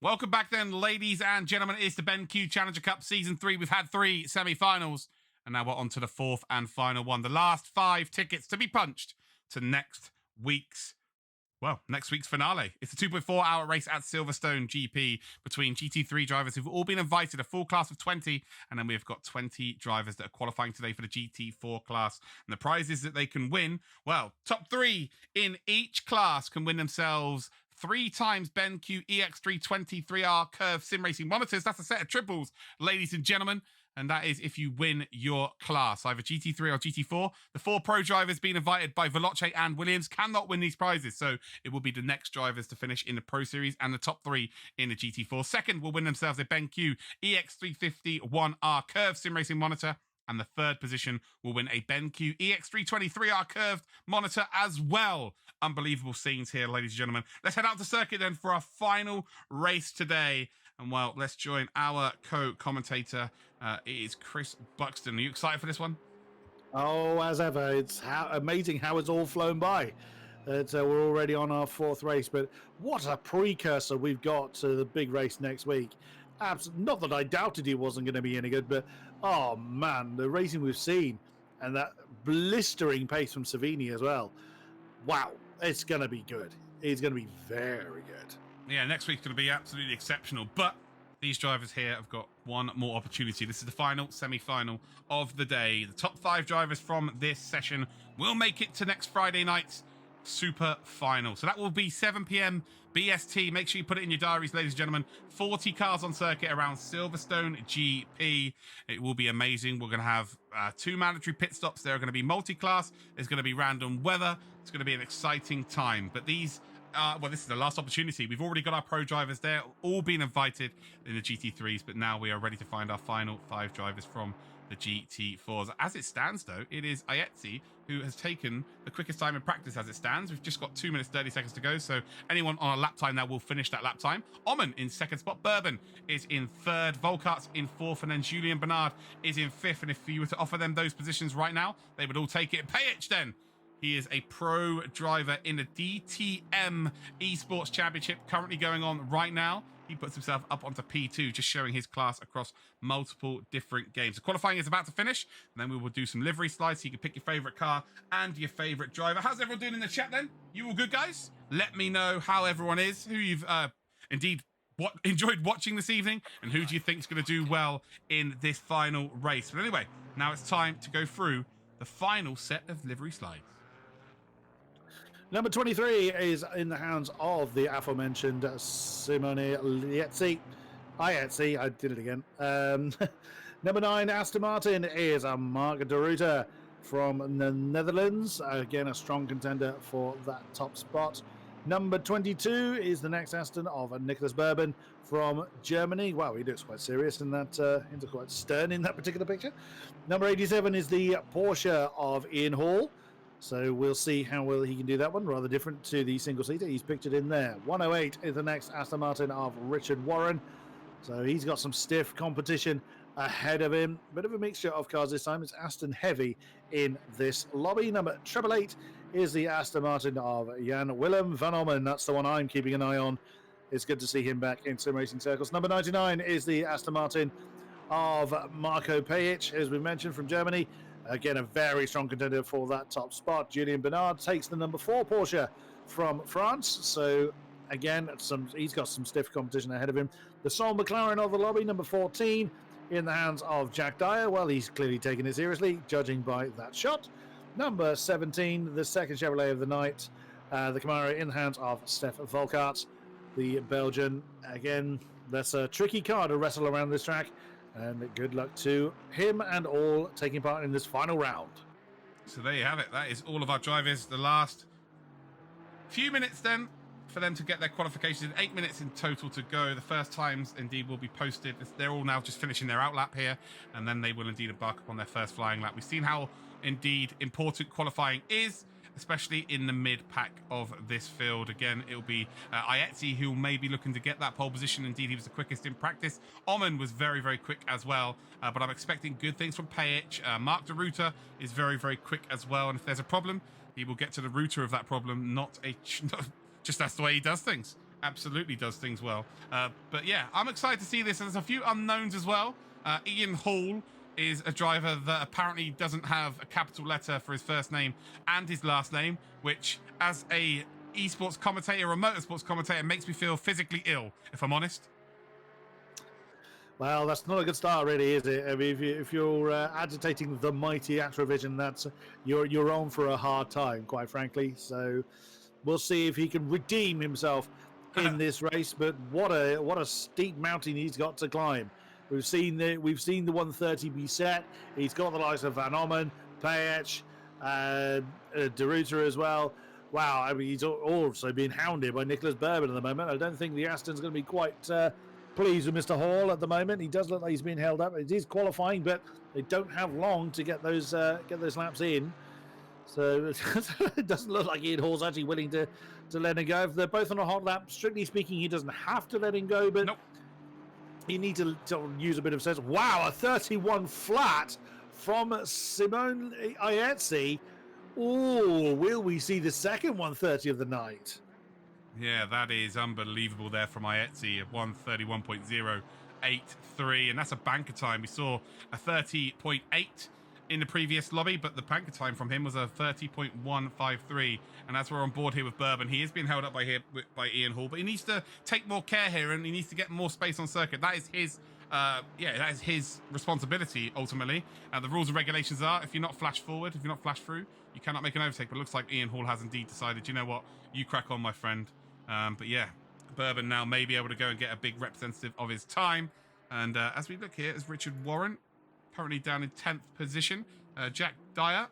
Welcome back then, ladies and gentlemen. It's the BenQ Challenger Cup Season 3. We've had 3 semi-finals, and now we're on to the 4th and final one. The last 5 tickets to be punched to next week's finale. It's a 2.4-hour race at Silverstone GP between GT3 drivers who've all been invited, a full class of 20, and then we've got 20 drivers that are qualifying today for the GT4 class. And the prizes that they can win, well, top 3 in each class can win themselves 3 times BenQ EX320 3R curve sim racing monitors. That's a set of triples, ladies and gentlemen. And that is if you win your class, either GT3 or GT4. The 4 pro drivers being invited by Veloce and Williams cannot win these prizes, so it will be the next drivers to finish in the Pro Series and the top 3 in the GT4. Second will win themselves a BenQ EX350 1R curved sim racing monitor, and the third position will win a BenQ EX320 3R curved monitor as well. Unbelievable scenes here, ladies and gentlemen. Let's head out to circuit then for our final race today. And well, let's join our co-commentator. It is Chris Buxton. Are you excited for this one? Oh, as ever. It's amazing how it's all flown by. We're already on our 4th race, but what a precursor we've got to the big race next week. Not that I doubted it wasn't going to be any good, but oh man, the racing we've seen and that blistering pace from Savini as well. Wow, it's going to be good. It's going to be very good. Yeah, next week's going to be absolutely exceptional, but these drivers here have got one more opportunity. This is the final semi-final of the day. The top 5 drivers from this session will make it to next Friday night's super final. So that will be 7 p.m. BST. Make sure you put it in your diaries, ladies and gentlemen. 40 cars on circuit around Silverstone GP. It will be amazing. We're going to have 2 mandatory pit stops. There are going to be multi-class. There's going to be random weather. It's going to be an exciting time. But these... this is the last opportunity. We've already got our pro drivers there, all been invited in the GT3s, but now we are ready to find our final 5 drivers from the GT4s. As it stands, though, it is Ayetzi who has taken the quickest time in practice as it stands. We've just got 2 minutes, 30 seconds to go, so anyone on a lap time now will finish that lap time. Oman in 2nd spot. Bourbon is in 3rd. Volkart's in 4th, and then Julian Bernard is in 5th. And if you were to offer them those positions right now, they would all take it. Pajic, then. He is a pro driver in the DTM Esports Championship currently going on right now. He puts himself up onto P2, just showing his class across multiple different games. The qualifying is about to finish, and then we will do some livery slides so you can pick your favourite car and your favourite driver. How's everyone doing in the chat then? You all good, guys? Let me know how everyone is, who you've enjoyed watching this evening, and who do you think is going to do well in this final race. But anyway, now it's time to go through the final set of livery slides. Number 23 is in the hands of the aforementioned Simone Lietzi. Ayetzi, I did it again. Number 9, Aston Martin, is a Mark de Ruiter from the Netherlands. Again, a strong contender for that top spot. Number 22 is the next Aston of Nicholas Bourbon from Germany. Wow, he looks quite serious in that, he looks quite stern in that particular picture. Number 87 is the Porsche of Ian Hall. So we'll see how well he can do that one. Rather different to the single-seater. He's pictured in there. 108 is the next Aston Martin of Richard Warren. So he's got some stiff competition ahead of him. Bit of a mixture of cars this time. It's Aston heavy in this lobby. Number 888 is the Aston Martin of Jan Willem van Ommen. That's the one I'm keeping an eye on. It's good to see him back in sim racing circles. Number 99 is the Aston Martin of Marco Pajic, as we mentioned, from Germany. Again, a very strong contender for that top spot. Julian Bernard takes the number 4 Porsche from France. So, again, he's got some stiff competition ahead of him. The Sol McLaren of the lobby, number 14, in the hands of Jack Dyer. Well, he's clearly taking it seriously, judging by that shot. Number 17, the second Chevrolet of the night, the Camaro in the hands of Stef Volkart, the Belgian. Again, that's a tricky car to wrestle around this track. And good luck to him and all taking part in this final round. So there you have it. That is all of our drivers. The last few minutes then for them to get their qualifications. 8 minutes in total to go. The first times indeed will be posted. They're all now just finishing their out lap here, and then they will indeed embark upon their first flying lap. We've seen how indeed important qualifying is, especially in the mid-pack of this field. Again, it'll be Ayetzi who may be looking to get that pole position. Indeed, he was the quickest in practice. Oman was very, very quick as well, but I'm expecting good things from Pajic. Mark de Ruiter is very, very quick as well, and if there's a problem, he will get to the rooter of that problem, just that's the way he does things. Absolutely does things well. But yeah, I'm excited to see this. There's a few unknowns as well. Ian Hall is a driver that apparently doesn't have a capital letter for his first name and his last name, which, as a esports commentator or motorsports commentator, makes me feel physically ill, if I'm honest. Well, that's not a good start, really, is it? I mean, if you're agitating the mighty Actrovision, that's you're on for a hard time, quite frankly. So we'll see if he can redeem himself in this race. But what a steep mountain he's got to climb. We've seen the 130 be set. He's got the likes of Van Ommen, Payech, Deruta as well. Wow, I mean, he's also being hounded by Nicholas Bourbon at the moment. I don't think the Aston's going to be quite pleased with Mr. Hall at the moment. He does look like he's being held up. It is qualifying, but they don't have long to get those laps in. So it doesn't look like Ian Hall's actually willing to let him go. If they're both on a hot lap, strictly speaking, he doesn't have to let him go, but nope. You need to use a bit of sense. Wow, a 31 flat from Simone Ietzi. Oh, will we see the second 130 of the night? Yeah, that is unbelievable there from Ietzi at 131.083, and that's a banker time. We saw a 30.8 in the previous lobby, but the banker time from him was a 30.153. And as we're on board here with Bourbon, he is being held up by Ian Hall, but he needs to take more care here, and he needs to get more space on circuit. That is his that is his responsibility ultimately. The rules and regulations are, if you're not flash forward, if you're not flash through, you cannot make an overtake. But it looks like Ian Hall has indeed decided, you know what, you crack on, my friend. But yeah, Bourbon now may be able to go and get a big representative of his time. And as we look here, is Richard Warren currently down in 10th position. Jack Dyer,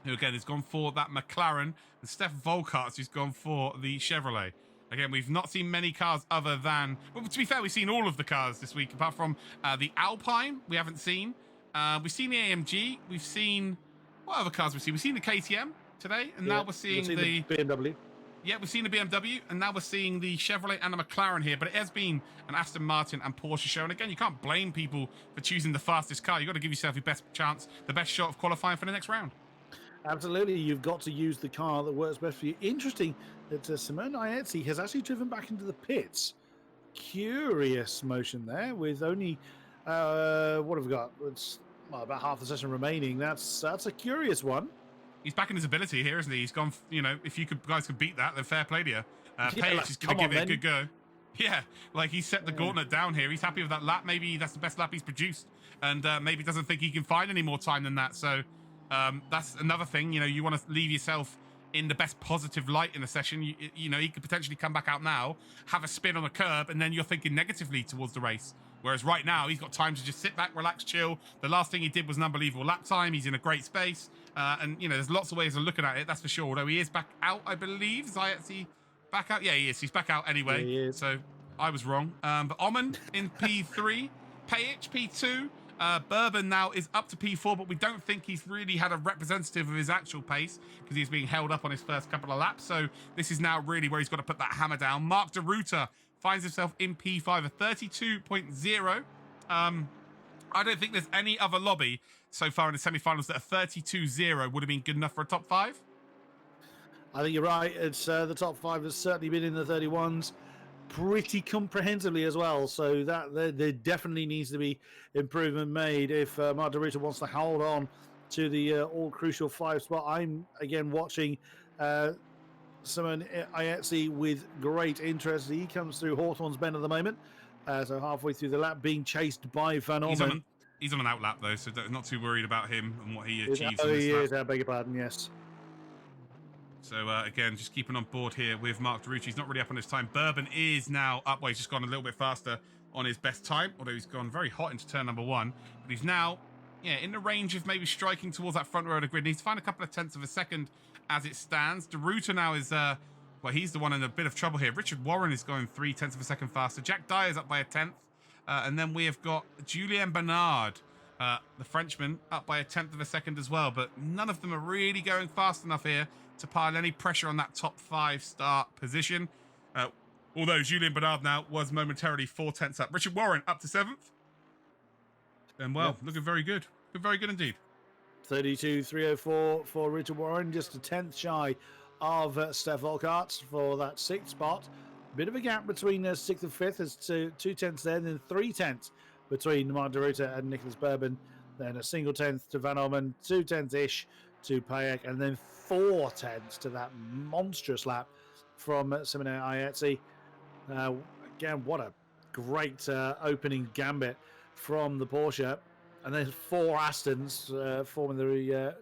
who again has gone for that McLaren, and Steph Volkart, who's gone for the Chevrolet. Again, we've not seen many cars other than... Well, to be fair, we've seen all of the cars this week, apart from the Alpine, we haven't seen. We've seen the AMG. We've seen... What other cars we've seen? We've seen the KTM today, and now we're seeing the BMW. Yeah, we've seen the BMW, and now we're seeing the Chevrolet and the McLaren here, but it has been an Aston Martin and Porsche show. And again, you can't blame people for choosing the fastest car. You've got to give yourself your best chance, the best shot of qualifying for the next round. Absolutely, you've got to use the car that works best for you. Interesting that Simone Ietzi has actually driven back into the pits. Curious motion there with only, what have we got? It's about half the session remaining. That's a curious one. He's back in his ability here, isn't he? He's gone, you know, if you guys could beat that, then fair play to you. Payech is going to give it a good go. Yeah, like he set the gauntlet down here. He's happy with that lap. Maybe that's the best lap he's produced. And maybe doesn't think he can find any more time than that. So that's another thing. You know, you want to leave yourself in the best positive light in the session. You know, he could potentially come back out now, have a spin on the curb, and then you're thinking negatively towards the race. Whereas right now, he's got time to just sit back, relax, chill. The last thing he did was an unbelievable lap time. He's in a great space. And, you know, there's lots of ways of looking at it, that's for sure. Although he is back out, I believe. Is Ietzi back out? Yeah, he is. He's back out anyway. Yeah, he is. So I was wrong. But Ommen in P3, Payech P2. Bourbon now is up to P4, but we don't think he's really had a representative of his actual pace because he's being held up on his first couple of laps. So this is now really where he's got to put that hammer down. Mark Deruta finds himself in P5 at 32.0. I don't think there's any other lobby so far in the semi-finals that a 32.0 would have been good enough for a top 5. I think you're right. It's the top 5 has certainly been in the 31s pretty comprehensively as well. So that there definitely needs to be improvement made if Mark Deruta wants to hold on to the all-crucial 5 spot. I'm, again, watching Simone Ietzi with great interest. He comes through Hawthorne's Bend at the moment. So halfway through the lap, being chased by Van Ommen. He's on an out lap, though, so not too worried about him and what he achieves. Oh, he is. I beg your pardon, yes. So, again, just keeping on board here with Mark Deruta. He's not really up on his time. Bourbon is now up. Well, he's just gone a little bit faster on his best time, although he's gone very hot into turn number 1. But he's now, in the range of maybe striking towards that front row of the grid. He needs to find a couple of tenths of a second as it stands. Deruta now is... well, he's the one in a bit of trouble here. Richard Warren is going 3 tenths of a second faster. Jack Dyer is up by a tenth. And then we have got Julien Bernard, the Frenchman, up by a tenth of a second as well. But none of them are really going fast enough here to pile any pressure on that top 5 start position. Although Julien Bernard now was momentarily 4 tenths up. Richard Warren up to 7th. And well, looking very good. Looking very good indeed. 32.304 for Richard Warren, just a tenth shy of Steph Volkart for that 6th spot. Bit of a gap between 6th and 5th. There's two tenths there, and then 3 tenths between Mark DeRuiter and Nicholas Bourbon. Then a single tenth to Van Olmen, 2 tenths-ish to Payek, and then 4 tenths to that monstrous lap from Simone Ayetzi. Again, what a great opening gambit from the Porsche. And then 4 Astons forming the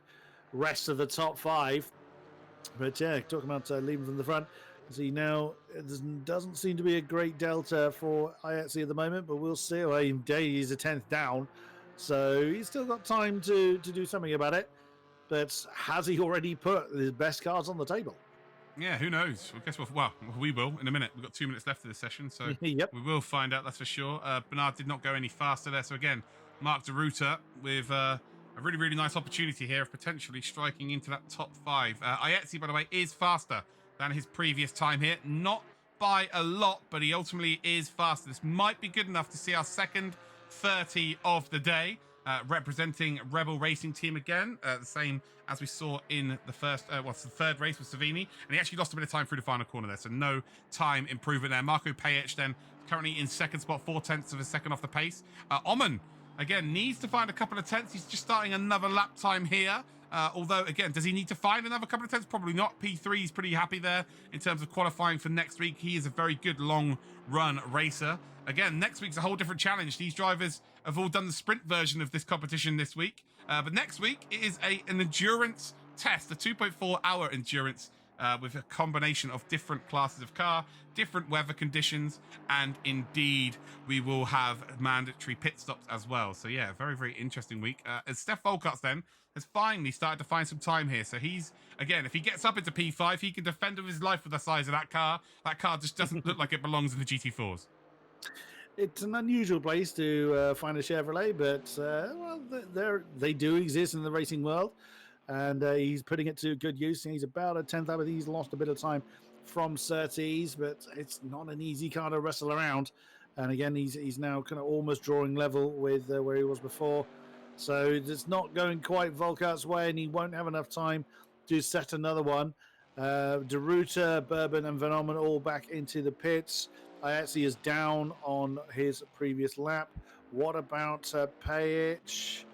rest of the top 5. But yeah, talking about leaving from the front. See, now it doesn't seem to be a great delta for Ayetzi at the moment, but we'll see. Well, he's a 10th down, so he's still got time to do something about it. But has he already put his best cards on the table? Yeah, who knows? I guess we will in a minute. We've got 2 minutes left of this session, so Yep. we will find out, that's for sure. Bernard did not go any faster there, so again, Mark DeRuiter with a really, really nice opportunity here of potentially striking into that top 5. Ayetzi, by the way, is faster than his previous time here. Not by a lot, but he ultimately is faster. This might be good enough to see our second 30 of the day, representing Rebel Racing Team again, the same as we saw in the the third race with Savini, and he actually lost a bit of time through the final corner there, so no time improvement there. Marco Pajic then currently in second spot, 4 tenths of a second off the pace. Oman, again, needs to find a couple of tenths. He's just starting another lap time here. Although, again, does he need to find another couple of tenths? Probably not. P3 is pretty happy there in terms of qualifying for next week. He is a very good long-run racer. Again, next week's a whole different challenge. These drivers have all done the sprint version of this competition this week. But next week, it is an endurance test, a 2.4-hour endurance with a combination of different classes of car, different weather conditions, and indeed, we will have mandatory pit stops as well. So yeah, very, very interesting week. And Steph Volkarts then has finally started to find some time here. So he's, again, if he gets up into P5, he can defend with his life with the size of that car. That car just doesn't look like it belongs in the GT4s. It's an unusual place to find a Chevrolet, but they do exist in the racing world. And he's putting it to good use. He's about a 10th up. He's lost a bit of time from Surtees, but it's not an easy car to wrestle around. And again, he's now kind of almost drawing level with where he was before. So it's not going quite Volkart's way, and he won't have enough time to set another one. DeRuiter, Bourbon, and Van Olmen all back into the pits. Ayetzi is down on his previous lap. What about Pajic?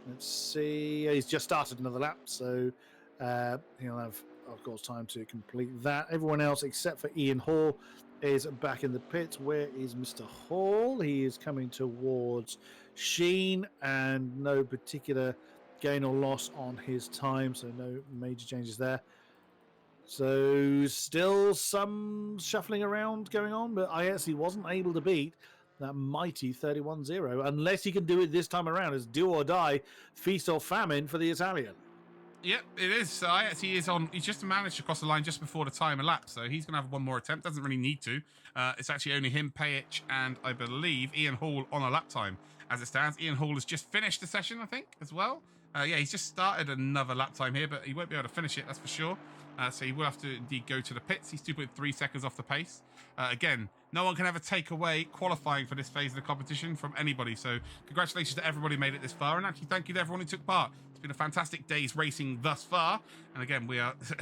Let's see. He's just started another lap, so he'll have, of course, time to complete that. Everyone else, except for Ian Hall, is back in the pits. Where is Mr. Hall? He is coming towards Sheen, and no particular gain or loss on his time, so no major changes there. So still some shuffling around going on, but Ayetzi wasn't able to beat that mighty 31-0, unless he can do it this time around. It's do or die, feast or famine for the Italian. Yep, it is. So he's just managed to cross the line just before the time elapsed, so he's going to have one more attempt. Doesn't really need to. It's actually only him, Pajic, and I believe Ian Hall on a lap time as it stands. Ian Hall has just finished the session, I think, as well. Yeah, he's just started another lap time here, but he won't be able to finish it, that's for sure. So he will have to indeed go to the pits. He's 2.3 seconds off the pace. Again, no one can ever take away qualifying for this phase of the competition from anybody. So congratulations to everybody who made it this far. And actually, thank you to everyone who took part. It's been a fantastic day's racing thus far. And again,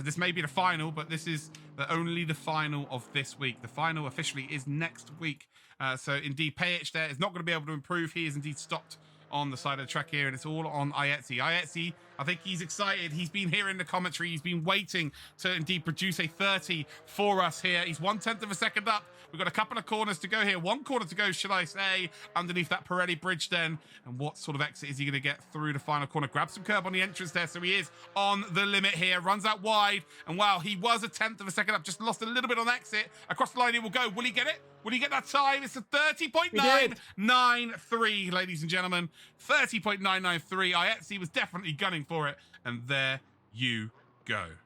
this may be the final, but this is only the final of this week. The final officially is next week. So indeed, Pajic there is not going to be able to improve. He is indeed stopped on the side of the track here, and it's all on Ayetzi. Ayetzi, I think he's excited. He's been here in the commentary. He's been waiting to indeed produce a 30 for us here. He's 1/10 of a second up. We've got a couple of corners to go here. 1 corner to go, should I say, underneath that Pirelli bridge then. And what sort of exit is he going to get through the final corner? Grabs some curb on the entrance there, so he is on the limit here. Runs out wide, and wow, he was a 10th of a second up. Just lost a little bit on exit. Across the line he will go. Will he get it? Will he get that time? It's a 30.993, ladies and gentlemen. 30.993. Ayetzi was definitely gunning for it. And there you go.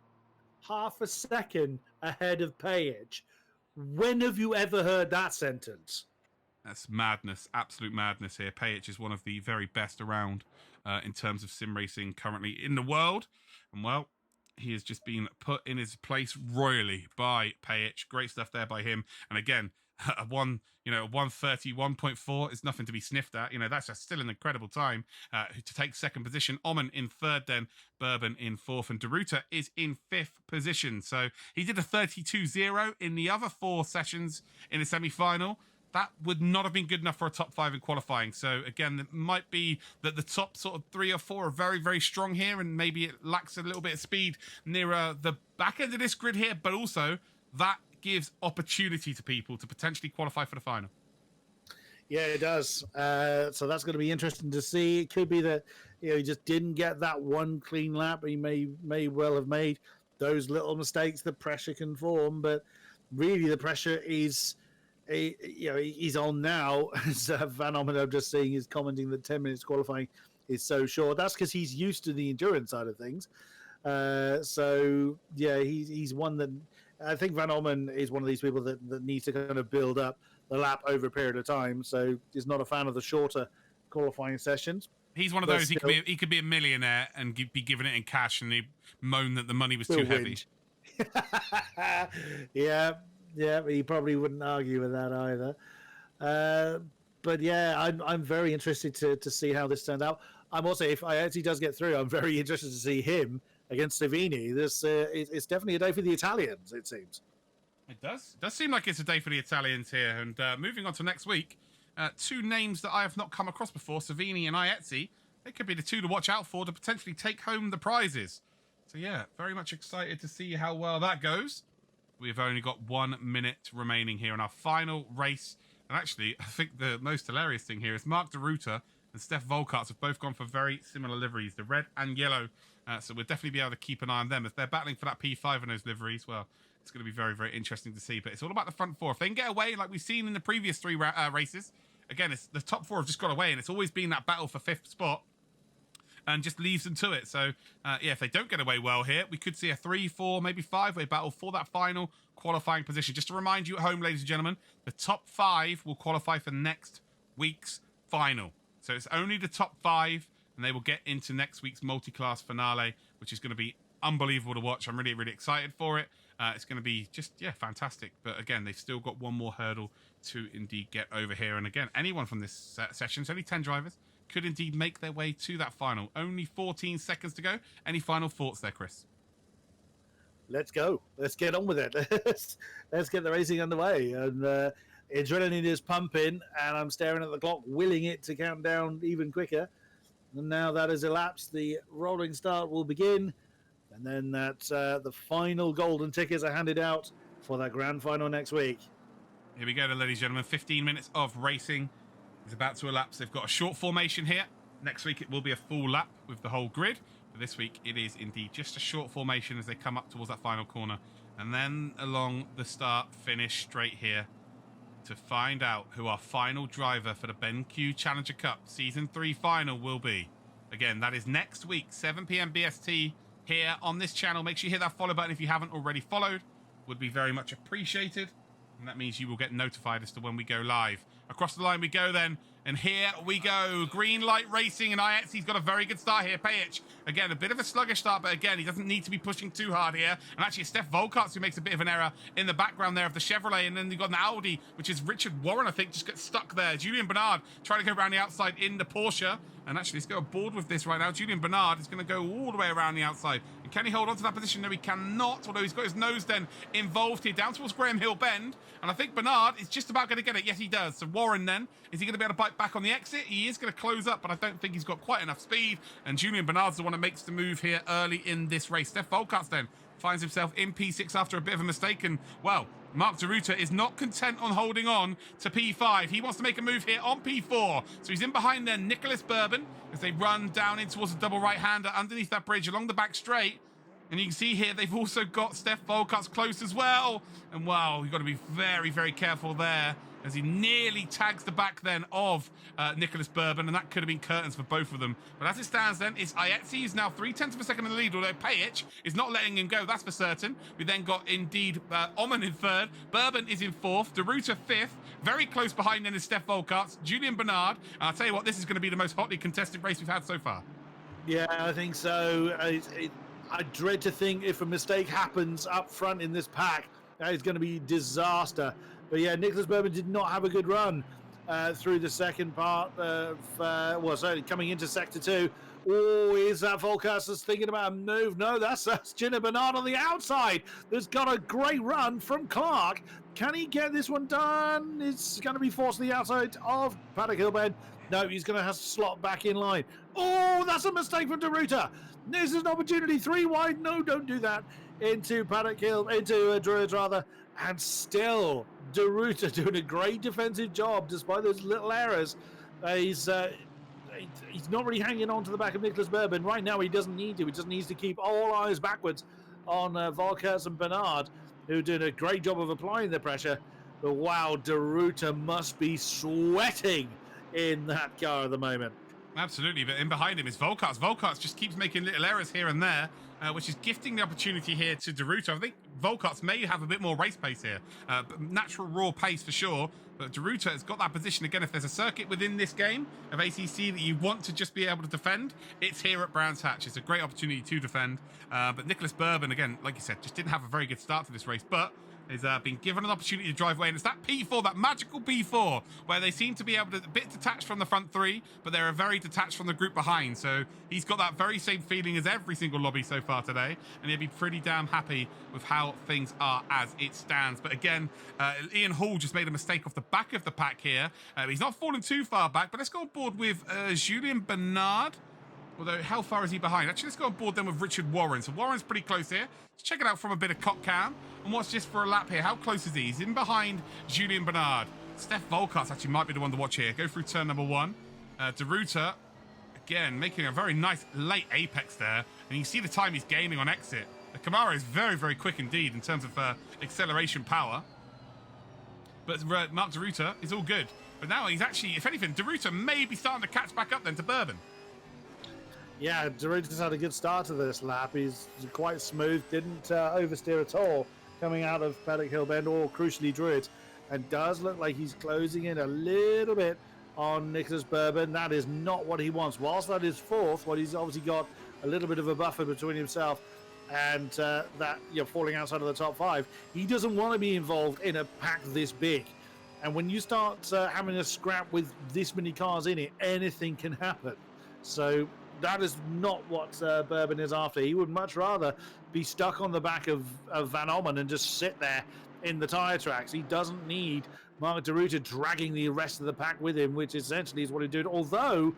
Half a second ahead of Pajic. When have you ever heard that sentence? That's madness. Absolute madness here. Pajic is one of the very best around in terms of sim racing currently in the world. And well, he has just been put in his place royally by Pajic. Great stuff there by him. And again, a 1:31.4 is nothing to be sniffed at. That's just still an incredible time to take second position. Omen in third, then Bourbon in fourth, and Deruta is in fifth position. So he did a 32.0 in the other 4 sessions in the semi-final. That would not have been good enough for a top 5 in qualifying. So again, it might be that the top sort of 3 or 4 are very, very strong here, and maybe it lacks a little bit of speed nearer the back end of this grid here, but also that gives opportunity to people to potentially qualify for the final. Yeah, it does. So that's going to be interesting to see. It could be that he just didn't get that one clean lap. He may well have made those little mistakes that pressure can form, but really the pressure is, he's on now. As Van Omen, I'm just seeing, is commenting that 10 minutes qualifying is so short. That's because he's used to the endurance side of things. So yeah, he's one that I think Van Omen is one of these people that needs to kind of build up the lap over a period of time. So he's not a fan of the shorter qualifying sessions. He's one of those. Still, he could be a millionaire and be given it in cash, and he moan that the money was too heavy. Yeah, he probably wouldn't argue with that either. But yeah, I'm very interested to see how this turns out. I'm also, if Aietzi does get through, I'm very interested to see him against Savini. It's definitely a day for the Italians, it seems. It does seem like it's a day for the Italians here. And moving on to next week, 2 names that I have not come across before, Savini and Aietzi. They could be the 2 to watch out for to potentially take home the prizes. So yeah, very much excited to see how well that goes. We've only got 1 minute remaining here in our final race. And actually, I think the most hilarious thing here is Mark Deruta and Steph Volkarts have both gone for very similar liveries, the red and yellow. So we'll definitely be able to keep an eye on them. If they're battling for that P5 in those liveries, well, it's going to be very, very interesting to see. But it's all about the front 4. If they can get away, like we've seen in the previous 3 races, again, it's the top 4 have just got away, and it's always been that battle for 5th spot and just leaves them to it. So, yeah, if they don't get away well here, we could see a 3, 4, maybe 5-way battle for that final qualifying position. Just to remind you at home, ladies and gentlemen, the top 5 will qualify for next week's final. So it's only the top 5, and they will get into next week's multi-class finale, which is going to be unbelievable to watch. I'm really, really excited for it. It's going to be just, fantastic. But again, they've still got one more hurdle to indeed get over here. And again, anyone from this session, it's only 10 drivers, could indeed make their way to that final. Only 14 seconds to go. Any final thoughts there, Chris? Let's go. Let's get on with it. Let's get the racing underway. And adrenaline is pumping, and I'm staring at the clock, willing it to count down even quicker. And now that has elapsed, the rolling start will begin. And then the final golden tickets are handed out for that grand final next week. Here we go, then, ladies and gentlemen. 15 minutes of racing is about to elapse. They've got a short formation here. Next week, it will be a full lap with the whole grid. But this week, it is indeed just a short formation as they come up towards that final corner. And then along the start-finish straight here to find out who our final driver for the BenQ Challenger Cup Season 3 final will be. Again, that is next week, 7 p.m. BST, here on this channel. Make sure you hit that follow button if you haven't already followed. Would be very much appreciated. And that means you will get notified as to when we go live. Across the line we go then. And here we go. Green light racing, and Aietzi's got a very good start here. Pajic, again, a bit of a sluggish start, but again, he doesn't need to be pushing too hard here. And actually, Steph Volkarts, who makes a bit of an error in the background there of the Chevrolet. And then you've got an Audi, which is Richard Warren, I think, just gets stuck there. Julian Bernard trying to go around the outside in the Porsche. And actually, let's go aboard with this right now. Julian Bernard is going to go all the way around the outside. And can he hold on to that position? No, he cannot, although he's got his nose then involved here down towards Graham Hill Bend. And I think Bernard is just about going to get it. Yes, he does. So Warren then, is he going to be able to bite back on the exit? He is going to close up, but I don't think he's got quite enough speed. And Julian Bernard's the one that makes the move here early in this race. Steph Volkarts then finds himself in P6 after a bit of a mistake. And, well, Mark Deruta is not content on holding on to P5. He wants to make a move here on P4. So he's in behind then Nicholas Bourbon as they run down in towards the double right-hander underneath that bridge along the back straight. And you can see here they've also got Steph Volkarts close as well. And wow, you've got to be very, very careful there as he nearly tags the back then of Nicholas Bourbon, and that could have been curtains for both of them. But as it stands then, it's Aietzi who's now 0.3 of a second in the lead, although Pajic is not letting him go, that's for certain. We then got indeed Omen in third, Bourbon is in fourth, Deruta fifth, very close behind then is Steph Volkarts, Julian Bernard. And I'll tell you what, this is going to be the most hotly contested race we've had so far. Yeah, I think so. I dread to think if a mistake happens up front in this pack, that is going to be disaster. But yeah, Nicholas Bourbon did not have a good run through the second part of, coming into Sector 2. Oh, is that Volcas's thinking about a move? No, that's Gina Bernard on the outside. There's got a great run from Clark. Can he get this one done? It's going to be forced to the outside of Paddock Hillbend. No, he's going to have to slot back in line. Oh, that's a mistake from DeRuta. This is an opportunity. 3 wide. No, don't do that. Into Druids rather. And still, DeRuta doing a great defensive job despite those little errors. He's not really hanging on to the back of Nicholas Bourbon. Right now, he doesn't need to. He just needs to keep all eyes backwards on Volkers and Bernard, who are doing a great job of applying the pressure. But wow, DeRuta must be sweating in that car at the moment. Absolutely, but in behind him is Volkarts. Volkarts just keeps making little errors here and there, which is gifting the opportunity here to DeRuta. I think Volkarts may have a bit more race pace here, but natural raw pace for sure. But DeRuta has got that position again. If there's a circuit within this game of ACC that you want to just be able to defend, it's here at Brands Hatch. It's a great opportunity to defend. But Nicholas Bourbon, again, like you said, just didn't have a very good start to this race, but has been given an opportunity to drive away, and it's that P4, that magical P4, where they seem to be able to a bit detached from the front three, but they're very detached from the group behind. So he's got that very same feeling as every single lobby so far today, and he'll be pretty damn happy with how things are as it stands. But again, Ian Hall just made a mistake off the back of the pack here. He's not fallen too far back, but let's go on board with Julien Bernard. Although, how far is he behind? Actually, let's go on board then with Richard Warren. So Warren's pretty close here. Let's check it out from a bit of cock cam. And watch this for a lap here. How close is he? He's in behind Julien Bernard. Steph Volkart actually might be the one to watch here. Go through turn number 1. DeRuta, again, making a very nice late apex there. And you see the time he's gaining on exit. The Camaro is very, very quick indeed in terms of acceleration power. But Mark DeRuta is all good. But now he's actually, if anything, DeRuta may be starting to catch back up then to Bourbon. Yeah, DeRuta's had a good start to this lap. He's quite smooth, didn't oversteer at all coming out of Paddock Hill Bend or crucially Druids, and does look like he's closing in a little bit on Nicholas Bourbon. That is not what he wants. Whilst that is fourth, well, he's obviously got a little bit of a buffer between himself and that falling outside of the top 5. He doesn't want to be involved in a pack this big. And when you start having a scrap with this many cars in it, anything can happen. So that is not what Bourbon is after. He would much rather be stuck on the back of Van Ommen and just sit there in the tyre tracks. He doesn't need Mark DeRuta dragging the rest of the pack with him, which essentially is what he did. Although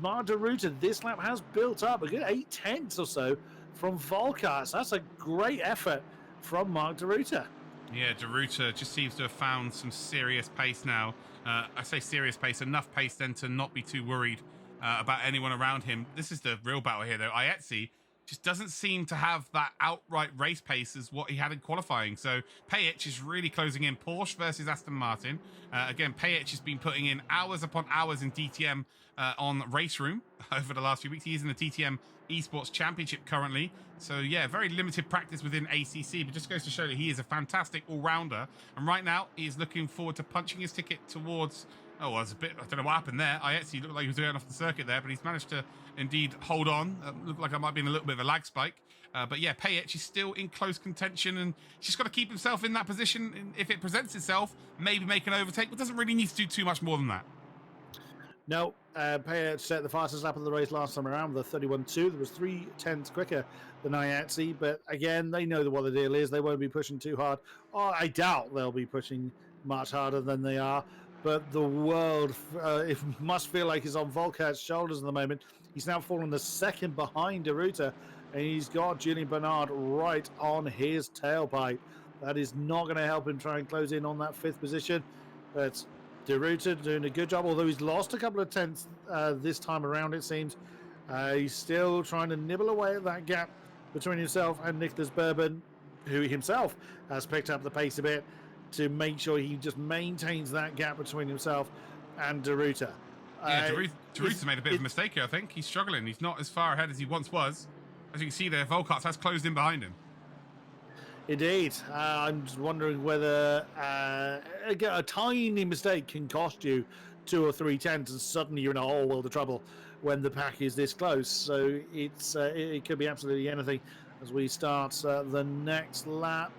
Mark DeRuta this lap has built up a good 8/10 or so from Volkart. So that's a great effort from Mark DeRuta. Yeah, DeRuta just seems to have found some serious pace now. I say serious pace, enough pace then to not be too worried about anyone around him. This is the real battle here, though. Ietzi just doesn't seem to have that outright race pace as what he had in qualifying. So Payich is really closing in. Porsche versus Aston Martin. Again, Payich has been putting in hours upon hours in DTM on Race Room over the last few weeks. He is in the TTM Esports Championship currently. So yeah, very limited practice within ACC, but just goes to show that he is a fantastic all-rounder. And right now, he is looking forward to punching his ticket towards... Oh, well, I don't know what happened there. I actually looked like he was going off the circuit there, but he's managed to indeed hold on. Looked like I might be in a little bit of a lag spike. But yeah, Payich is still in close contention, and he's just got to keep himself in that position. And if it presents itself, maybe make an overtake, but doesn't really need to do too much more than that. No, Payich set the fastest lap of the race last time around with a 31.2. That was 3/10 quicker than Ietzi, but again, they know what the deal is. They won't be pushing too hard. Oh, I doubt they'll be pushing much harder than they are. But the world it must feel like it's on Volkart's shoulders at the moment. He's now fallen the second behind DeRuta, and he's got Julien Bernard right on his tailpipe. That is not going to help him try and close in on that 5th position. But DeRuta doing a good job, although he's lost a couple of tenths this time around, it seems. He's still trying to nibble away at that gap between himself and Nicholas Bourbon, who himself has picked up the pace a bit, to make sure he just maintains that gap between himself and DeRuta. Yeah, DeRuta made a bit of a mistake here, I think. He's struggling. He's not as far ahead as he once was. As you can see there, Volkart has closed in behind him. Indeed. I'm just wondering whether a tiny mistake can cost you 2 or 3 tenths, and suddenly you're in a whole world of trouble when the pack is this close. So it could be absolutely anything as we start the next lap.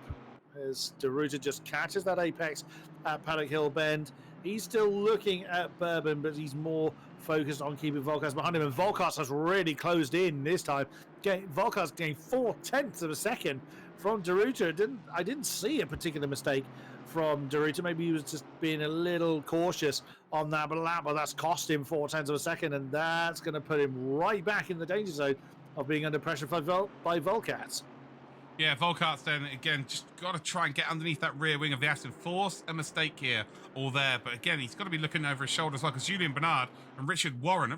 as DeRuiter just catches that apex at Paddock Hill Bend. He's still looking at Bourbon, but he's more focused on keeping Volkas behind him. And Volkas has really closed in this time. Volkas gained 0.4 of a second from DeRuiter. I didn't see a particular mistake from DeRuiter. Maybe he was just being a little cautious on that lap, but that's cost him 0.4 of a second, and that's going to put him right back in the danger zone of being under pressure by Volkas. Yeah, Volkart's then, again, just got to try and get underneath that rear wing of the Aston. Force a mistake here or there. But again, he's got to be looking over his shoulder as well, because Julian Bernard and Richard Warren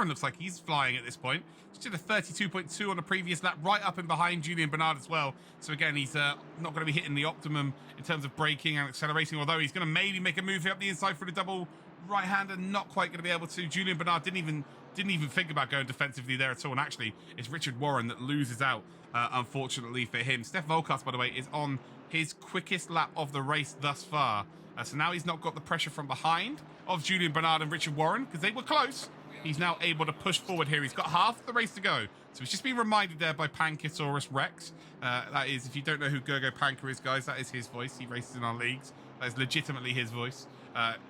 looks like he's flying at this point. Just did a 32.2 on the previous lap, right up and behind Julian Bernard as well. So again, he's not going to be hitting the optimum in terms of braking and accelerating, although he's going to maybe make a move here up the inside for the double right-hander. Not quite going to be able to. Julian Bernard didn't even think about going defensively there at all. And actually, it's Richard Warren that loses out. Unfortunately for him. Steph Volkas, by the way, is on his quickest lap of the race thus far. So now he's not got the pressure from behind of Julian Bernard and Richard Warren, because they were close. He's now able to push forward here. He's got half the race to go. So he's just been reminded there by Pankasaurus Rex. That is, if you don't know who Gergo Panka is, guys, that is his voice. He races in our leagues. That is legitimately his voice.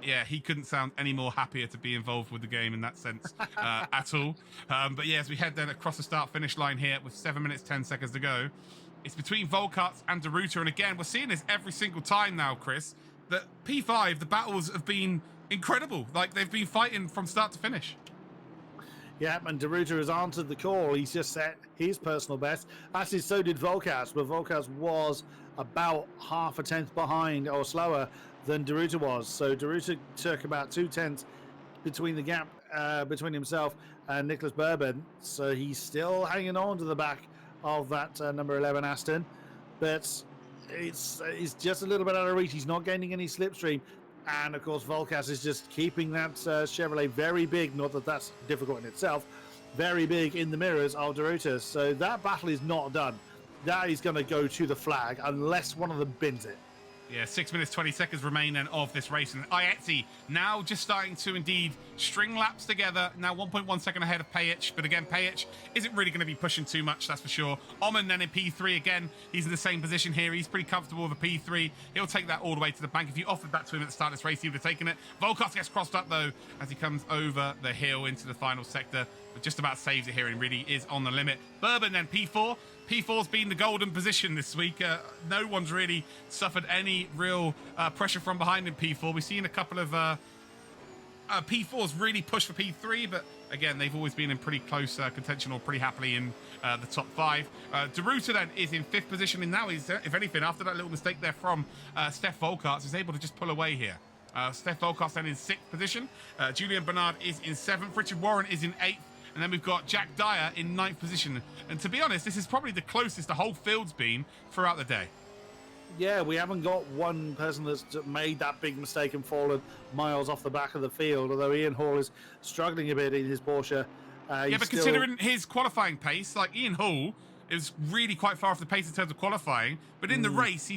Yeah, he couldn't sound any more happier to be involved with the game in that sense at all. But yeah, as we head then across the start-finish line here with 7 minutes, 10 seconds to go, it's between Volkarts and DeRuiter. And again, we're seeing this every single time now, Chris, that P5, the battles have been incredible. Like, they've been fighting from start to finish. Yeah, and DeRuiter has answered the call. He's just set his personal best. Actually, so did Volkas, but Volkas was about 0.5 behind or slower than DeRuiter was. So DeRuiter took about 0.2 between the gap between himself and Nicholas Bourbon. So he's still hanging on to the back of that number 11 Aston, but it's just a little bit out of reach. He's not gaining any slipstream. And of course, Volkas is just keeping that Chevrolet very big. Not that that's difficult in itself. Very big in the mirrors of DeRuiter. So that battle is not done. That is going to go to the flag unless one of them bins it. Yeah, 6 minutes, 20 seconds remain then of this race. And Ayetzi now just starting to indeed string laps together. Now 1.1 second ahead of Pajic. But again, Pajic isn't really going to be pushing too much, that's for sure. Oman then in P3 again. He's in the same position here. He's pretty comfortable with a P3. He'll take that all the way to the bank. If you offered that to him at the start of this race, he would have taken it. Volkas gets crossed up, though, as he comes over the hill into the final sector. But just about saves it here and really is on the limit. Bourbon then P4. P4's been the golden position this week. No one's really suffered any real pressure from behind in P4. We've seen a couple of P4's really pushed for P3, but again, they've always been in pretty close contention or pretty happily in the top 5. DeRuiter then is in 5th position, and now he's, if anything, after that little mistake there from Steph Volkas, is able to just pull away here. Steph Volkas then in 6th position. Julian Bernard is in 7th. Richard Warren is in 8th. And then we've got Jack Dyer in 9th position. And to be honest, this is probably the closest the whole field's been throughout the day. Yeah, we haven't got one person that's made that big mistake and fallen miles off the back of the field, although Ian Hall is struggling a bit in his Porsche. Yeah, but considering his qualifying pace, like Ian Hall is really quite far off the pace in terms of qualifying. But in the race,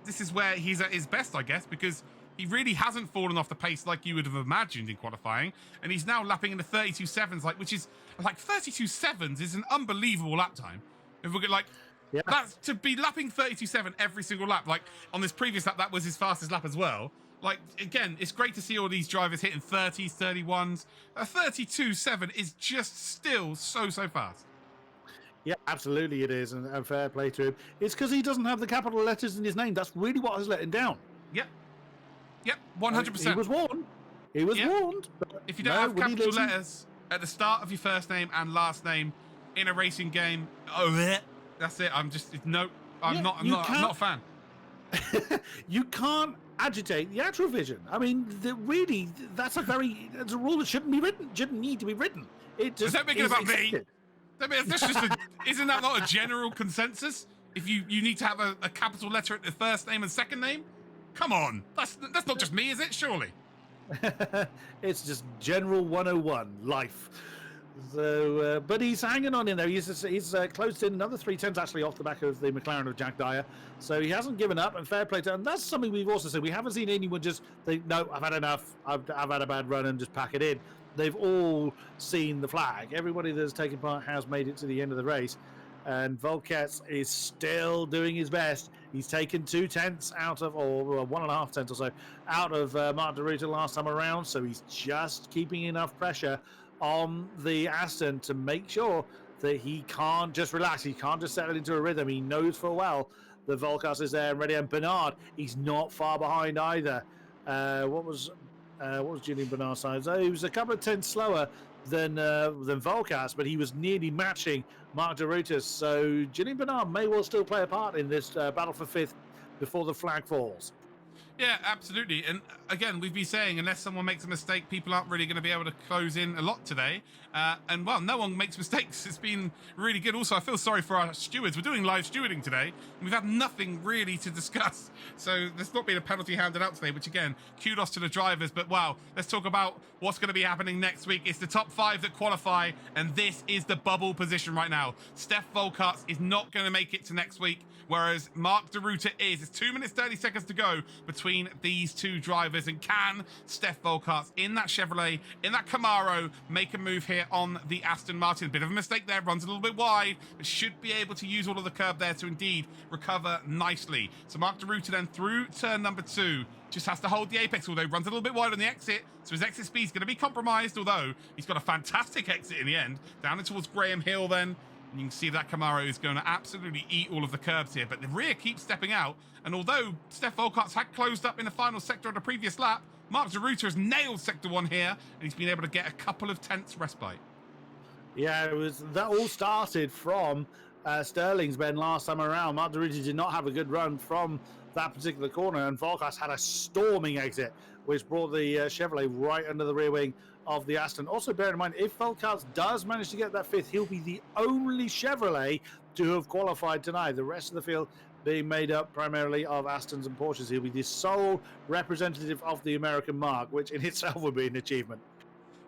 this is where he's at his best, I guess, because he really hasn't fallen off the pace like you would have imagined in qualifying. And he's now lapping in the 32.7s, which is like 32.7s is an unbelievable lap time. If we get that's to be lapping 32.7 every single lap. Like on this previous lap, that was his fastest lap as well. Like, again, it's great to see all these drivers hitting 30s, 31s. A 32.7 is just still so fast. Yeah, absolutely it is, and fair play to him. It's because he doesn't have the capital letters in his name. That's really what has let him down. Yep, 100%. He was warned. He was warned. If you don't have capital letters at the start of your first name and last name in a racing game, that's it. I'm not a fan. You can't agitate the Atrovision. I mean, really, that's a rule that shouldn't need to be written. It just is that making about accepted. Me? Isn't that not a general consensus? If you need to have a capital letter at the first name and second name? Come on, that's not just me, is it? Surely. It's just general 101 life. So, but he's hanging on in there. He's closed in another 3/10 actually off the back of the McLaren of Jack Dyer. So he hasn't given up, and fair play to him. And that's something we've also said. We haven't seen anyone just think, no, I've had enough. I've had a bad run and just pack it in. They've all seen the flag. Everybody that's taken part has made it to the end of the race. And Volkas is still doing his best. He's taken 2 tenths out of, or 1.5 tenths or so, out of Mark DeRuta last time around. So he's just keeping enough pressure on the Aston to make sure that he can't just relax. He can't just settle into a rhythm. He knows full well that Volkas is there and ready. And Bernard, he's not far behind either. What was Julian Bernard's size? He was a couple of tenths slower than Volkas, but he was nearly matching Mark DeRuta. So Julian Bernard may well still play a part in this battle for 5th before the flag falls. Yeah, absolutely. And again, we've been saying, unless someone makes a mistake, people aren't really going to be able to close in a lot today. And well, no one makes mistakes. It's been really good. Also, I feel sorry for our stewards. We're doing live stewarding today, and we've had nothing really to discuss. So there's not been a penalty handed out today, which again, kudos to the drivers. But wow, let's talk about what's going to be happening next week. It's the top 5 that qualify, and this is the bubble position right now. Steph Volkas is not going to make it to next week, whereas Mark DeRuta is. It's 2 minutes, 30 seconds to go between these two drivers. And can Steph Volkas in that Chevrolet, in that Camaro, make a move here on the Aston Martin? Bit of a mistake there, runs a little bit wide, but should be able to use all of the curb there to indeed recover nicely. So Mark DeRuta then through turn number 2. Just has to hold the apex, although runs a little bit wide on the exit, so his exit speed is going to be compromised, although he's got a fantastic exit in the end. Down in towards Graham Hill then. And you can see that Camaro is going to absolutely eat all of the curbs here, but the rear keeps stepping out. And although Steph Volkas had closed up in the final sector of the previous lap, Mark DeRuta has nailed sector 1 here, and he's been able to get a couple of tenths respite. Yeah, that all started from Sterling's bend last time around. Mark DeRuta did not have a good run from that particular corner, and Volkas had a storming exit, which brought the Chevrolet right under the rear wing of the Aston. Also, bear in mind, if Volkas does manage to get that 5th, he'll be the only Chevrolet to have qualified tonight. The rest of the field being made up primarily of Astons and Porsches. He'll be the sole representative of the American mark, which in itself would be an achievement.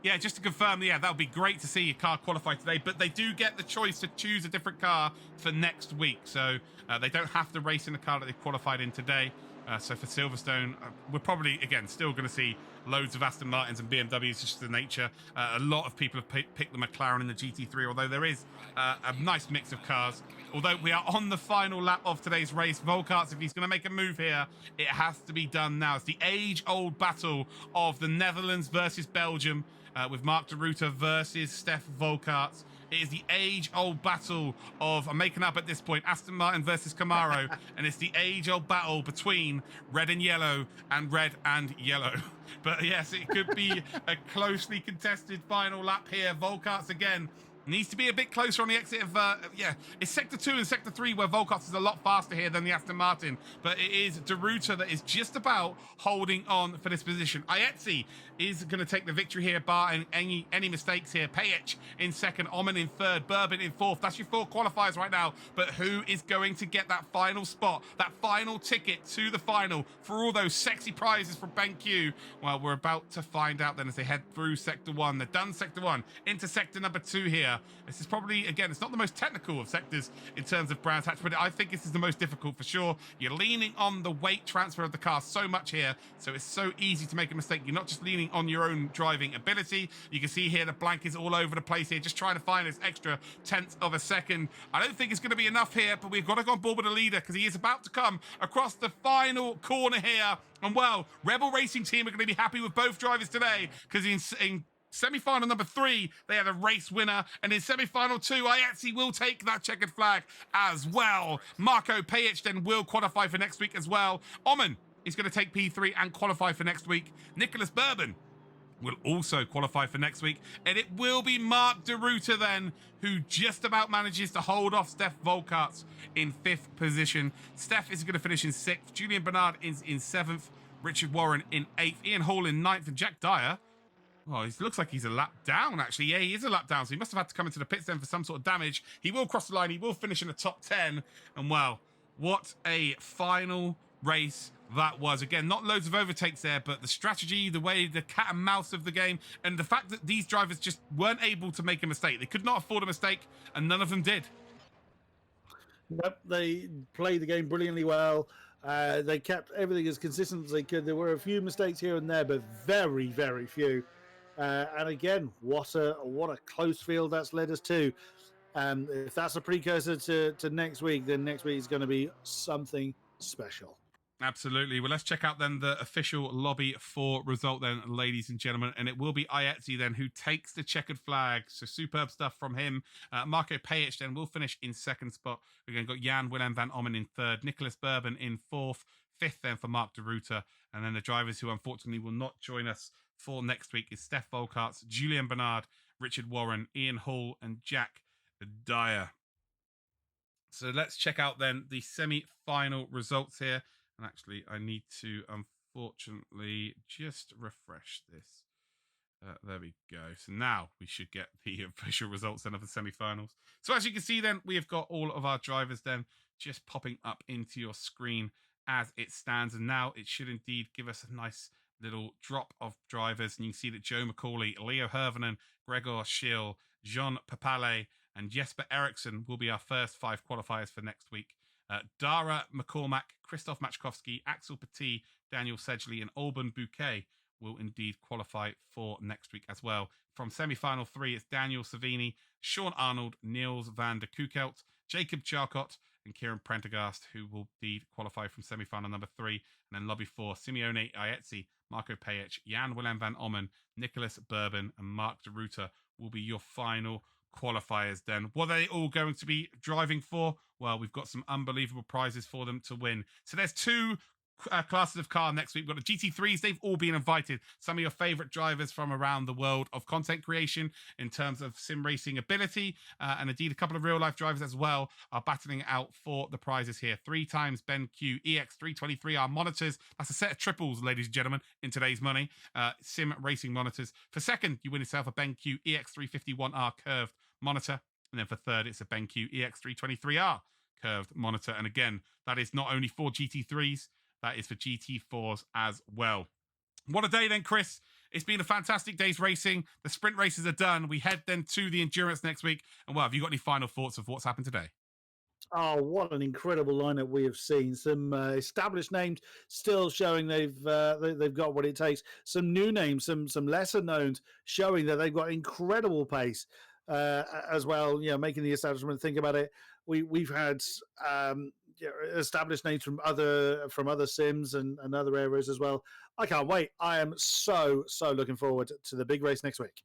Yeah, just to confirm, yeah, that would be great to see a car qualify today, but they do get the choice to choose a different car for next week. So they don't have to race in the car that they've qualified in today. So for Silverstone, we're probably, again, still going to see loads of Aston Martins and BMWs, just the nature. A lot of people have picked the McLaren and the GT3, although there is a nice mix of cars. Although we are on the final lap of today's race, Volkas, if he's going to make a move here, it has to be done now. It's the age-old battle of the Netherlands versus Belgium, with Mark DeRuta versus Steph Volkas. It is the age-old battle of, I'm making up at this point, Aston Martin versus Camaro, and it's the age-old battle between red and yellow and red and yellow. But yes, it could be a closely contested final lap here. Volkas again needs to be a bit closer on the exit of, it's Sector 2 and Sector 3 where Volkas is a lot faster here than the Aston Martin. But it is DeRuta that is just about holding on for this position. Ayetzi is going to take the victory here, barring any mistakes here. Payech in second, Oman in third, Bourbon in fourth. That's your 4 qualifiers right now. But who is going to get that final spot, that final ticket to the final for all those sexy prizes from BenQ? Well, we're about to find out then as they head through Sector 1. They're done Sector 1, into Sector number 2 here. This is probably, again, it's not the most technical of sectors in terms of Brands Hatch, but I think this is the most difficult for sure. You're leaning on the weight transfer of the car so much here, so it's so easy to make a mistake. You're not just leaning on your own driving ability. You can see here the blank is all over the place here, just trying to find this extra tenth of a second. I don't think it's going to be enough here, but we've got to go on board with the leader because he is about to come across the final corner here. And well, Rebel Racing Team are going to be happy with both drivers today because in semi-final number 3, they are the race winner. And in semi-final 2, Ayetzi will take that checkered flag as well. Marco Payech then will qualify for next week as well. Oman is going to take P3 and qualify for next week. Nicholas Bourbon will also qualify for next week. And it will be Mark DeRuta then who just about manages to hold off Steph Volkas in 5th position. Steph is going to finish in 6th. Julian Bernard is in 7th. Richard Warren in 8th. Ian Hall in 9th. And Jack Dyer, oh, it looks like he's a lap down, actually. Yeah, he is a lap down, so he must have had to come into the pits then for some sort of damage. He will cross the line. He will finish in the top 10. And, well, what a final race that was. Again, not loads of overtakes there, but the strategy, the way, the cat and mouse of the game, and the fact that these drivers just weren't able to make a mistake. They could not afford a mistake, and none of them did. Nope, they played the game brilliantly well. They kept everything as consistent as they could. There were a few mistakes here and there, but very, very few. And again, what a close field that's led us to. If that's a precursor to next week, then next week is going to be something special. Absolutely. Well, let's check out then the official lobby for result then, ladies and gentlemen. And it will be Ayetzi then who takes the checkered flag. So superb stuff from him. Marco Pajic then will finish in second spot. We've then got Jan Willem van Ommen in third. Nicholas Bourbon in fourth. Fifth then for Mark de Ruyter. And then the drivers who unfortunately will not join us for next week is Steph Volkarts, Julian Bernard, Richard Warren, Ian Hall, and Jack Dyer. So let's check out then the semi-final results here. And actually, I need to, unfortunately, just refresh this. There we go. So now we should get the official results then of the semi-finals. So as you can see then, we have got all of our drivers then just popping up into your screen as it stands. And now it should indeed give us a nice little drop of drivers. And you can see that Joe McCauley, Leo Hervenen, Gregor Schill, Jean Papale, and Jesper Eriksson will be our first 5 qualifiers for next week. Dara McCormack, Christoph Machkowski, Axel Petit, Daniel Sedgley, and Alban Bouquet will indeed qualify for next week as well. From semi-final 3, it's Daniel Savini, Sean Arnold, Niels van der Koekelt, Jacob Charcot, and Kieran Prendergast, who will indeed qualify from semi-final number 3. And then lobby 4, Simeone Ayetzi, Marco Pajic, Jan Willem van Ommen, Nicholas Bourbon, and Mark de Ruyter will be your final qualifiers then. What are they all going to be driving for? Well, we've got some unbelievable prizes for them to win. So there's 2 classes of car next week. We've got the GT3s. They've all been invited. Some of your favorite drivers from around the world of content creation in terms of sim racing ability, and indeed a couple of real life drivers as well are battling it out for the prizes here. 3 times BenQ EX323R monitors. That's a set of triples, ladies and gentlemen, in today's money. Sim racing monitors. For second, you win yourself a BenQ EX351R curved monitor. And then for third, it's a BenQ EX323R curved monitor. And again, that is not only for GT3s, that is for GT4s as well. What a day then, Chris. It's been a fantastic day's racing. The sprint races are done. We head then to the endurance next week. And well, have you got any final thoughts of what's happened today? Oh, what an incredible lineup we have seen! Some established names still showing they've got what it takes. Some new names, some lesser knowns showing that they've got incredible pace as well. You know, making the establishment think about it. We've had established names from other sims and other areas as well. I can't wait. I am so looking forward to the big race next week.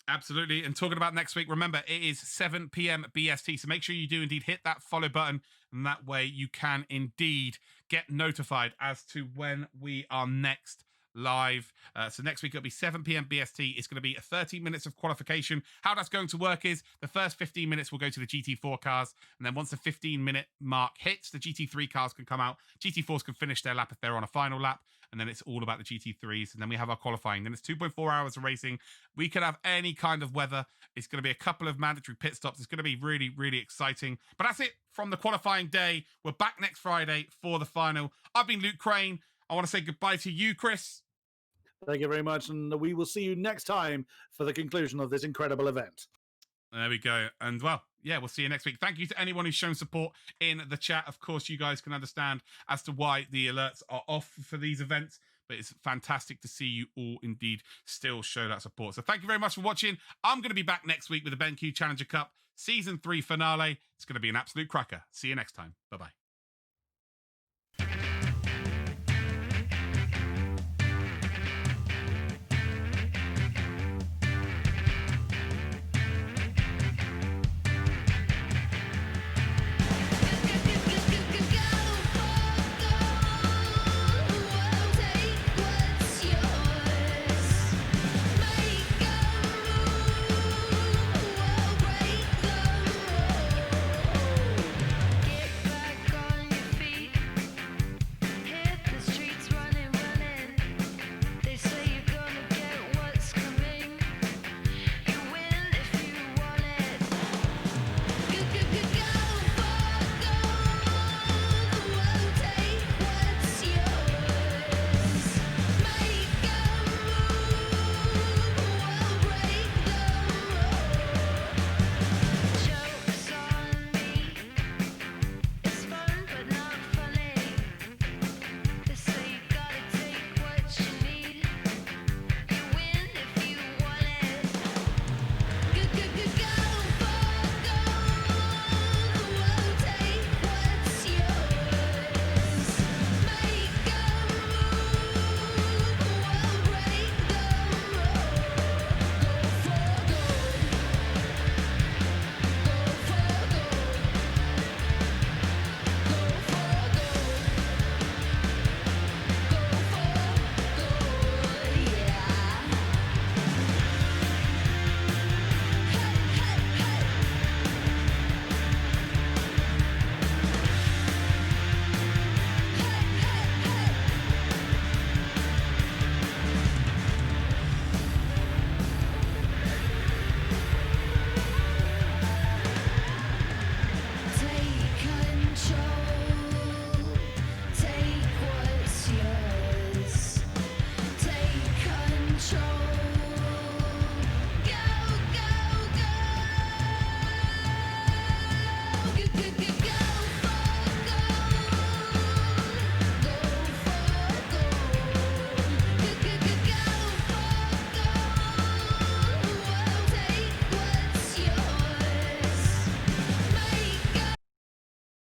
Absolutely. And talking about next week, remember, it is 7 p.m. BST. So make sure you do indeed hit that follow button. And that way you can indeed get notified as to when we are next live. So next week it'll be 7 p.m. BST. It's going to be 30 minutes of qualification. How that's going to work is the first 15 minutes will go to the GT4 cars. And then once the 15-minute mark hits, the GT3 cars can come out. GT4s can finish their lap if they're on a final lap. And then it's all about the GT3s. And then we have our qualifying. Then it's 2.4 hours of racing. We could have any kind of weather. It's going to be a couple of mandatory pit stops. It's going to be really, really exciting. But that's it from the qualifying day. We're back next Friday for the final. I've been Luke Crane. I want to say goodbye to you, Chris. Thank you very much. And we will see you next time for the conclusion of this incredible event. There we go. And well, yeah, we'll see you next week. Thank you to anyone who's shown support in the chat. Of course, you guys can understand as to why the alerts are off for these events, but it's fantastic to see you all indeed still show that support. So thank you very much for watching. I'm going to be back next week with the BenQ Challenger Cup Season 3 finale. It's going to be an absolute cracker. See you next time. Bye-bye.